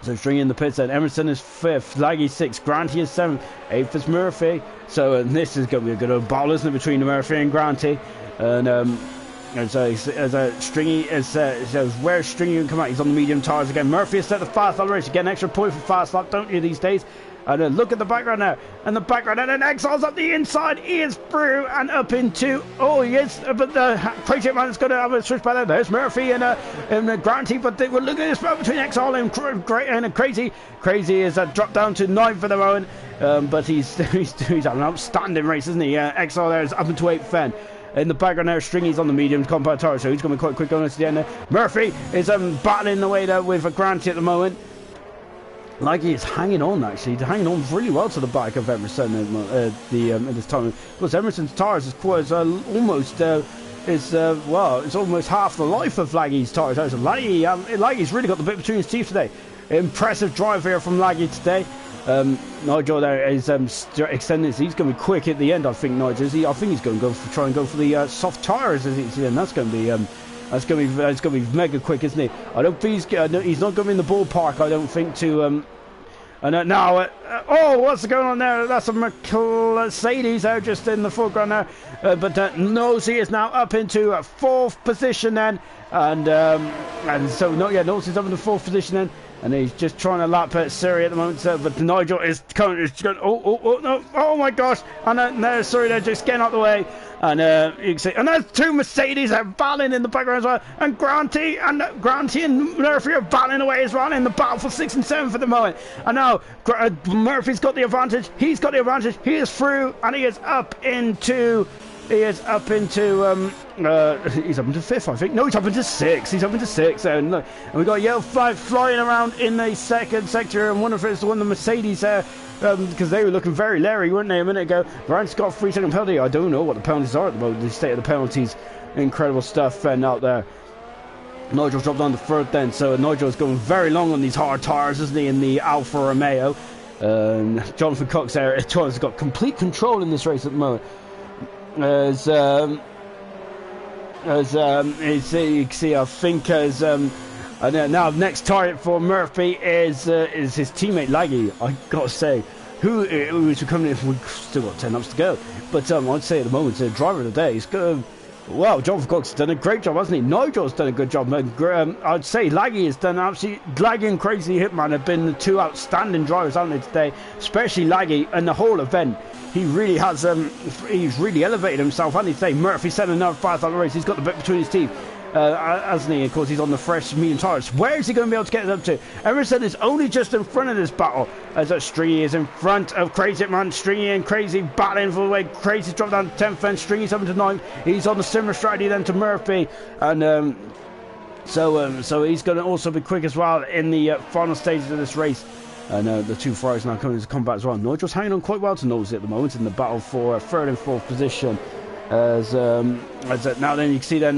So Stringy in the pits then. Emerson is 5th, Laggy 6th, Granty is 7th, 8th is Murphy. So this is going to be a good old battle, isn't it, between Murphy and Granty. And Stringy is where's Stringy going to come out? He's on the medium tires again. Murphy is set the fast lap race. You get an extra point for fast lap, don't you, these days? And then look at the background now. And the background, and then Exile's up the inside. He is through and up into. Oh, he is. But the Crazy Man is going to have a switch by there. There's Murphy and Granty. But we're looking at this battle between Exile and Crazy. Crazy is dropped down to 9th for the moment. But he's having an outstanding race, isn't he? Exile there is up into 8th then. In the background there, Stringy's on the medium compound tire, so he's going to be quite quick going to the end there. Murphy is battling the way there with Granty at the moment. Like he's hanging on, actually. He's hanging on really well to the back of Emerson at this time. Of course, Emerson's tyres is quite almost it's almost half the life of Laggy's tyres. So Laggy's really got the bit between his teeth today. Impressive drive here from Laggy today. Nigel there is extending this. He's going to be quick at the end, I think. Nigel, I think he's going to try and go for the soft tyres, as it's and that's going to be that's going to be mega quick, isn't he? I don't think he's not going to be in the ballpark. I don't think to. Oh, what's going on there? That's a Mercedes there, just in the foreground there. But Nosey is now up into 4th position then, and so Nosey's up in the 4th position then. And he's just trying to lap at Siri at the moment, but Nigel is going. Oh my gosh! And no, sorry, they're just getting out the way. And you can see, and there's 2 Mercedes are battling in the background as well. And Granty and Murphy are battling away as well in the battle for 6 and 7 for the moment. And now Murphy's got the advantage. He's got the advantage. He is through, and he is up into. He's up into 5th, I think. No, he's up into 6th. He's up into 6th. And we've got a yellow flag flying around in the 2nd sector. And wonder if it's the one of the Mercedes there, because they were looking very leery, weren't they, a minute ago? Grant's got a 3-second penalty. I don't know what the penalties are at the moment. The state of the penalties, incredible stuff out there. Nigel's dropped on the 3rd then, so Nigel's going very long on these hard tyres, isn't he, in the Alfa Romeo. Jonathan Cox there has got complete control in this race at the moment. As you can see, I think now next target for Murphy is his teammate Laggy. I gotta say, who's coming in? We've still got 10 laps to go, but I'd say at the moment the driver of the day is good. Well, Jonathan Cox has done a great job, hasn't he? Nigel's done a good job. I'd say Laggy has done absolutely. Laggy and Crazy Hitman have been the 2 outstanding drivers, haven't they, today? Especially Laggy and the whole event. He really has. He's really elevated himself, hasn't he? Today, Murphy sent another fast out of the race. He's got the bit between his teeth, hasn't he? Of course, he's on the fresh medium tyres. Where is he going to be able to get it up to? Emerson is only just in front of this battle, as Stringy is in front of Crazy Man. Stringy and Crazy battling for the way. Crazy's dropped down to 10th, and Stringy's up to 9th. He's on the similar strategy then to Murphy, and so he's going to also be quick as well in the final stages of this race. And the 2 Ferraris now coming into combat as well. Nigel's hanging on quite well to Nosey at the moment in the battle for 3rd and 4th position. Now then you can see then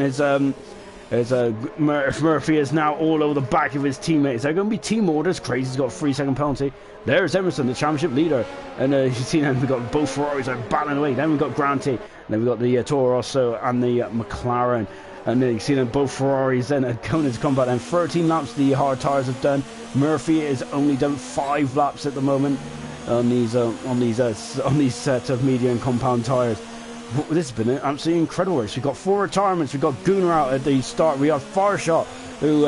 Murphy is now all over the back of his teammates. They're going to be team orders. Crazy's got a 3-second penalty. There's Emerson, the championship leader. And you see then we've got both Ferraris are battling away. Then we've got Granty. Then we've got the Toro Rosso and the McLaren. And then you see them both Ferraris then going into combat. And 13 laps the hard tyres have done. Murphy has only done 5 laps at the moment on these sets of medium compound tyres. This has been an absolutely incredible race. We've got 4 retirements. We've got Gunnar out at the start. We have Farshot, who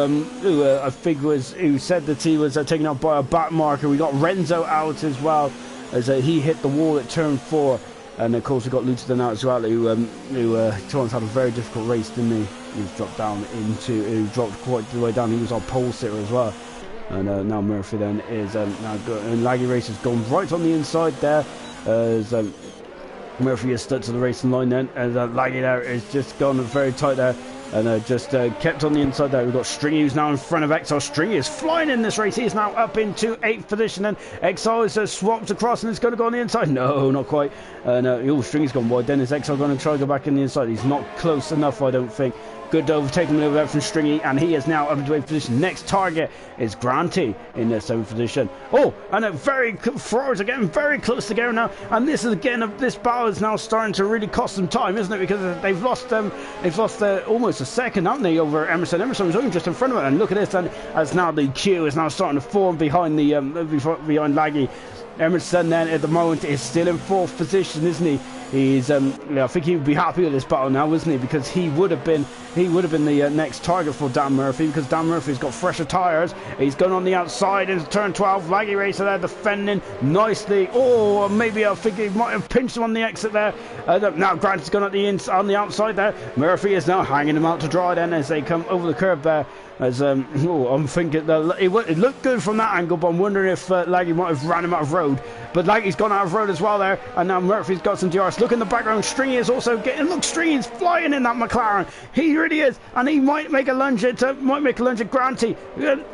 I think who said that he was taken out by a back marker. We got Renzo out as well, as he hit the wall at turn 4. And of course we got Luton out as well, who Torrance had a very difficult race, didn't he? He dropped quite the way down. He was our pole sitter as well. And now Murphy then is now good. And Laggy Race has gone right on the inside there, as Murphy is stuck to the racing line then, and Laggy there is just gone very tight there. And just kept on the inside there. We've got Stringy, who's now in front of Exile. Stringy is flying in this race. He is now up into 8th position. And Exile is swapped across and it's going to go on the inside. No, not quite. Stringy's gone wide. Then is Exile going to try to go back in the inside? He's not close enough, I don't think. Good overtaking maneuver there from Stringy, and he is now up into 8th position. Next target is Granty in the 7th position. Oh, and Ferraris are getting very close together now. And this is again, this battle is now starting to really cost them time, isn't it? Because they've lost almost a second, haven't they, over Emerson? Emerson was only just in front of it, and look at this. And as now the queue is now starting to form behind the behind Laggy. Emerson then at the moment is still in 4th position, isn't he? He's I think he would be happy with this battle now, wouldn't he? Because he would have been the next target for Dan Murphy, because Dan Murphy's got fresher tyres. He's going on the outside into turn 12. Laggy Racer there defending nicely. Oh, maybe I think he might have pinched him on the exit there. Now Grant's gone on the outside there. Murphy is now hanging him out to dry then as they come over the curb there. As I'm thinking that it looked good from that angle, but I'm wondering if Laggy might have ran him out of road. But Laggy's gone out of road as well there, and now Murphy's got some DRS. Look in the background, Stringy is also getting, look, Stringy is flying in that McLaren. He really is, and he might make a lunge at Granty.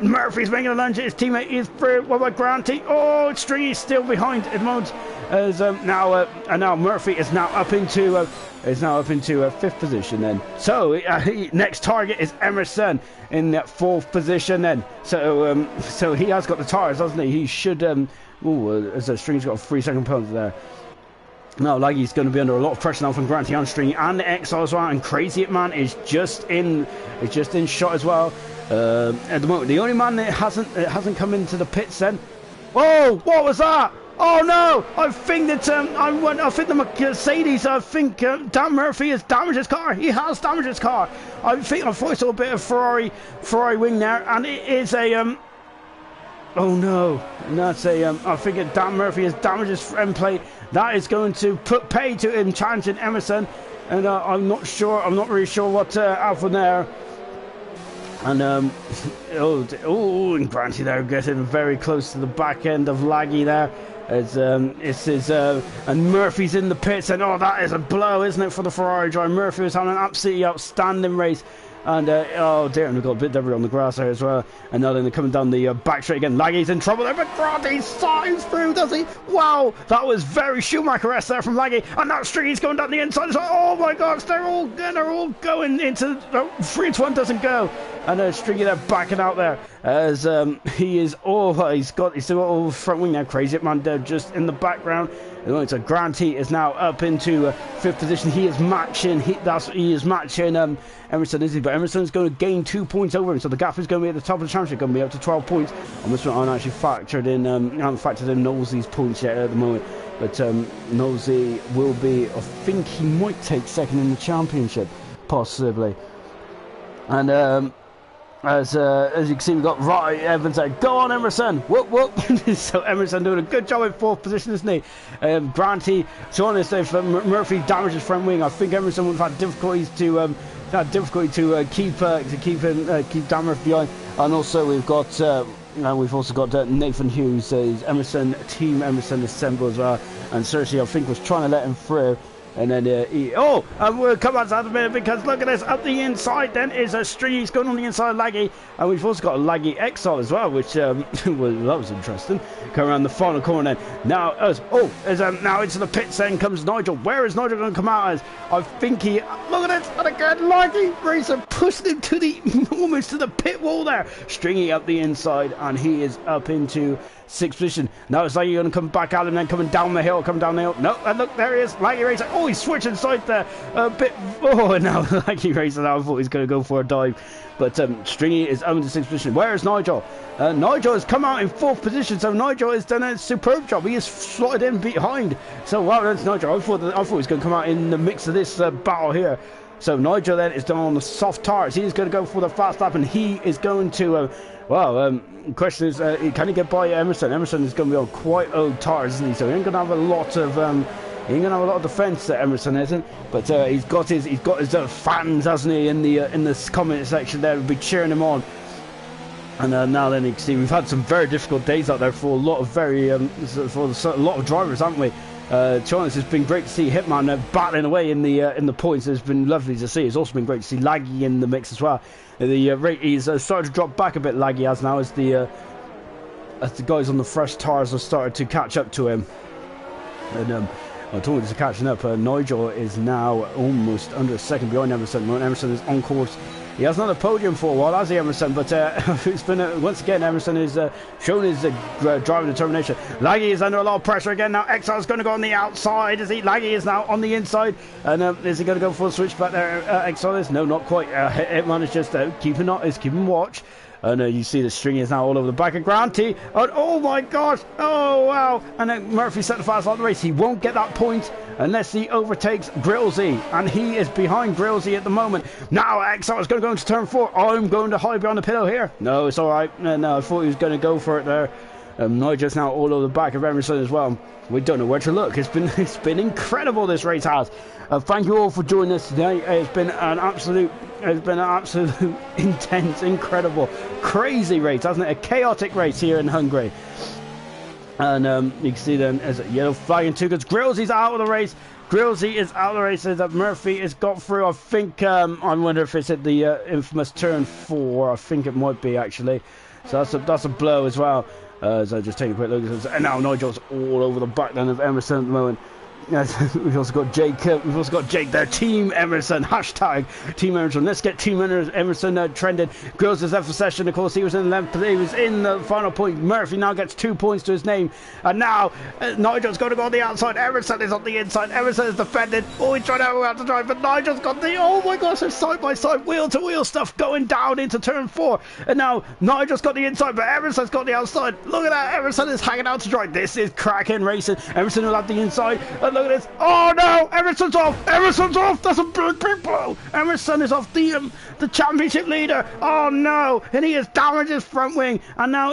Murphy's making a lunge at his teammate. He's through. What about Granty? Oh, Stringy's still behind at the moment. As now Murphy is now up into fifth position then. So next target is Emerson in that fourth position then. So he has got the tires, hasn't he? He should. As Stringy's got a 3-second penalty there. Now Laggy's going to be under a lot of pressure now from Granty and Stringy and the Exile as well. And Crazy Man is just in shot as well. At the moment, the only man that hasn't come into the pits then. Oh, what was that? Oh no! I think that I think the Mercedes. I think Dan Murphy has damaged his car. He has damaged his car. I thought I saw a bit of Ferrari wing there, and it is a oh no! And that's a I think that Dan Murphy has damaged his end plate. That is going to put pay to him challenging Emerson, and I'm not really sure what happened there. And and Granty there getting very close to the back end of Laggy there. And Murphy's in the pits, and that is a blow, isn't it, for the Ferrari driver? Murphy was having an absolutely outstanding race, and oh dear, and we've got a bit debris on the grass there as well. And now then they're coming down the back straight again. Laggy's in trouble there, but Granty signs through, does he? Wow, that was very Schumacher-esque there from Laggy, and now Stringy's going down the inside. So, oh my gosh, they're all going into 3-1 doesn't go. And Stringy there backing out there as he's still got all front wing now. Crazy Man just in the background. So Granty is now up into fifth position. He is matching. He is matching Emerson, isn't he? But Emerson's going to gain 2 points over him, so the gap is going to be at the top of the championship. Going to be up to 12 points. On this one, I haven't actually factored in. I haven't factored in Knowlesy's points yet at the moment. But Knowlesy will be. I think he might take second in the championship, possibly. And as you can see, we've got Roddy Evans there. Go on, Emerson! Whoop, whoop! So Emerson doing a good job in fourth position, isn't he? Granty, so on this, if Murphy damages front wing, I think Emerson would have had difficulties to keep Dan Murphy behind. And also we've also got Nathan Hughes, Team Emerson assembled as well. And Cersei, I think, was trying to let him through. And then we'll come back to that in a minute, because look at this, up the inside then is a Stringy going on the inside of Laggy, and we've also got a Laggy Exile as well, which that was interesting. Coming around the final corner then. Now now into the pits then comes Nigel. Where is Nigel going to come out as? I think look at this, and again Laggy Racer pushed him to almost to the pit wall there. Stringy up the inside, and he is up into sixth position. Now it's Laggy going to come back at him, then coming down the hill. No, and look, there he is, Laggy Racer. Oh, he's switching side there a bit. Oh, and now Laggy Racer now, I thought he was going to go for a dive. But Stringy is up into sixth position. Where is Nigel? Nigel has come out in fourth position, so Nigel has done a superb job. He is slotted in behind. So well done, Nigel. I thought he was going to come out in the mix of this battle here. So Nigel then is down on the soft tires. He is going to go for the fast lap, and he is going to question is, can he get by Emerson? Emerson is going to be on quite old tires, isn't he? So he ain't going to have a lot of defence. Emerson isn't, but he's got his fans, hasn't he? In the comment section there, will be cheering him on. And now then you can see we've had some very difficult days out there for a lot of a lot of drivers, haven't we? To be honest, it's been great to see Hitman battling away in the points. It's been lovely to see. It's also been great to see Laggy in the mix as well. The rate he's started to drop back a bit. Laggy has now as the guys on the fresh tires have started to catch up to him. And talking to catching up, Nigel is now almost under a second behind Emerson. Emerson is on course. He hasn't had a podium for a while, has he, Emerson? But it's been once again, Emerson is shown his driving determination. Laggy is under a lot of pressure again. Now Exile's going to go on the outside. Laggy is now on the inside, and is he going to go for a switch back there? Exile is no, not quite. Hitman is just keeping watch. And you see the Stringy is now all over the back of Granty. And oh my gosh! Oh wow! And then Murphy set the fast lap of the race. He won't get that point unless he overtakes Grillsy, and he is behind Grillsy at the moment. Now Exile is going to go into turn 4. I'm going to hide behind the pillow here. No, it's all right. No, I thought he was going to go for it there. Nigel's now all over the back of Emerson as well. We don't know where to look. It's been incredible, this race has. Thank you all for joining us today. It's been an absolute intense, incredible, crazy race, hasn't it? A chaotic race here in Hungary. And you can see then as a yellow flag in 2 because Grillsy's out of the race. Grillsy is out of the race. That Murphy has got through. I think, I wonder if it's at the infamous turn 4. I think it might be, actually. So that's a blow as well. So just take a quick look. And now Nigel's all over the back then of Emerson at the moment. Yes, we've also got Jake. We've also got Jake there. Team Emerson. Hashtag Team Emerson. Let's get Team Emerson trending. Grills is there for session. Of course, he was in the final point. Murphy now gets 2 points to his name. And now Nigel's got to go on the outside. Emerson is on the inside. Emerson is defended. Oh, he's trying to drive, but Nigel's got the. Oh my gosh! It's side by side, wheel to wheel stuff going down into turn 4. And now Nigel's got the inside, but Emerson's got the outside. Look at that! Emerson is hanging out to dry. This is cracking racing. Emerson will have the inside. And look at this. Oh no! Emerson's off! Emerson's off! That's a big blow! Emerson is off the championship leader. Oh no! And he has damaged his front wing. And now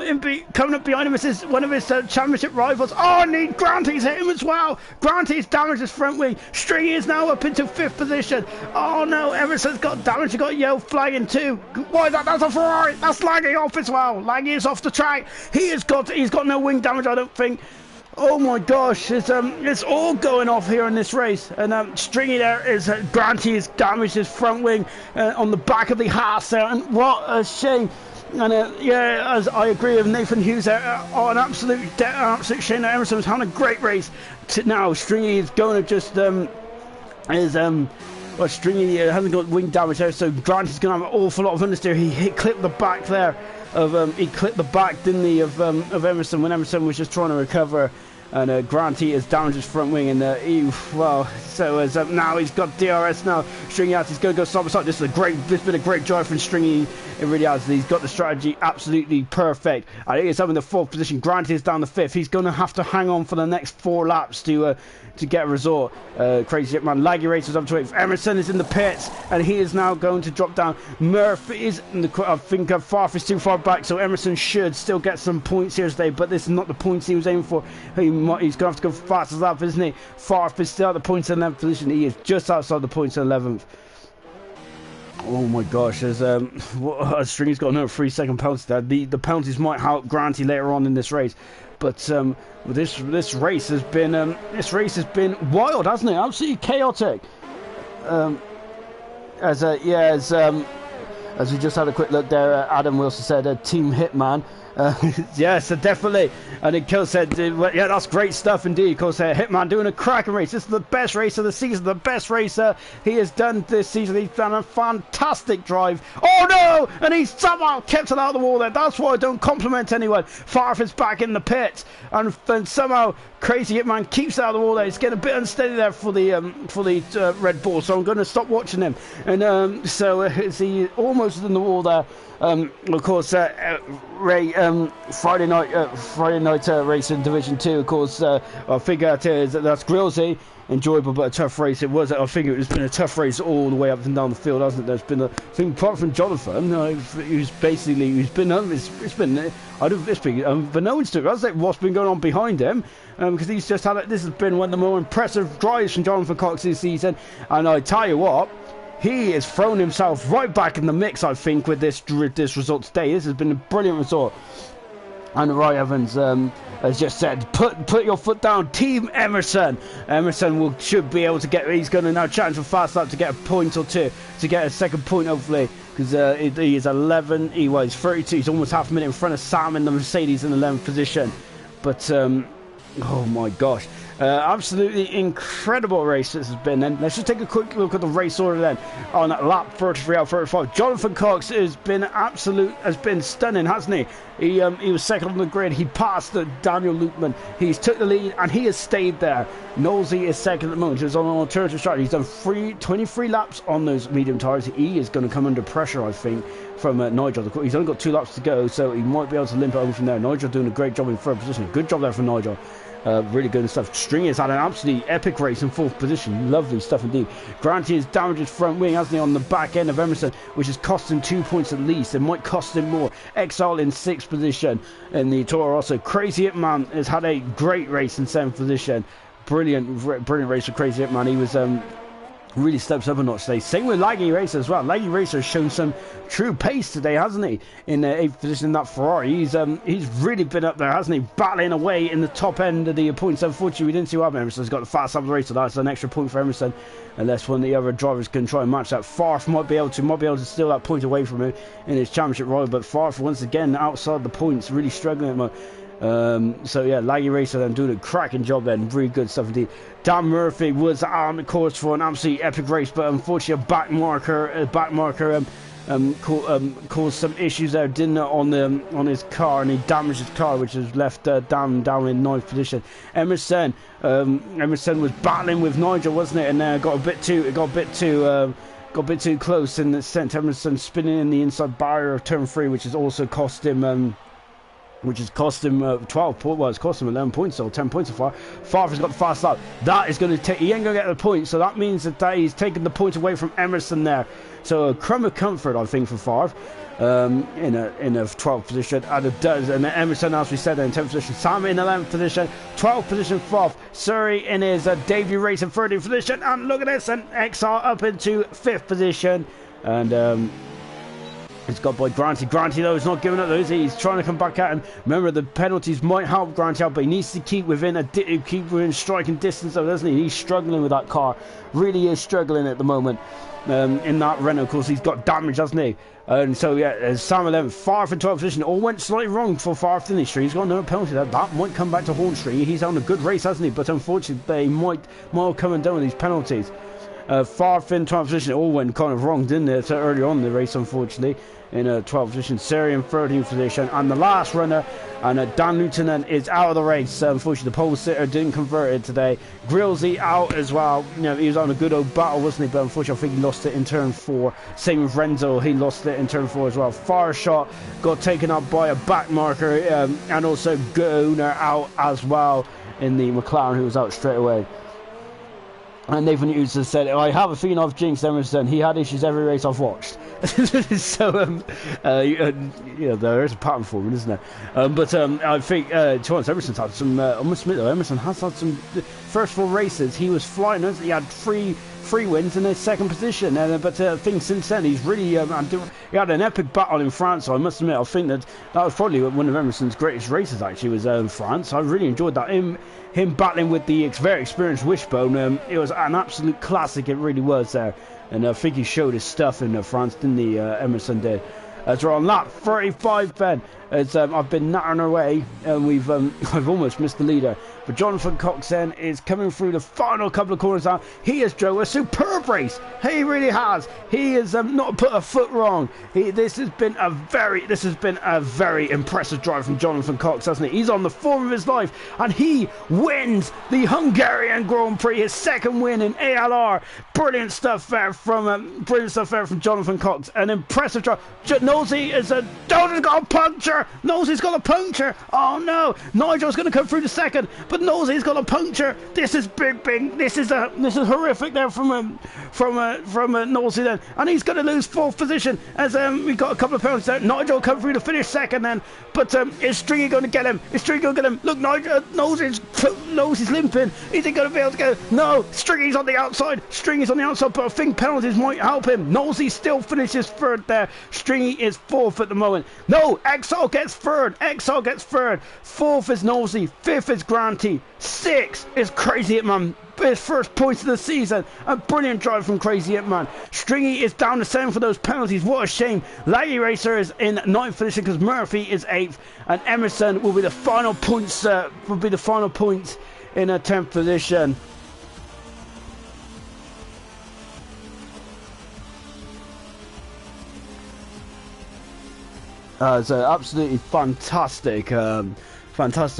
coming up behind him is one of his championship rivals. Oh, and Granty's hit him as well. Granty's damaged his front wing. Stringy is now up into 5th position. Oh no! Emerson's got damage. He got yellow flagging too. Why is that? That's a Ferrari. That's lagging off as well. Lagging is off the track. He's got no wing damage, I don't think. Oh my gosh, it's all going off here in this race. And Stringy there is Granty has damaged his front wing on the back of the Haas there, and what a shame. And yeah, as I agree with Nathan Hughes there, an absolute shame that Emerson was having a great race. Now Stringy is going to just well, Stringy hasn't got wing damage there, so Granty's going to have an awful lot of understeer. He clipped the back there of he clipped the back, didn't he, of Emerson when Emerson was just trying to recover. And Granty has damaged his front wing, and now he's got DRS now. Stringy out, he's going to go side by side. This has been a great drive from Stringy. It really has. He's got the strategy absolutely perfect. I think he's up in the 4th position. Granty is down the 5th. He's going to have to hang on for the next 4 laps to get a result. Crazy man. Laggy race is up to it. Emerson is in the pits, and he is now going to drop down. Murphy is in the. I think Farf is too far back, so Emerson should still get some points here today, but this is not the points he was aiming for. He's going to have to go fast as that, isn't he? Farf is still at the points in 11th position. He is just outside the points in 11th. Oh my gosh, Stringy's got another 3-second penalty there. The penalties might help Granty later on in this race, but this race has been wild, hasn't it? Absolutely chaotic. As we just had a quick look there, Adam Wilson said, Team Hitman. Yes, definitely. And it Kill said, yeah, that's great stuff indeed. Of course, Hitman doing a cracking race. This is the best race of the season, the best racer he has done this season. He's done a fantastic drive. Oh no! And he's somehow kept it out of the wall there. That's why I don't compliment anyone. Farf is back in the pit, and then somehow Crazy Hitman keeps it out of the wall there. He's getting a bit unsteady there for the Red Bull, so I'm going to stop watching him. And so is he almost in the wall there. Of course, Ray, Friday night racing Division 2. Of course, I figure that's Grillsy. Enjoyable but a tough race. It was. I think it's been a tough race all the way up and down the field, hasn't it? There's been I think apart from Jonathan, but no one's doing. That's like what's been going on behind him, because he's just had. This has been one of the more impressive drives from Jonathan Cox this season, and I tell you what. He has thrown himself right back in the mix, I think, with this result today. This has been a brilliant result. And Roy Evans has just said, put your foot down, Team Emerson. Emerson should be able to get. He's going to now challenge for fast lap to get a point or two, to get a second point, hopefully, because he is 11. He's 32. He's almost half a minute in front of Sam in the Mercedes in 11th position. But oh my gosh. Absolutely incredible race this has been. And let's just take a quick look at the race order then. On lap 33 out of 35, Jonathan Cox has been stunning, hasn't he? He was second on the grid. He passed Daniel Lukeman. He's took the lead and he has stayed there. Nosey is second at the moment. He's on an alternative strategy. He's done 23 laps on those medium tyres. He is going to come under pressure, I think, from Nigel. He's only got 2 laps to go, so he might be able to limp it over from there. Nigel doing a great job in 3rd position. Good job there from Nigel. Really good stuff. Stringy has had an absolutely epic race in 4th position. Lovely stuff indeed. Granty has damaged his front wing, hasn't he, on the back end of Emerson, which has cost him 2 points at least. It might cost him more. Exile in 6th position in the Toro Rosso. Crazy Hitman has had a great race in 7th position. Brilliant race for Crazy Hitman. He was really steps up a notch today. Same with Laggy Racer as well. Laggy Racer has shown some true pace today, hasn't he? In the 8th position in that Ferrari. He's really been up there, hasn't he? Battling away in the top end of the points. Unfortunately, we didn't see what happened. Emerson's got the fast lap of the race, so that's an extra point for Emerson. Unless one of the other drivers can try and match that. Farf might be able to steal that point away from him in his championship ride, but Farf once again outside the points, really struggling at the moment. So yeah, Laggy Racer then doing a cracking job then, really good stuff indeed. Dan Murphy was on the course for an absolutely epic race, but unfortunately a back marker caused some issues there, didn't it, on his car, and he damaged his car, which has left down in 9th position. Emerson was battling with Nigel, wasn't it, and got a bit too close, and sent Emerson spinning in the inside barrier of turn 3, which has also cost him 12 points. Well, it's cost him 11 points or 10 points so far. Favre's got the fast lap. That is going to take. He ain't going to get the point, so that means that he's taking the point away from Emerson there. So a crumb of comfort, I think, for Favre in a 12th position, and it does. And Emerson, as we said, in 10th position. Sam in 11th position, 12th position. Favre, Surrey in his debut race in 13th position, and look at this, and XR up into 5th position, and. It's got by Granty. Granty, though, is not giving up, though, is he? He's trying to come back at him. Remember, the penalties might help Granty out, but he needs to keep within striking distance, though, doesn't he? He's struggling with that car. Really is struggling at the moment. In that Renault, of course, he's got damage, hasn't he? And so, yeah, Sam 11th, Favre in 12th position. All went slightly wrong for Favre, didn't he? He's got another penalty there. That might come back to haunt Street. He's on a good race, hasn't he? But unfortunately, they might come and down with these penalties. Favre in 12th position. It all went kind of wrong, didn't it? So early on in the race, unfortunately. In a 12th position, Siri in 13th position, and the last runner, and Dan Lieutenant is out of the race. Unfortunately, the pole sitter didn't convert it today. Grillsy out as well. You know, he was on a good old battle, wasn't he? But unfortunately, I think he lost it in turn 4. Same with Renzo, he lost it in turn 4 as well. Fire shot got taken up by a back marker, and also Gunnar out as well in the McLaren, who was out straight away. And Nathan Hughes has said, I have a feeling I've jinxed Emerson. He had issues every race I've watched. So, there is a pattern for him, isn't there? But I think, to be honest, Emerson's had some, I must admit though, Emerson has had some, first 4 races, he was flying, he had three wins in his 2nd position, but I think since then he's really, he had an epic battle in France, so I must admit, I think that was probably one of Emerson's greatest races actually, was France. I really enjoyed that, him battling with the very experienced Wishbone. It was an absolute classic, it really was there, and I think he showed his stuff in France, didn't he, Emerson did. As we're on lap 35, Ben, as I've been nattering away, and I've almost missed the leader. But Jonathan Cox then is coming through the final couple of corners now. He has drove a superb race. He really has. He has not put a foot wrong. This has been a very impressive drive from Jonathan Cox, hasn't he? He's on the form of his life, and he wins the Hungarian Grand Prix, his 2nd win in ALR. Brilliant stuff there from Jonathan Cox. An impressive drive. Nosey has got a puncture. Nosey's got a puncture. Oh no! Nigel's going to come through the 2nd, but Nosey's got a puncture. This is big. This is horrific there from Nosey then, and he's going to lose 4th position as we got a couple of penalties there. Nigel come through to finish 2nd then, but is Stringy going to get him? Is Stringy going to get him? Look, Nosey's limping. Is he going to be able to get him? No, Stringy's on the outside. Stringy's on the outside, but I think penalties might help him. Nosey still finishes 3rd there. Stringy is 4th at the moment. No, XR gets 3rd. 4th is Nosey. 5th is Granty. 6th is Crazy Hitman. His first points of the season. A brilliant drive from Crazy Hitman. Stringy is down to 7 for those penalties. What a shame. Laggy Racer is in 9th position because Murphy is 8th, and Emerson will be the final points. In a 10th position. It's an absolutely fantastic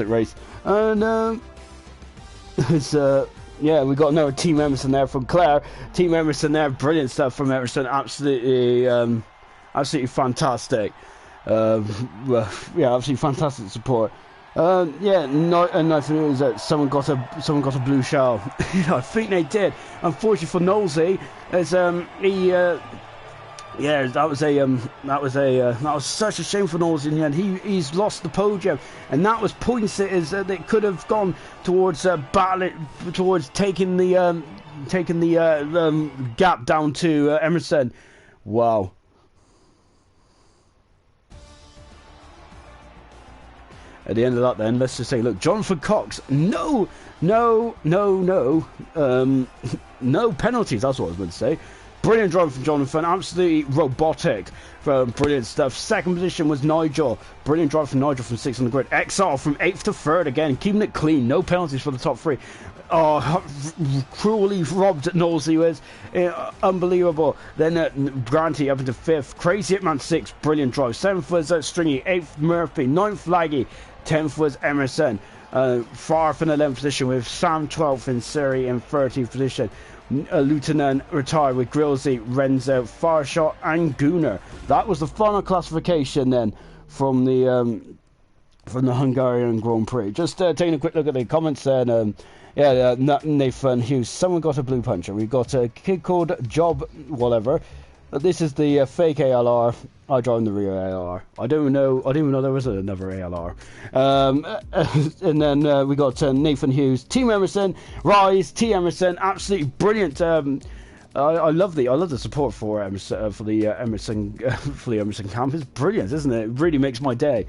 race, and it's yeah, we got another Team Emerson there from Claire. Team Emerson there, brilliant stuff from Emerson, absolutely fantastic. Yeah, absolutely fantastic support. Yeah, nothing is that someone got a blue shell. I think they did. Unfortunately for Nosey, as yeah, that was such a shame for Nosey in the end. He's lost the podium, and that was points that could have gone towards battling, towards taking the taking the gap down to Emerson. Wow. At the end of that, then, let's just say, look, Jonathan Cox, no penalties, that's what I was going to say. Brilliant drive from Jonathan, absolutely robotic, brilliant stuff. Second position was Nigel, brilliant drive from Nigel from 6th on the grid. XR from 8th to 3rd again, keeping it clean, no penalties for the top 3. Oh, cruelly robbed Knowlesy was unbelievable. Then Granty up into 5th, Crazy Hitman 6th, brilliant drive. 7th was Stringy, 8th Murphy, 9th Laggy, 10th was Emerson. Far from the 11th position with Sam 12th and Siri in 13th position. Lieutenant retired with Grillsy, Renzo, Farshot and Gunnar. That was the final classification then from the Hungarian Grand Prix. Just taking a quick look at the comments then. Nathan Hughes, someone got a blue puncher. We've got a kid called Job whatever. This is the fake ALR. I drive the real ALR. I didn't even know there was another ALR. And then we got Nathan Hughes, Team Emerson, Rise, T Emerson, absolutely brilliant. I love the support for Emerson, for the Emerson camp. It's brilliant, isn't it? It really makes my day.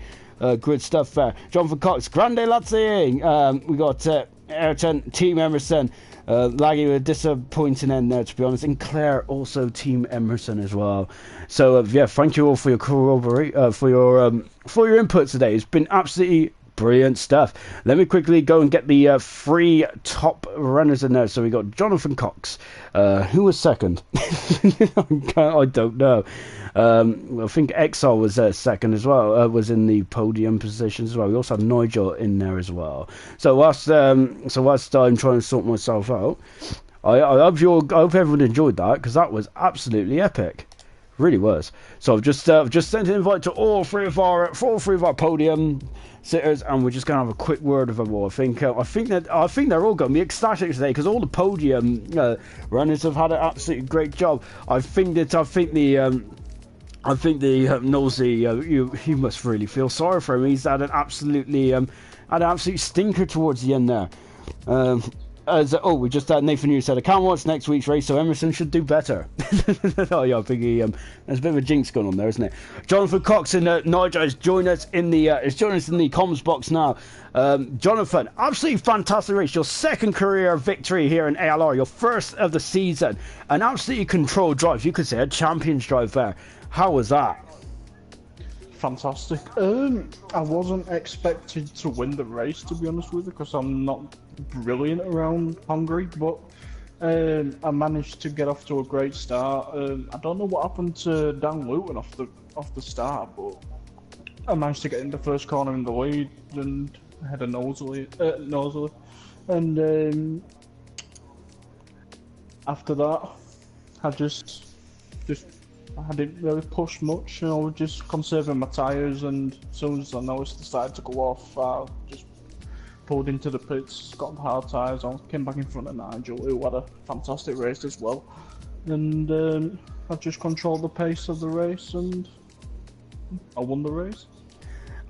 Good stuff there. Jonathan Cox, Grande Lazzi. We got Ayrton, Team Emerson. Laggy with disappointing end there, to be honest, and Claire also Team Emerson as well. So yeah, thank you all for your for your input today. It's been absolutely brilliant stuff. Let me quickly go and get the 3 top runners in there. So we got Jonathan Cox, who was second. I don't know. I think XR was second as well. Was in the podium position as well. We also had Nigel in there as well. So whilst I'm trying to sort myself out, I hope everyone enjoyed that, because that was absolutely epic. Really was. So I've just sent an invite to all three of our podium sitters, and we're just gonna have a quick word of them all. I think they're all going to be ecstatic today, because all the podium runners have had an absolutely great job. I think the Nosey, you must really feel sorry for him. He's had an absolute stinker towards the end there. We just had Nathan Hughes said, I can't watch next week's race, so Emerson should do better. Oh yeah, I think there's a bit of a jinx going on there, isn't it? Jonathan Cox and Nigel is joining us in the comms box now. Jonathan, absolutely fantastic race. Your second career victory here in ALR, your first of the season, an absolutely controlled drive. You could say a champion's drive there. How was that? Fantastic. I wasn't expected to win the race, to be honest with you, because I'm not brilliant around Hungary, but I managed to get off to a great start. I don't know what happened to Dan Luton off the start, but I managed to get in the first corner in the lead and had a nosily. And after that, I didn't really push much, just conserving my tyres, and as soon as I noticed they started to go off, I just pulled into the pits, got the hard tyres on, came back in front of Nigel, who had a fantastic race as well, and I just controlled the pace of the race, and I won the race.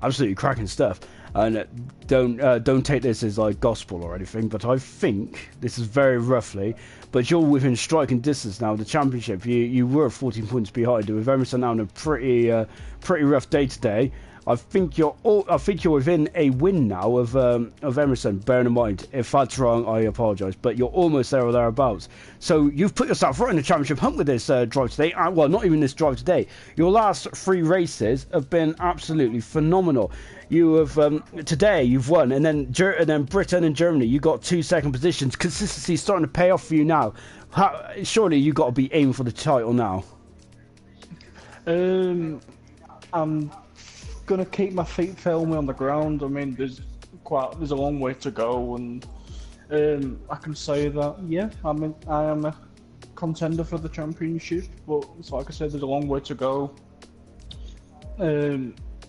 Absolutely cracking stuff. And don't take this as like gospel or anything, but I think this is very roughly, but you're within striking distance now of the championship. You were 14 points behind, with Emerson now on a pretty rough day today. I think you're within a win now of Emerson. Bearing in mind, if that's wrong, I apologise, but you're almost there or thereabouts. So you've put yourself right in the championship hunt with this drive today. Well, not even this drive today. Your last 3 races have been absolutely phenomenal. You have today you've won, and then Britain and Germany, you got 2 second positions. Consistency is starting to pay off for you now. Surely you got to be aiming for the title now. I'm gonna keep my feet firmly on the ground. I mean, there's a long way to go, and I can say that I am a contender for the championship, but it's like I said, there's a long way to go.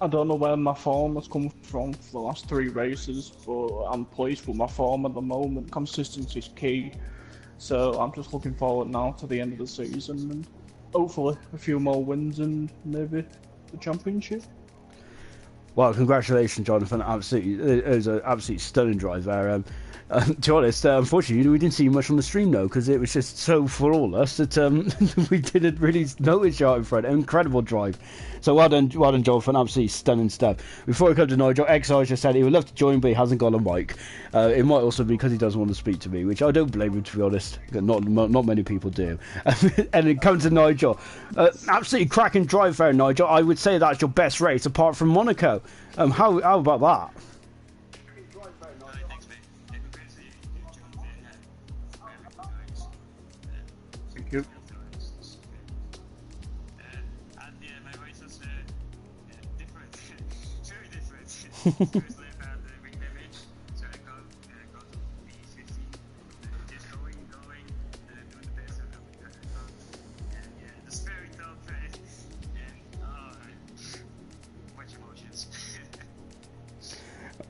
I don't know where my form has come from for the last 3 races, but I'm pleased with my form at the moment. Consistency is key, so I'm just looking forward now to the end of the season, and hopefully a few more wins and maybe the championship. Well, congratulations, Jonathan. Absolutely, it was an absolutely stunning drive there. To be honest, unfortunately, we didn't see you much on the stream though, because it was just so flawless that we didn't really notice you out in front. Incredible drive. So well done, Joel, for an absolutely stunning step. Before we come to Nigel, XR just said he would love to join, but he hasn't got a mic. It might also be because he doesn't want to speak to me, which I don't blame him, to be honest. Not many people do. And it comes to Nigel. Absolutely cracking drive there, Nigel. I would say that's your best race apart from Monaco. How about that? Thank you.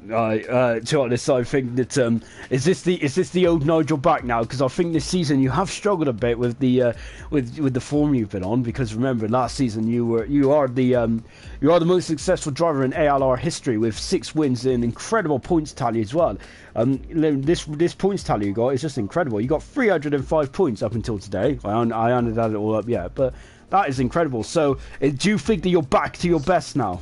To be honest, I think that is this the old Nigel back now? Because I think this season you have struggled a bit with the form you've been on. Because remember, last season you are the most successful driver in ALR history with 6 wins and incredible points tally as well. This points tally you got is just incredible. You got 305 points up until today. I haven't added it all up yet, but that is incredible. So, do you think that you're back to your best now?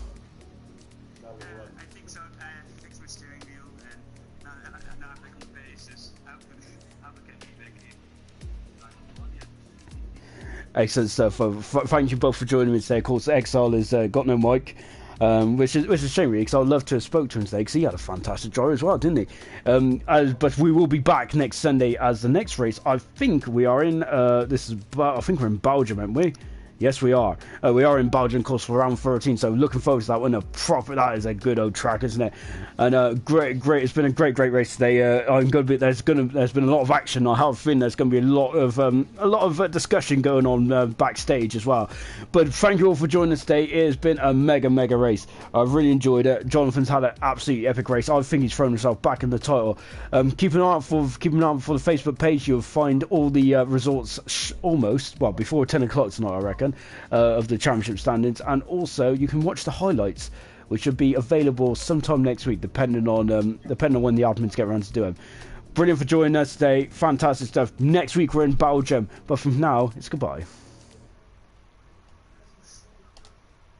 Excellent stuff. Thank you both for joining me today. Of course, Exile has got no mic, which is a shame really, because I'd love to have spoke to him today, because he had a fantastic drive as well, didn't he? But we will be back next Sunday as the next race. I think we are in. I think we're in Belgium, aren't we? Yes, we are. We are in Belgium, of course, for round 13. So looking forward to that one. That is a good old track, isn't it? And great. It's been a great race today. There's been a lot of action. I have a feeling there's going to be a lot of discussion going on backstage as well. But thank you all for joining us today. It has been a mega race. I've really enjoyed it. Jonathan's had an absolutely epic race. I think he's thrown himself back in the title. Keep an eye out for the Facebook page. You'll find all the results before 10 o'clock tonight, I reckon. Of the championship standings, and also you can watch the highlights, which will be available sometime next week, depending on when the admins get around to do them. Brilliant for joining us today. Fantastic stuff. Next week we're in Belgium, but from now it's goodbye.